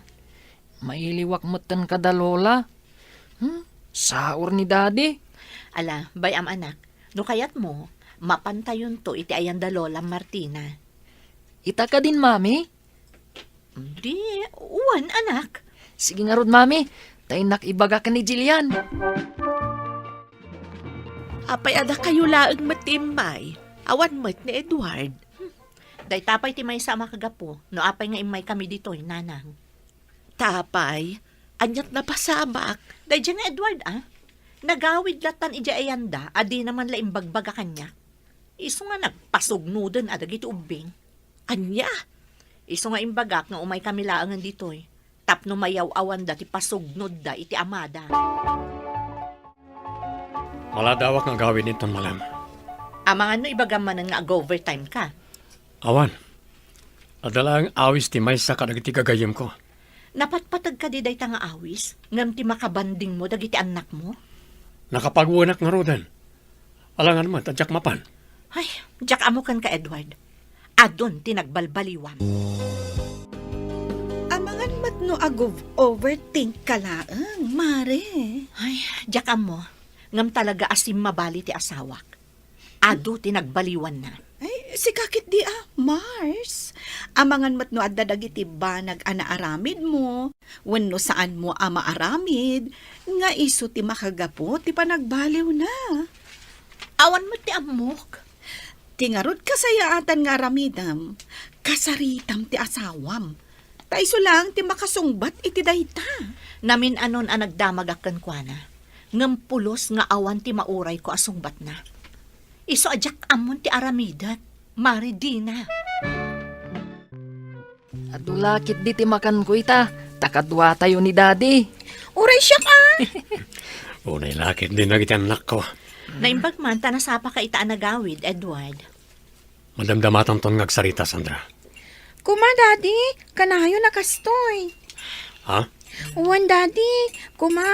Mailiwak motan kada lola. Saur ni Daddy. Ala, bayam anak, no kayat mo, mapantayon to iti ayanda Lola Martina. Ita ka din, Mami. Di, uwan anak. Sige nga rod, Mami. Tayo nakibaga ka ni Jillian. Apay ada kayo laang matimbay. Awan mat ni Edward. Day tapay ti may sama kagapo, no apay nga imay kami dito, nanang. Tapay, anyat na pasamak. Day dyan nga Edward, nagawid latan ija ayanda, adi naman la imbagbaga kanya. Iso nga nagpasugnudan adag iti ubing. Anya? Iso nga imbagak nga umay kami laangan dito, tapno mayaw-awan da ti pasugnod da iti amada. Maladawak nga gawin ito malam. Amang ano ibagamanan nga ag-overtime ka? Awan. Adala ang awis ti maysa ka dagiti gagayem ko. Napatpatag ka di day nga awis, ngam ti makabanding mo dagiti anak mo? Nakapag-uwanak nga rodan. Alangan mo, tadyak mapan. Ay, jak amukan ka Edward. Adon tinagbalbaliwan. Amangan mat no overthink ka laang, mare. Ay, jak amo. Ngam talaga asim mabali ti asawak. Ado tinagbaliwan na. Ay, si kakit di Mars. Amangan mat no adda dagiti banag anaaramid mo. Wenno saan mo maaramid. Nga iso ti makagapo ti panagbaliw na. Awan mo ti amok. Tingarod kasayaatan nga aramidam. Kasaritam ti asawam. Ta iso lang ti makasungbat iti dayta. Namin anon ang nagdamagakan kwa na. Ngam pulos nga awan ti mauray ko asungbat na. Iso ajak amon ti aramidat. Maridina. Adulakit di ti makan ko ita. Takadwa tayo ni Daddy. Uray siya ka! Unay lakit din na kita anak ko. Naimbag man, tanasapa ka ita nagawid, Edward. Madamdamatan ton ngagsarita, Sandra. Kuma, Daddy, kanayo na kastoy. Ha? Uwan, Daddy, kuma,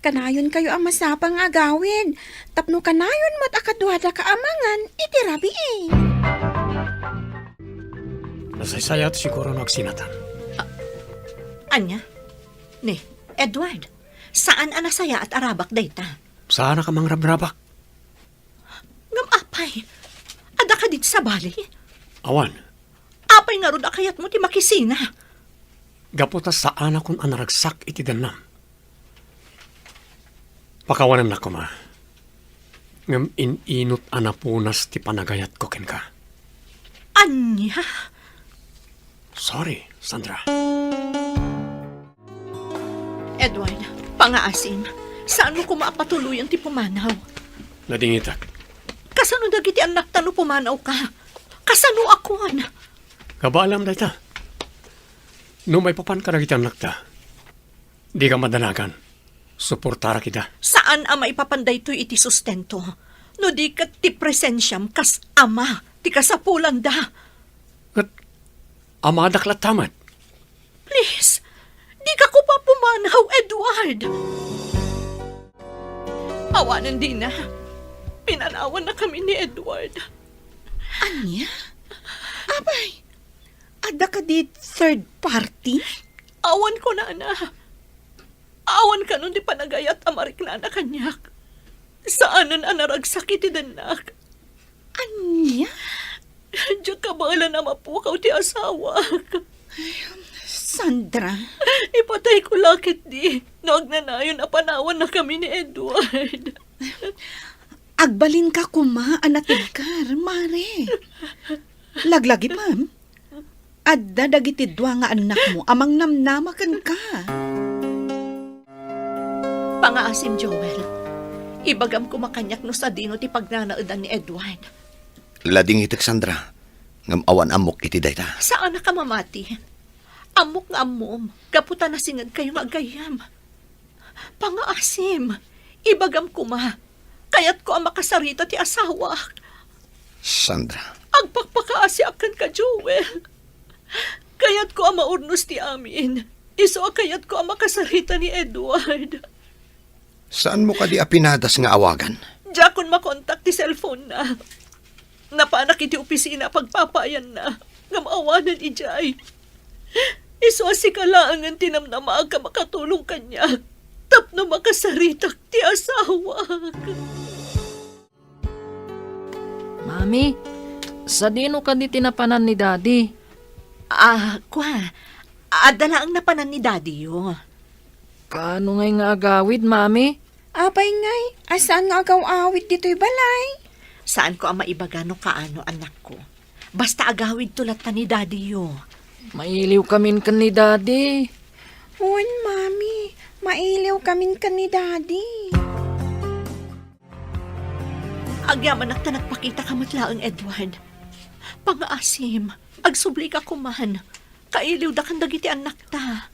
kanayon kayo ang masapang agawin. Tapno kanayon mat akadwada ka amangan, itirabi eh. Nasaysayat siguro nagsinatan. Anya? Ne, Edward, saan anasaya at arabak dayta? Saan ka mang rabrabak? Ngam apay, ada ka dit sa bali? Awan, Apay nga ron akayat mo ti makisina. gaputa saan akong anaragsak iti danam. Pakawanan na ko ma. Ngam ininot anapunas ti panagayat ko ken ka. Anya? Sorry, Sandra. Edward, pangaasim, saan mo kumapatuloy ang ti pumanaw? Nadingitak. Kasano dagiti anak tano pumanaw ka? Kasano akuan? Kabalam na ita. No may papan ka na kita anak ta. Di ka madanagan. Suportara kita. Saan ang maipapanday to'y iti sustento? No di ka ti presensyam kas ama, ti kasapulan da. At amadaklat tamat. Please, di ka ko pa pumanaw, Edward. Awanan din na. Pinanawan na kami ni Edward. Anya? Abay, ada ka di third party? Awan ko na, ana. Awan ka nun di panagayat amarikna na kanyak. Saanan anaragsak iti danak? Anya? Diyan ka bala na mapukaw ti asawa. Sandra? Ipatay ko lakit di. Nagnanayon na panawan na kami ni Edward. Agbalin ka kuma, anatigkar, mare. Laglagi, ma'am. Adda dagiti dua nga anak mo, amang namnamakan ka. Pangaasim, Joel. Ibagam ko makanyak no sa dino ti pagnanaudan ni Edward. Lading itik, Sandra. ngam awan amok iti dayta. Saan na ka mamati? Amok nga amom, kaputa na singag kayo nga agayam. Pangaasim, ibagam kuma, kayat ko ang makasarita ti asawa. Sandra, Agpakpakaasi akan ka, Joel. Kayat ko ang maurnos ti amin. Iso kayat ko ang makasarita ni Edward. saan mo ka di apinadas nga awagan? Diya kon makontak ti cellphone na. Napanak iti opisina pagpapayan na. Ngamawanan ijay. Iso si kalaangan tinamnamaag ka makatulong kanya. Tapno makasaritak ti asawa. Mami, sa dino ka di tinapanan ni Daddy? Adala ang napanan ni Daddy yo. Kaano ngay nga agawid, Mami? Apay ngay, asaan nga agaw-awit dito'y balay? Saan ko ang maibagano kaano anak ko? Basta agawid tulat ta ni Daddy yo. Mailiw kamin kan ni Daddy. Huwan, Mami. Mailiw kamin ka ni Daddy. Agyaman ta nagpakita ka matlaang Edward. Pangaasim, agsubli ka kuman. Kailiw da kang dagiti anak ta.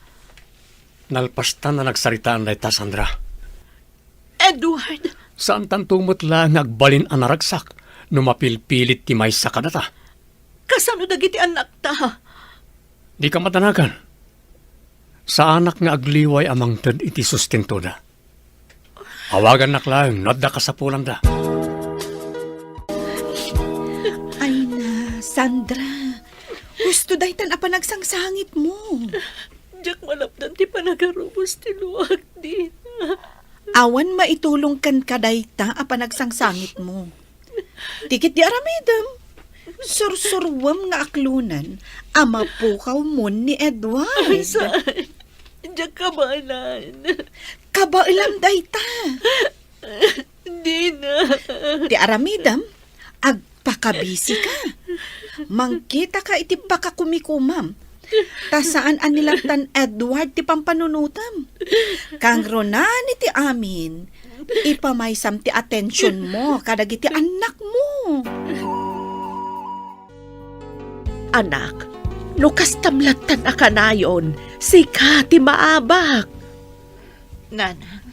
Nalpastan na nagsaritaan dayta, Sandra. Edward! Saan tan tumot lang nagbalin ang naragsak no mapilpilit ti maysa ka data? Kasano dagiti anak ta? Di ka matanagan. Sa anak nga agliway amang tad iti sustento da. Awagan nak lang, nadda ka sa pulang da. Ay na, Sandra. Gusto daytan apa nagsangsangit mo. Diyak malapdan ti panagarubos ti luwag din. Awan maitulong kan kadayta apa nagsangsangit mo. Tikit di aramidam. Sursurwam nga aklunan, ama pukaw mo ni Edward. Saan? Diyak kabalan. Kabailam dayta. Di na. Di aramidam, agpakabisi ka. Mangkita ka iti pakakumikumam. Tasaan anilang tan Edward ti pampanunutam. Kang ronan iti amin, ipamaysam ti atensyon mo kadag iti anak mo. Anak, nukas tamlatan akanayon, sika ti maabak. Nana,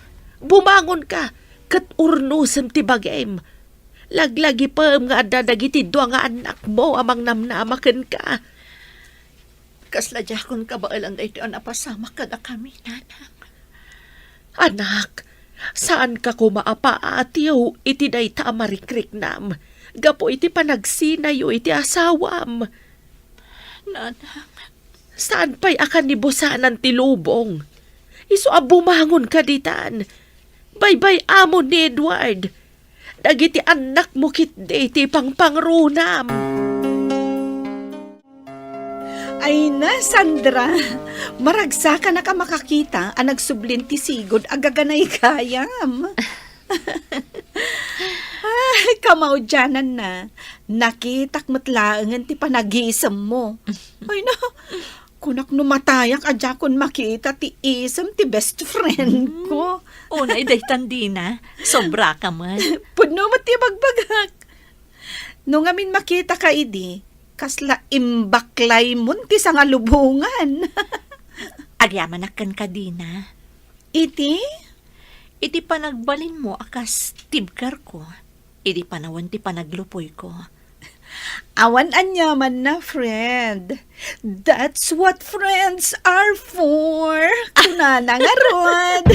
Bumangon ka, kat urnusan ti bagem. Laglagi pa nga dadagiti dua nga anak mo amang namnamakan ka. kasla jakon kabailan da iti anapasama kada kami, nanang. Anak, saan ka kumaapaatiyo iti dayta amarikrik-nam? Gapo iti panagsinayo iti asawam. Nanang. Saan pa'y akan nibusanan ti lubong? Iso bumangon ka ditan. Baybay amon ni Edward. Dagiti anak mo kitde iti pangpangrunam. Ay na, Sandra. Maragsa ka na ka makakita ang nagsublin ti sigod agaganay kayam. Ay, kamaudyanan na. Nakitak matlaangan ti panagisam mo. Ay na, kunak numatayak adya kon makita ti isam ti best friend ko. Una, iday tandina. Sobra ka man. Puno mo ti bagbagak. Nung amin makita ka idi, kasla imbaklay munti sa nga lubungan. Agyaman akan ka dina. Iti? Iti panagbalin mo akas tibkar ko. Iti panawan ti panaglupoy ko. Awan anyaman na, friend. That's what friends are for. Kunana nga, Rod.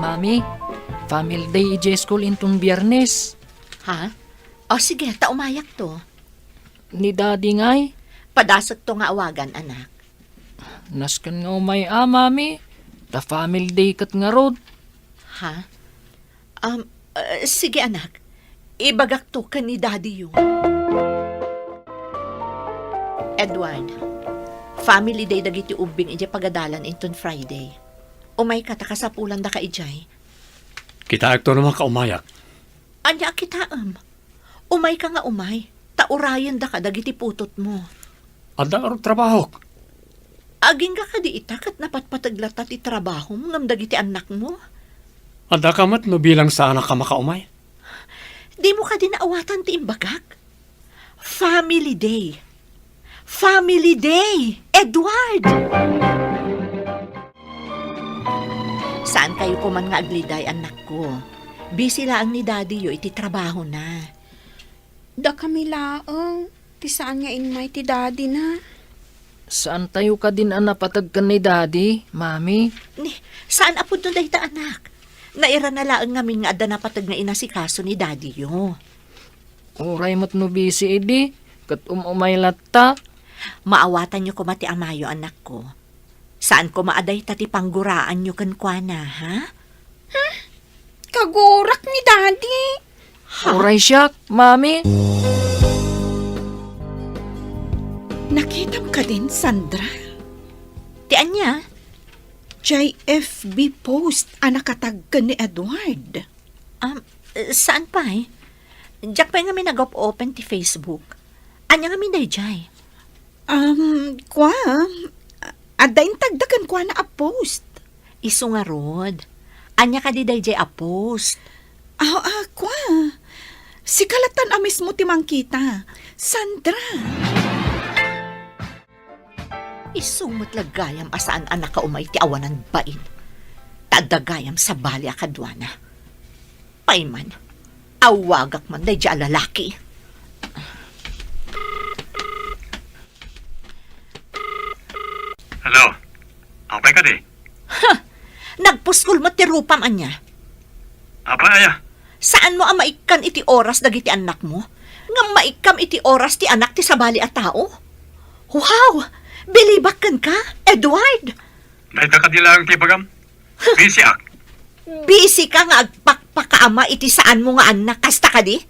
Mami, family day ije school intong biyernes. Ha? O sige, umayak to. Ni Daddy ngay. Padasot to nga awagan, anak. Naskan nga umay Mami. Ta family day kat nga rod. Ha? Sige, anak. Ibagak to ka ni Daddy yun. Edward, family day dagiti ubing ije pagadalan inton Friday. Umay ka takasapulan da ka ijay. Kita akto naman ka umayak. Anya kitaam. Umay ka nga umay. Taurayan da ka dagiti putot mo. Ada arong trabaho. Aging ka di itakat napatpataglatat ti trabaho mo ngam dagiti anak mo. Ada kamat no bilang sa anak ka makaumay. Di mo ka din naawatan ti imbagak? Family Day. Family Day! Edward! Saan kayo ko man nga agliday, anak ko? Busy lang ni daddy yo, iti trabaho na. Da kami laang. Ti saan nga inmay ti daddy na? Saan tayo ka din napatag ka ni daddy, mami? Ni, saan apod nun dahita anak? Naira na laang ngamin nga ada napatag na inasikaso ni daddy yo. Uray mo't no busy edi. Kat umay latta. Maawatan nyo ko mati amayo, anak ko. Saan ko maaday tati pangguraan nyo kankwana, ha? Kagurak ni daddy. Uray siyak, mami. Nakita mo ka din, Sandra? Tian niya? JFB post ang nakatagkan ni Edward. Saan pa eh? Diyak pa nga may nag-open ti Facebook. Anya nga may dayjay? Adain tagdagan kwa na a post. Isu nga rod. Anya ka di dayjay a post. Kwa. Si kalatan amis mo timang kita. Sandra. Isumot lagayam asaan anak ka umay ti awanan bain. Tadagayam sa bali akadwana. Payman, awagak man day dya lalaki. Hello? Apay ka di? Nagpuskul mo ti rupam anya. Apay aya? Saan mo ang maikan iti oras dagiti anak mo? Nga maikam iti oras ti anak ti sabali a tao? Wow! Bilibakan ka, Edward? Dahita ka di lang ti bagam? Busy ak. Busy ka nga agpakpakaama iti saan mo nga anak, kasta ka di?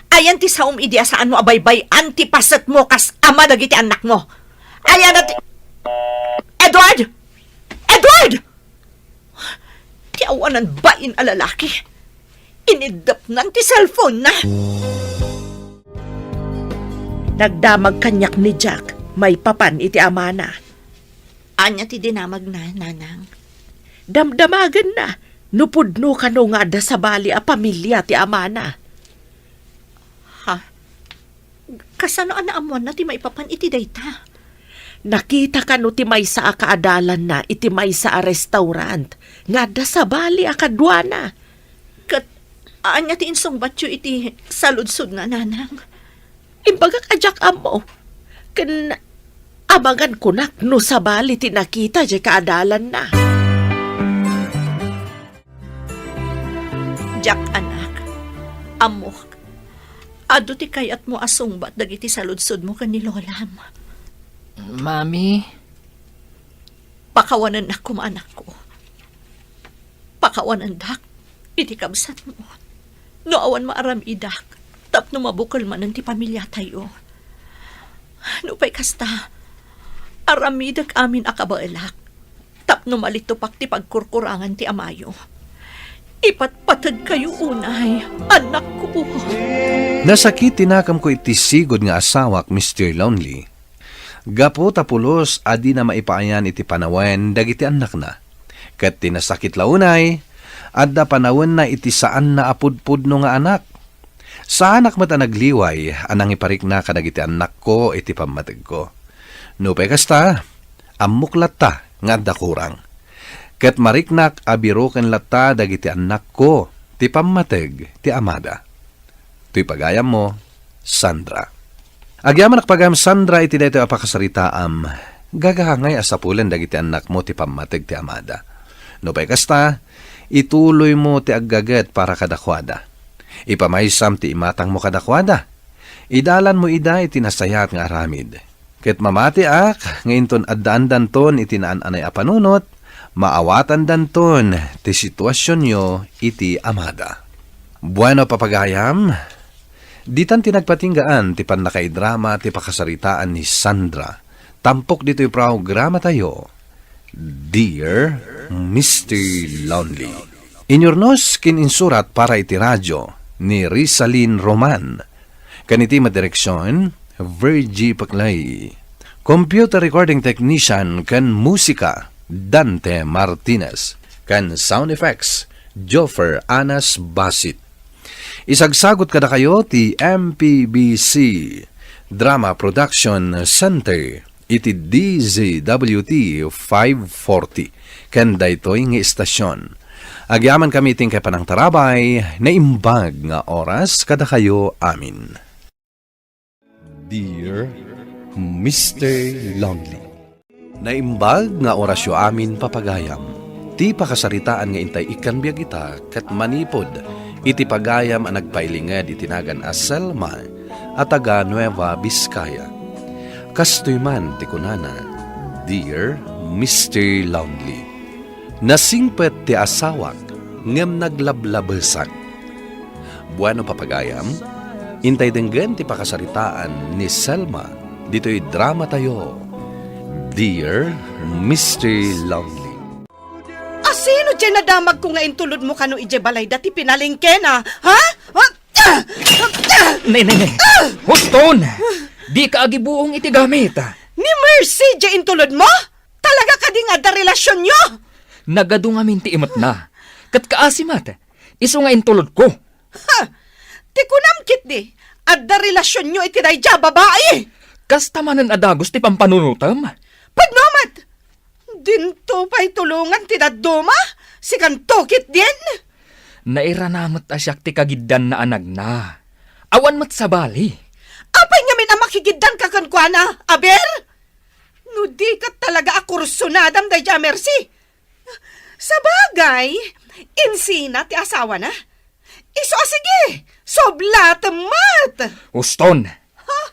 Ayan ti saum idea saan mo abaybay, antipasat mo kas ama dagiti anak mo. Ayan at... Edward! Edward! Ti awanan bain a lalaki. Inidap nan ti cellphone na. Nagdamag kanyak ni Jack. May papan iti ama na. Anya ti dinamag na, nanang. Damdamagan na. Nupudno ka no nga da sa bali a pamilya ti ama na. Ha? Kasano na amuan na ti maipapan iti dayta? Nakita ka no ti may sa kaadalan na iti may sa restaurant. Nga da sa bali a kadwana. Kat, anya ti insong batyo iti saludsod nga, nanang. Imbagak ajak amo. Kan abangan ko nak no sa bali tinakita jay kaadalan na. Jack, anak. Amok. Ado ti kayat mo asungbat dagiti saludsod mo kan ni Lolam. Mami? Pakawanan ako, anak ko. Pakawanan dak. Iti kabsat mo. No awan maaram idak. Tapno mabukal man ti pamilya tayo. No pa'y kasta, aramidag amin akabailak. Tapno malitupak ti pagkurkurangan ti amayo. Ipatpatag kayo unay, anak ko. Nasakit tinakam ko iti sigod nga asawak, Mr. Lonely. Gapo tapulos adi na maipaayan iti panawen dagiti anak na. Kat tinasakit launay, adda panawen na iti saan na apudpudno nga anak. Sa anak mata nagliway, anang iparik na kadagiti anak ko iti pamatag ko. Nupay kasta, amok latta nga adda kurang. Ket mariknak abiroken latta dagiti anak ko, ti pamatag ti amada. Tuy pagayam mo, Sandra. Agyaman nakpagam Sandra iti dayto apakasaritaam, gagahangay asapulen dagiti anak mo ti pamatag ti amada. Nupay kasta, ituloy mo ti aggaget para kadakwada. Ipamaysam ti imatang mo kadakwada. Idalan mo ida iti nasayat nga aramid. Ket mamati ak, ngayon ton addaan danton iti naan-anay apanunot, maawatan danton ti sitwasyon nyo iti amada. Bueno papagayam, ditan tinagpatinggaan ti panakaidrama ti pakasaritaan ni Sandra. Tampok dito yung programa tayo, Dear Mr. Lonely. Inyornos kininsurat para iti radyo ni Rizalyn Roman. Kaniti madireksyon, Virgie Paclay. Computer recording technician kan musika, Dante Martinez. Kan sound effects, Joffer Anas Basit. Isagsagot kada kayo ti MPBC Drama Production Center iti DZWT 540 ken daytoy nga istasyon. Agyaman kami iting kay panang tarabay na imbag nga oras kada kayo amin. Dear Mr. Longley, Naimbag nga orasyo amin papagayam. Ti pakasaritaan nga intay ikan biag ita kat manipod. Iti pagayam ang nagpailingad itinagan as Selma at taga Nueva Vizcaya. Kastoy man ti kunana, Dear Mr. Longley, nasingpet ti asawak ngem naglablabesan. Bueno papagayam, intay denggan ti pakasaritaan ni Selma dito'y drama tayo. Dear Mr. Longley. Sino dyan nadamag ko nga intulod mo kano ije balay dati pinalingke na? Ha? Nene, huston! Di ka agibuong iti gamit. Ni Mercy dyan intulod mo? Talaga ka di nga da relasyon nyo? Nagadungamin ti imot na. Kat kaasimat, iso nga intulod ko. Ha? Ti kunamkit di. At da relasyon nyo iti dayja babae. Kastamanan adagos ti pampanunutam. Pagnomat! Dinto pa'y tulungan tinaduma? Si kantukit din? Nairanamot asyak ti kagiddan na anag na. Awan mat sa bali. Apay nga min ang makigiddan kakankwana, aber? No di ka talaga akursunadam dayja, Mercy. Sa bagay, insina ti asawa na. Iso sige, soblat mat. Uston,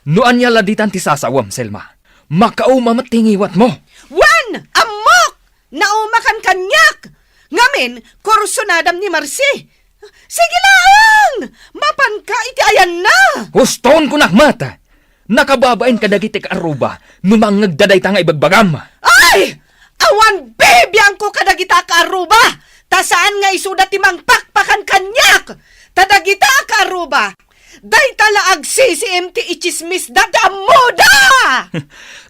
noan niya laditan ti sasawam, Selma. Makauma matingiwat mo. Wan! Amok! Naumakan kanyak! Ngamin, kursunadam ni Marcy. Sige lang! Mapan ka iti ayan na! Huston ko nakmata! Nakababain ka dagiti ka aruba, numangagdaday ta nga ibagbagam. Ay! Awan bebiyang ko kadagita ka aruba! Tasaan nga isuda timang pakpakan kanyak! Tadagita ka aruba! Day tala agsisi ti ichismis dadamuda!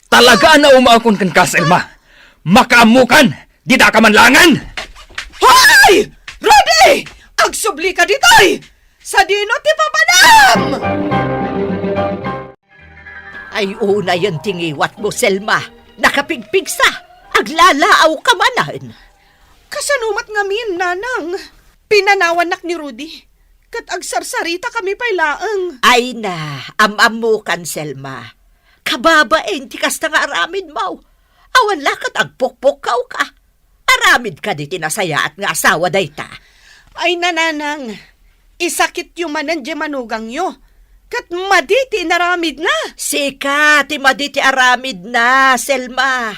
Talaga na umaakon kan Selma. Makaamukan! Di da ka manlangan! Hoy! Rudy! Agsubli ka ditoy! Sa dino ti papadam! Ay una yung tingiwat mo, Selma. Nakapigpigsa. Aglalaaw ka manan. Kasanumat ngamin, nanang. Pinanawanak ni Rudy. Kat agsarsarita kami pa'y laeng. Ay na, amamukan, Selma. Kababain, tikas na nga aramid mo. Awan lakat agpukpukaw ka. Aramid ka di tinasaya at nga asawa dayta. Ay nananang, isakit yung manan di manugang nyo. Kat maditi naramid na. Sika, ti maditi aramid na, Selma.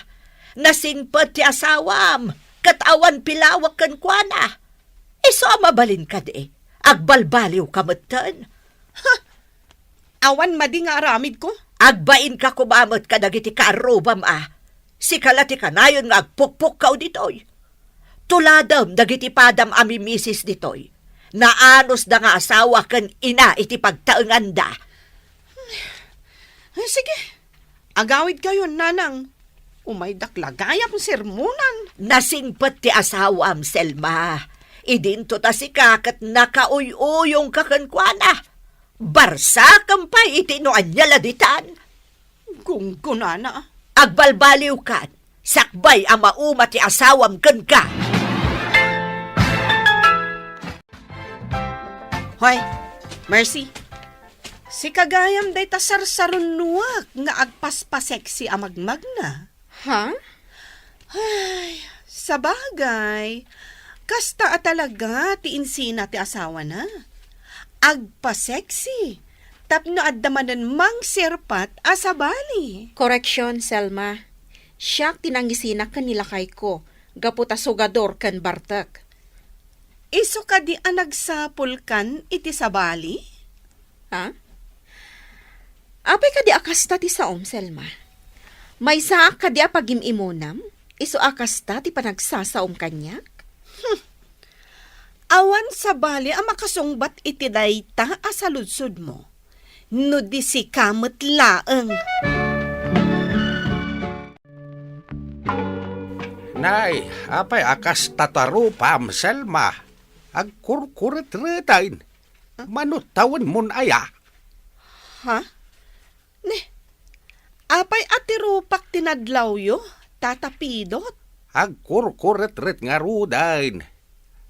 Nasingpot ti asawam. Kat awan pilawak kan kuana. Iso mabalin ka di. Agbalbaliw ka matan. Ha? Awan madi nga aramid ko? Agbain ka kumamot ka dagiti kaarubam Si kalati ka na yun nga agpukpuk ka ditoy. Tuladam dagiti padam ami misis ditoy. Naanos da nga asawa kan ina iti pagtaengan da. Sige, agawid kayo, nanang. Umay daklagayap sermonan. Nasingpet ti asawam, Selma. Idinto ta si kakat nakauy-uyong kakankwana. Barsa kampay iti no anya laditan. Kung kunana. Agbalbaliw ka. Sakbay ang mauma ti asawam kan ka. Hoy, Mercy. Si kagayam day ta sarsarunuak nga agpaspaseksi amagmag na. Ha? Ay, sa bagay. Kasta talaga ti insina ti asawa na. Agpa-sexy. Tapno addamanan mang sirpat asabali. Correction, Selma. Siyak tinangisinak kan nilakay ko. Gaputa sugador kan bartak. Iso ka di anagsapul kan iti sabali? Ha? Apay ka di akasta ti saom, Selma. May saak ka di apagimimunam? Iso akasta ti panagsasaom kanyak? Awan sa bali ang makasungbat iti dayta asaludsod mo. No di si kamot laeng. Nay, apay akas tatarupam, Selma. Agkurkurit-ritain. Manutawan mon aya. Ha? Ne, apay atirupak tinadlaw yo, tatapidot. Agkurkuret-ret nga rudain.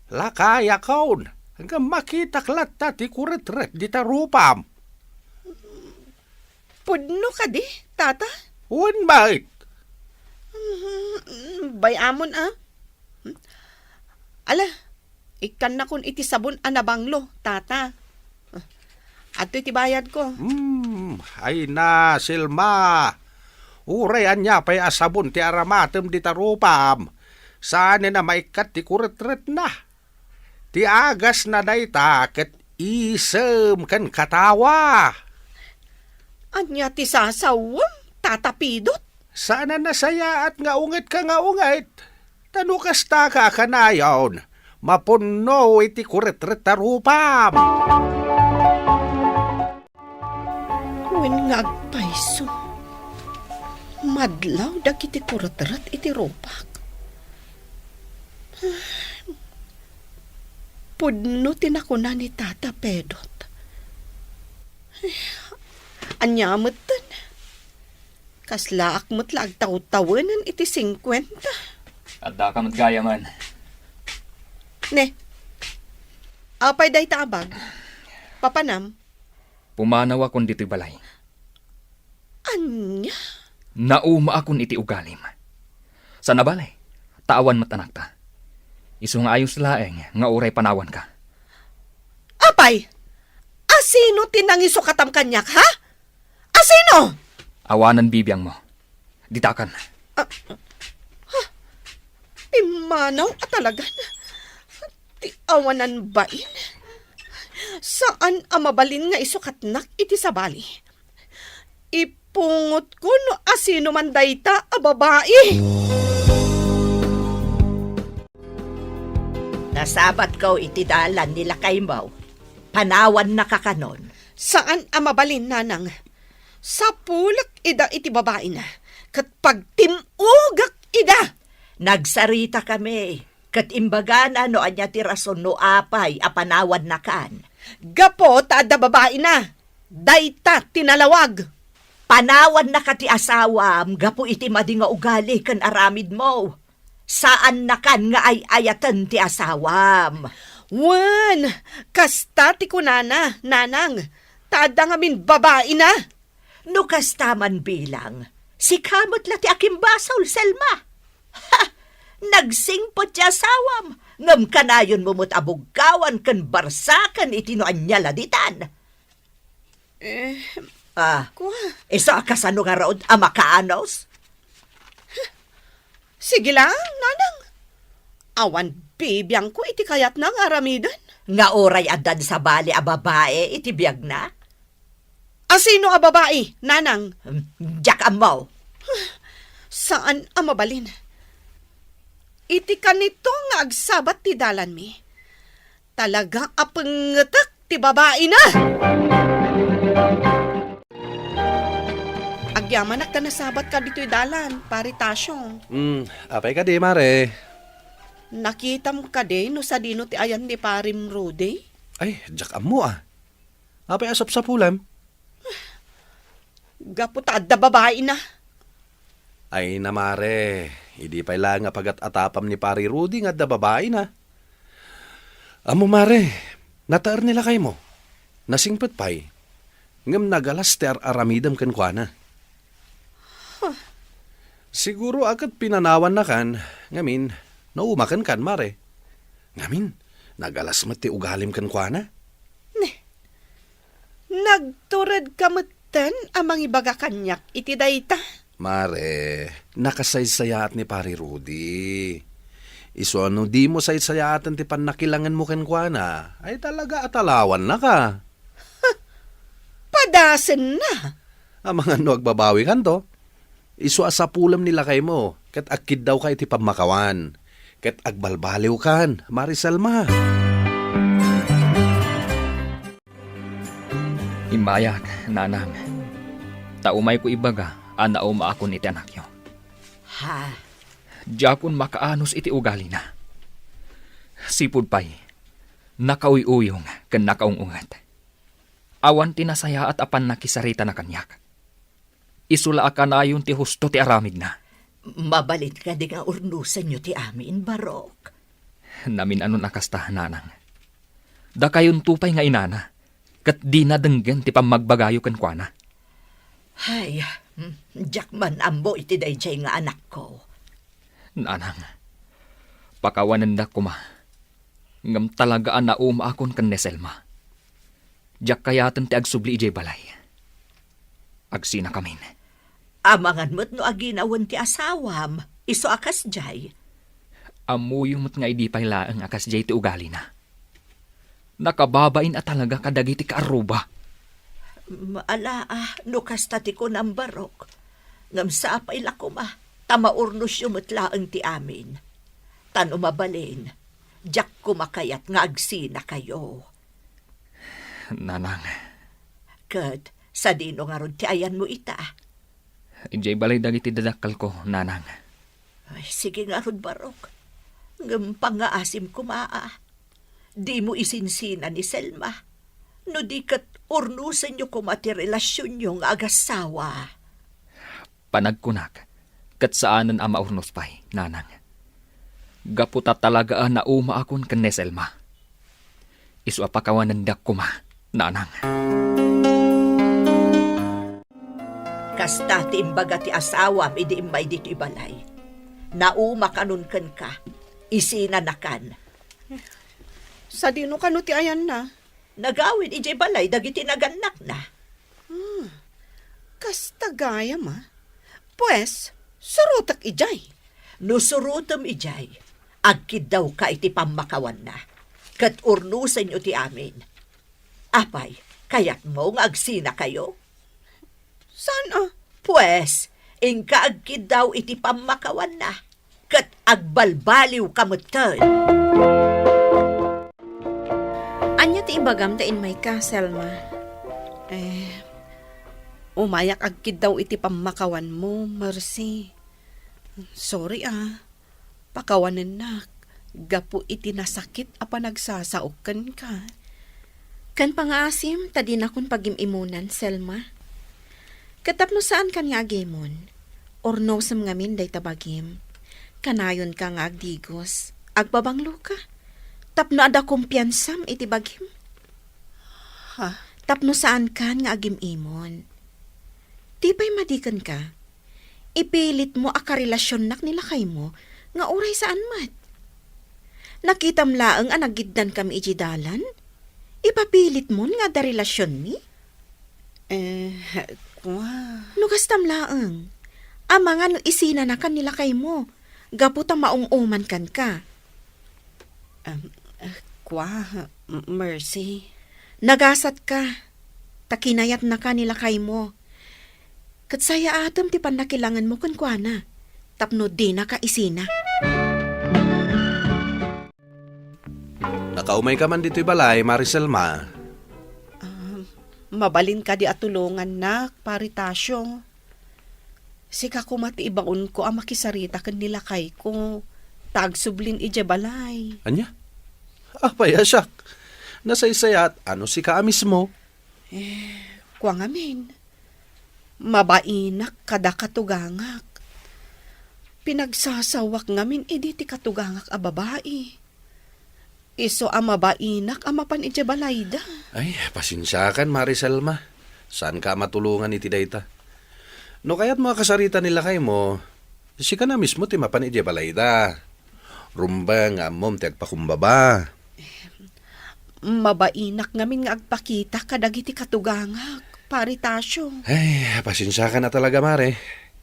Lakaya kaon. Hanggang makita klat tati kuret-ret di tarupam. Pudno ka di, tata? Uwan bait. Bayamon Ala, ikan na kun iti sabon anabanglo, tata. Ato iti bayad ko. Ay na, Silma. Urayan niya pa'y asabon ti aramatem di tarupam. Saan na maikat ti kuret-ret na. Ti agas na dayta ket isem kan katawa. Anya ti sasawam, tatapidot. Sana nasaya at nga ungit ka nga ungit. Tanukas ta ka kanayon. Mapuno iti kuret-ret tarupam. When ngagpaiso, madlaw dagiti kuret-ret iti rupak. Pudno tinakuna ni Tata Pedot. Anyamutan. Kaslaak mo't lag taw-tawanan iti 50. At da ka matgaya man. Ne, apay day tabag. Papanam. Pumanaw akon dito'y balay. Anya? Nauma akon iti ugalim. Sa nabalay, taawan matanak ta. Isong ayos laeng nga uray panawan ka. Apay, asino tinangiso katam kanyak, ha? Asino? Awanan bibiyang mo. Ditakan. Imanaw at talaga na. Ti awanan bain. Saan amabalin nga isukatnak iti sabali? Ipungot ko no asino man dayta a babae. Nasabat ko iti dalan nila kay Mau. Panawan na kakanon. Saan amabalin, nanang? Sa pulak ida iti babae na. Kat pagtimugak ida. Nagsarita kami. Kat imbagana no anya ti rason no apay apanawan na kan. Gapo taada babae na. Dayta tinalawag. Panawan na ka ti asawam. Gapo iti madi nga ugali kan aramid mo. Saan na kan nga ay ayatan ti asawam? Wan, kasta ti kunana, nanang. Taada nga min babae na. No kasta man bilang. Si kamot la ti akimbasol, Selma. Ha! Nagsingpot ti asawam. Ngam kanayon mo mo't abugkawan kan barsakan iti no anyala ditan. Isa kasano nga raod amakaanos? Sige lang, nanang. Awan bibiyang ko iti kayat ng aramidan. Nga oray adan sa bali a babae iti biyag na? Asino a babae, nanang? Diyak amaw. Saan amabalin? Iti kanito nga agsabat ti dalan mi. Talaga apangatak ti babae na. Agyamanak ta nasabat ka dito'y dalan, paritasyon. Apay ka di, mare. Nakita mo ka di, no sa dino ti ayan ni Parim Rudy? Ay, jak mo Apay asap sa pulam. Gaputad da babae na. Ay na, mare. Hindi pa lang nga pagat-atapam ni Pari Rudy nga da babae na. Amo, mare, nataar nila kay mo. Nasingpet pa'y. Ngam nagalas ter aramidam kan kwa na. Siguro agad pinanawan na kan, ngamin, naumakan kan, mare. Ngamin, nagalas mati ugalim kan kwa na. Nagturad kamutan amang ibaga kanyak iti dayta. Mare, nakasaysayat ni Pari Rudy. Iso ano di mo saysayatan ti panakilangan mo kan kwa na, ay talaga atalawan na ka. Padasen na. Ang mga agbabawi kan to. Iso asapulam nila kay mo, kat akid daw kay ti pamakawan. Kat agbalbaliw kan, Marisalma. Imbayak, nanang. Taumay ko ibaga, anauma akon iti anak nyo. Ha? Diyakon makaanos iti ugali na. Sipod pa'y, nakauy-uyong, ken nakaungungat. Awan tinasaya at apan nakisarita na kanyak. Isula akan ayon ti husto ti aramid na. Mabalit ka di nga urnusan nyo ti amin, Barok. Namin anon akasta, nanang. Da kayon tupay nga inana, kat di na denggen ti pamagbagayo ken kuana. Hay, jakman ambo iti dayjay nga anak ko. Nanang, pakawanan da kuma. Ngam talagaan na akon ken Neselma. Jak kayaten ti agsubli ijay balay. Agsina kamin. Amangan mo't no aginawan ti asawam, iso akas jay. Amuyo mo't nga idi pay laeng akas jay ti ugali na. Nakababain at talaga kadagi ti kaaruba. Maalaa, no kastati ko ng Barok. Ngam sa apay lakuma, tamaurnos yung mutlaang ti amin. Tan umabalin, jak kumakayat nga agsina kayo. Nanang. Kat, sa dino nga ron ti ayan mo ita. Ijay balay dagiti dadakal ko, nanang. Ay, sige nga ron, Barok. Ngam pangaasim kumaa. Di mo isinsina ni Selma. No di kat urnusan nyo kumati relasyon nyo nga agasawa. Panagkunak, kat saanan ama urnos pay, nanang. Gaputa talaga na akon ken Neselma. Isu apakawanan dak kuma, nanang. Kasta ti imbaga ti asawam idi imbay dito ibalay. Nauma kanun ken ka, isinanakan. Sa dino ka no ti ayan na? Nagawin ijay balay, dagiti naganak na. Kasta gaya ma. Pues, surutak ijay. No surutam ijay, agkid daw ka iti pamakawan na. Kat urnusan nyo ti amin. Apay, kayat mo nga agsina kayo? Saan Pues, ingka agkid daw iti pamakawan na. Kat agbalbaliw kamutan. Anya ti ibagam tain may ka, Selma? Umayak agkid daw iti pamakawan mo, Mercy. Sorry pakawanan na. Gapu iti nasakit apa nagsasaokan ka. Kan pangaasim, tadi na kun pagimimunan, Selma. Katapno saan kan nga agemon? Or no sam ngamin day tabagim. Kanayon ka nga agdigos. Agbabanglo ka. Tapno ada kumpiyansam iti bagim. Tapno saan kan nga agimimon. Tipay madikan ka. Ipilit mo akarelasyon nak nila kay mo nga uray saan mat. Nakitam laeng anagiddan kami ijidalan. Ipapilit mo nga da relasyon ni? Nugastam laeng. Amangan no isina na kan nila kay mo. Gaputa maung-uman kan ka. Mercy. Nagasat ka. Takinayat na ka nila kay mo. Katsaya atom ti panakilangan mo kan kuana. Tapno di na ka isina. Nakaumay ka man dito'y balay, Mariselma. Mabalin ka di atulungan na, paritasyo. Sika kumati ibaon ko ang makisarita kan nila kay ko. Tagsublin ija balay. Anya? Apay, asyak. Nasaysayat, ano si ka mismo? Kuang amin. Mabainak kada katugangak. Pinagsasawak ngamin ti katugangak a babae. Iso ang mabainak ang mapan ija balayda. Ay, pasensyakan, Mariselma. Saan ka matulungan iti dayta? No kaya't mga kasarita nila kay mo, si ka na mismo ti mapan ija balayda. Rumba nga mom ti agpakumbaba. Mabainak ngamin nga agpakita kadagiti katugangak. Paritasyo. Ay, pasensya ka na talaga, Mare.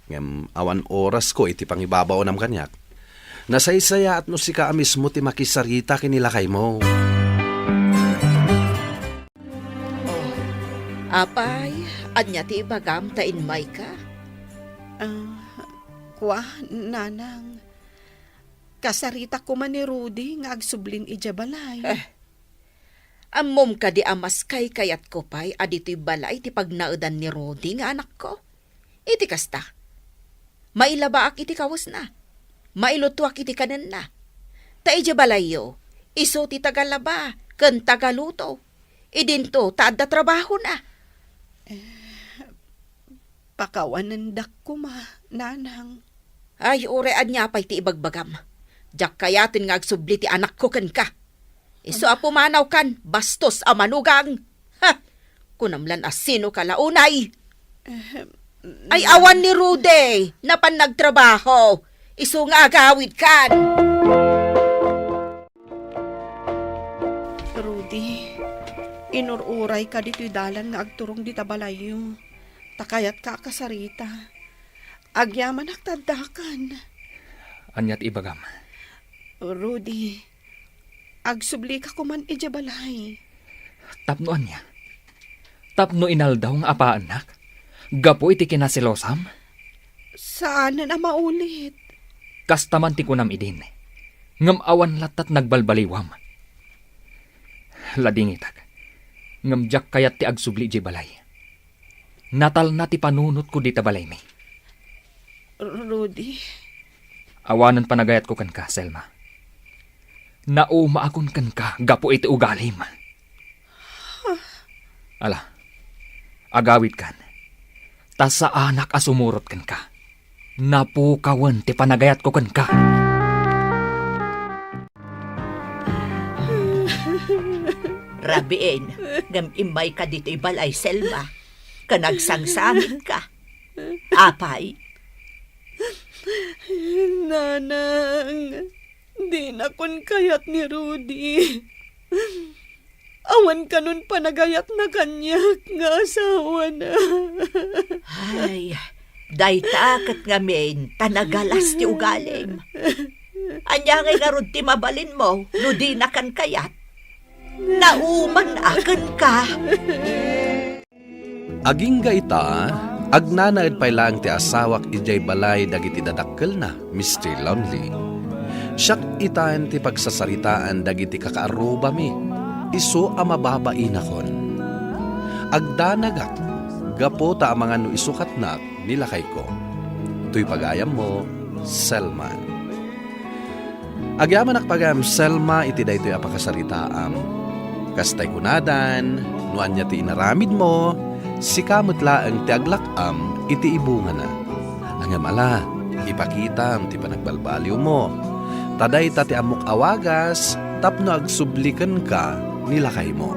Ngam awan oras ko iti pangibabaw nam kanyak. Nasaysaya at no si ka mismo ti makisarita kinila kay mo. Apay, anya ti ibagam tain may ka? Nanang. Kasarita ko man ni Rudy nga agsublin ija balay. Ammom ka di amas kay kayat ko pay adito'y balay ti pagnaudan ni Rudy nga anak ko. Iti kasta. Mailabaak iti kawas na. Mailutuak iti kanan na. Ta ija balay yo, iso ti tagalaba, ken tagaluto. Idinto, taad na trabaho na. Pakawanandak ko nanang. Ay, urean niya pa'y ti ibagbagam. Diyak kayatin nga agsubli ti anak ko kan ka. Iso apumanaw kan, bastos a manugang. Ha! Kunamlan asino ka launay. Ay awan ni Rude, napan nagtrabaho. Iso nga agawid kan. Rudy, inururay ka dito'y dalan nga agturong di tabalayo. Takayat ka kasarita. Agyaman agtadakan. Anyat ibagam. Rudy, agsubli ka kuman ijabalay. Tapnoan niya. Tapno inaldaw nga apa anak. Gapo iti kinasilosam. Saan na maulit? Kastaman ti kunam idin. Ngam awan latat nagbalbaliwam. Lading itag. Ngam jak kayat ti agsubli di balay. Natal na ti panunot ko di tabalay mi. Rudy. Awanan panagayat ko kan ka, Selma. Nauma akon kan ka, gapo iti ugalim. Ala, agawid kan. Tas sa anak asumurot kan ka. Napukawan ti panagayat ko kan ka. Rabiin, ngam imay ka dito ibalay, Selma. Kanagsangsangit ka. Apay. Nanang, di na kun kayat ni Rudy. Awan ka nun panagayat na kanyak nga asawa na. Ay, dayta kat ngamin, tanagalas ti ugalim. Anya nga nga ti mabalin mo, no di na kan kayat. Nauman akan ka. Aging ita, agnanaid pay lang ti asawak ijay balay dagiti dadakkel na, Mr. Lonely. Siyak itaan ti pagsasaritaan dagiti kakaaruba mi, iso a mababain akon. Agdanagak, gapo ta mga no isukat na nilakay ko. Tuy pagayam mo, Selma. Agyaman akpagam Selma iti daytoy apakasaritaam. Kastay kunadan, nuan niya ti inaramid mo, si kamot laang ti aglakam iti ibunga na. Angam ala, ipakitam ti panagbalbaliw mo. Taday ta ti amok awagas, tapno agsublikan ka nilakay mo.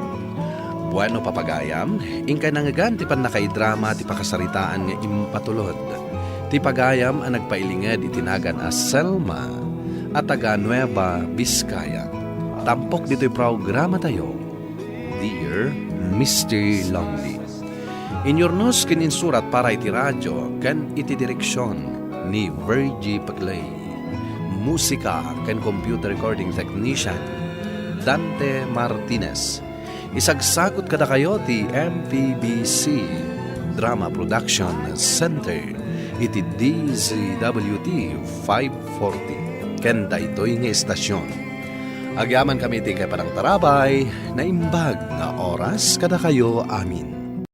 Bueno papagayam, ingkay nangagan ti panakaidrama ti pakasaritaan nga impatulod. Ti pagayam ang nagpailingad itinagan as Selma at taga Nueva Vizcaya. Tampok dito'y programa tayo, Dear Mr. Lonely. Inyornos kininsurat para iti radyo kan iti direksyon ni Virgie Paglay. Musika kan computer recording technician Dante Martinez. Isagsakot kada kayo ti MPBC Drama Production Center iti DZWT 540 ken daytoy nga estasyon. Agyaman kami ti kay panang tarabay na imbag nga oras kada kayo amin.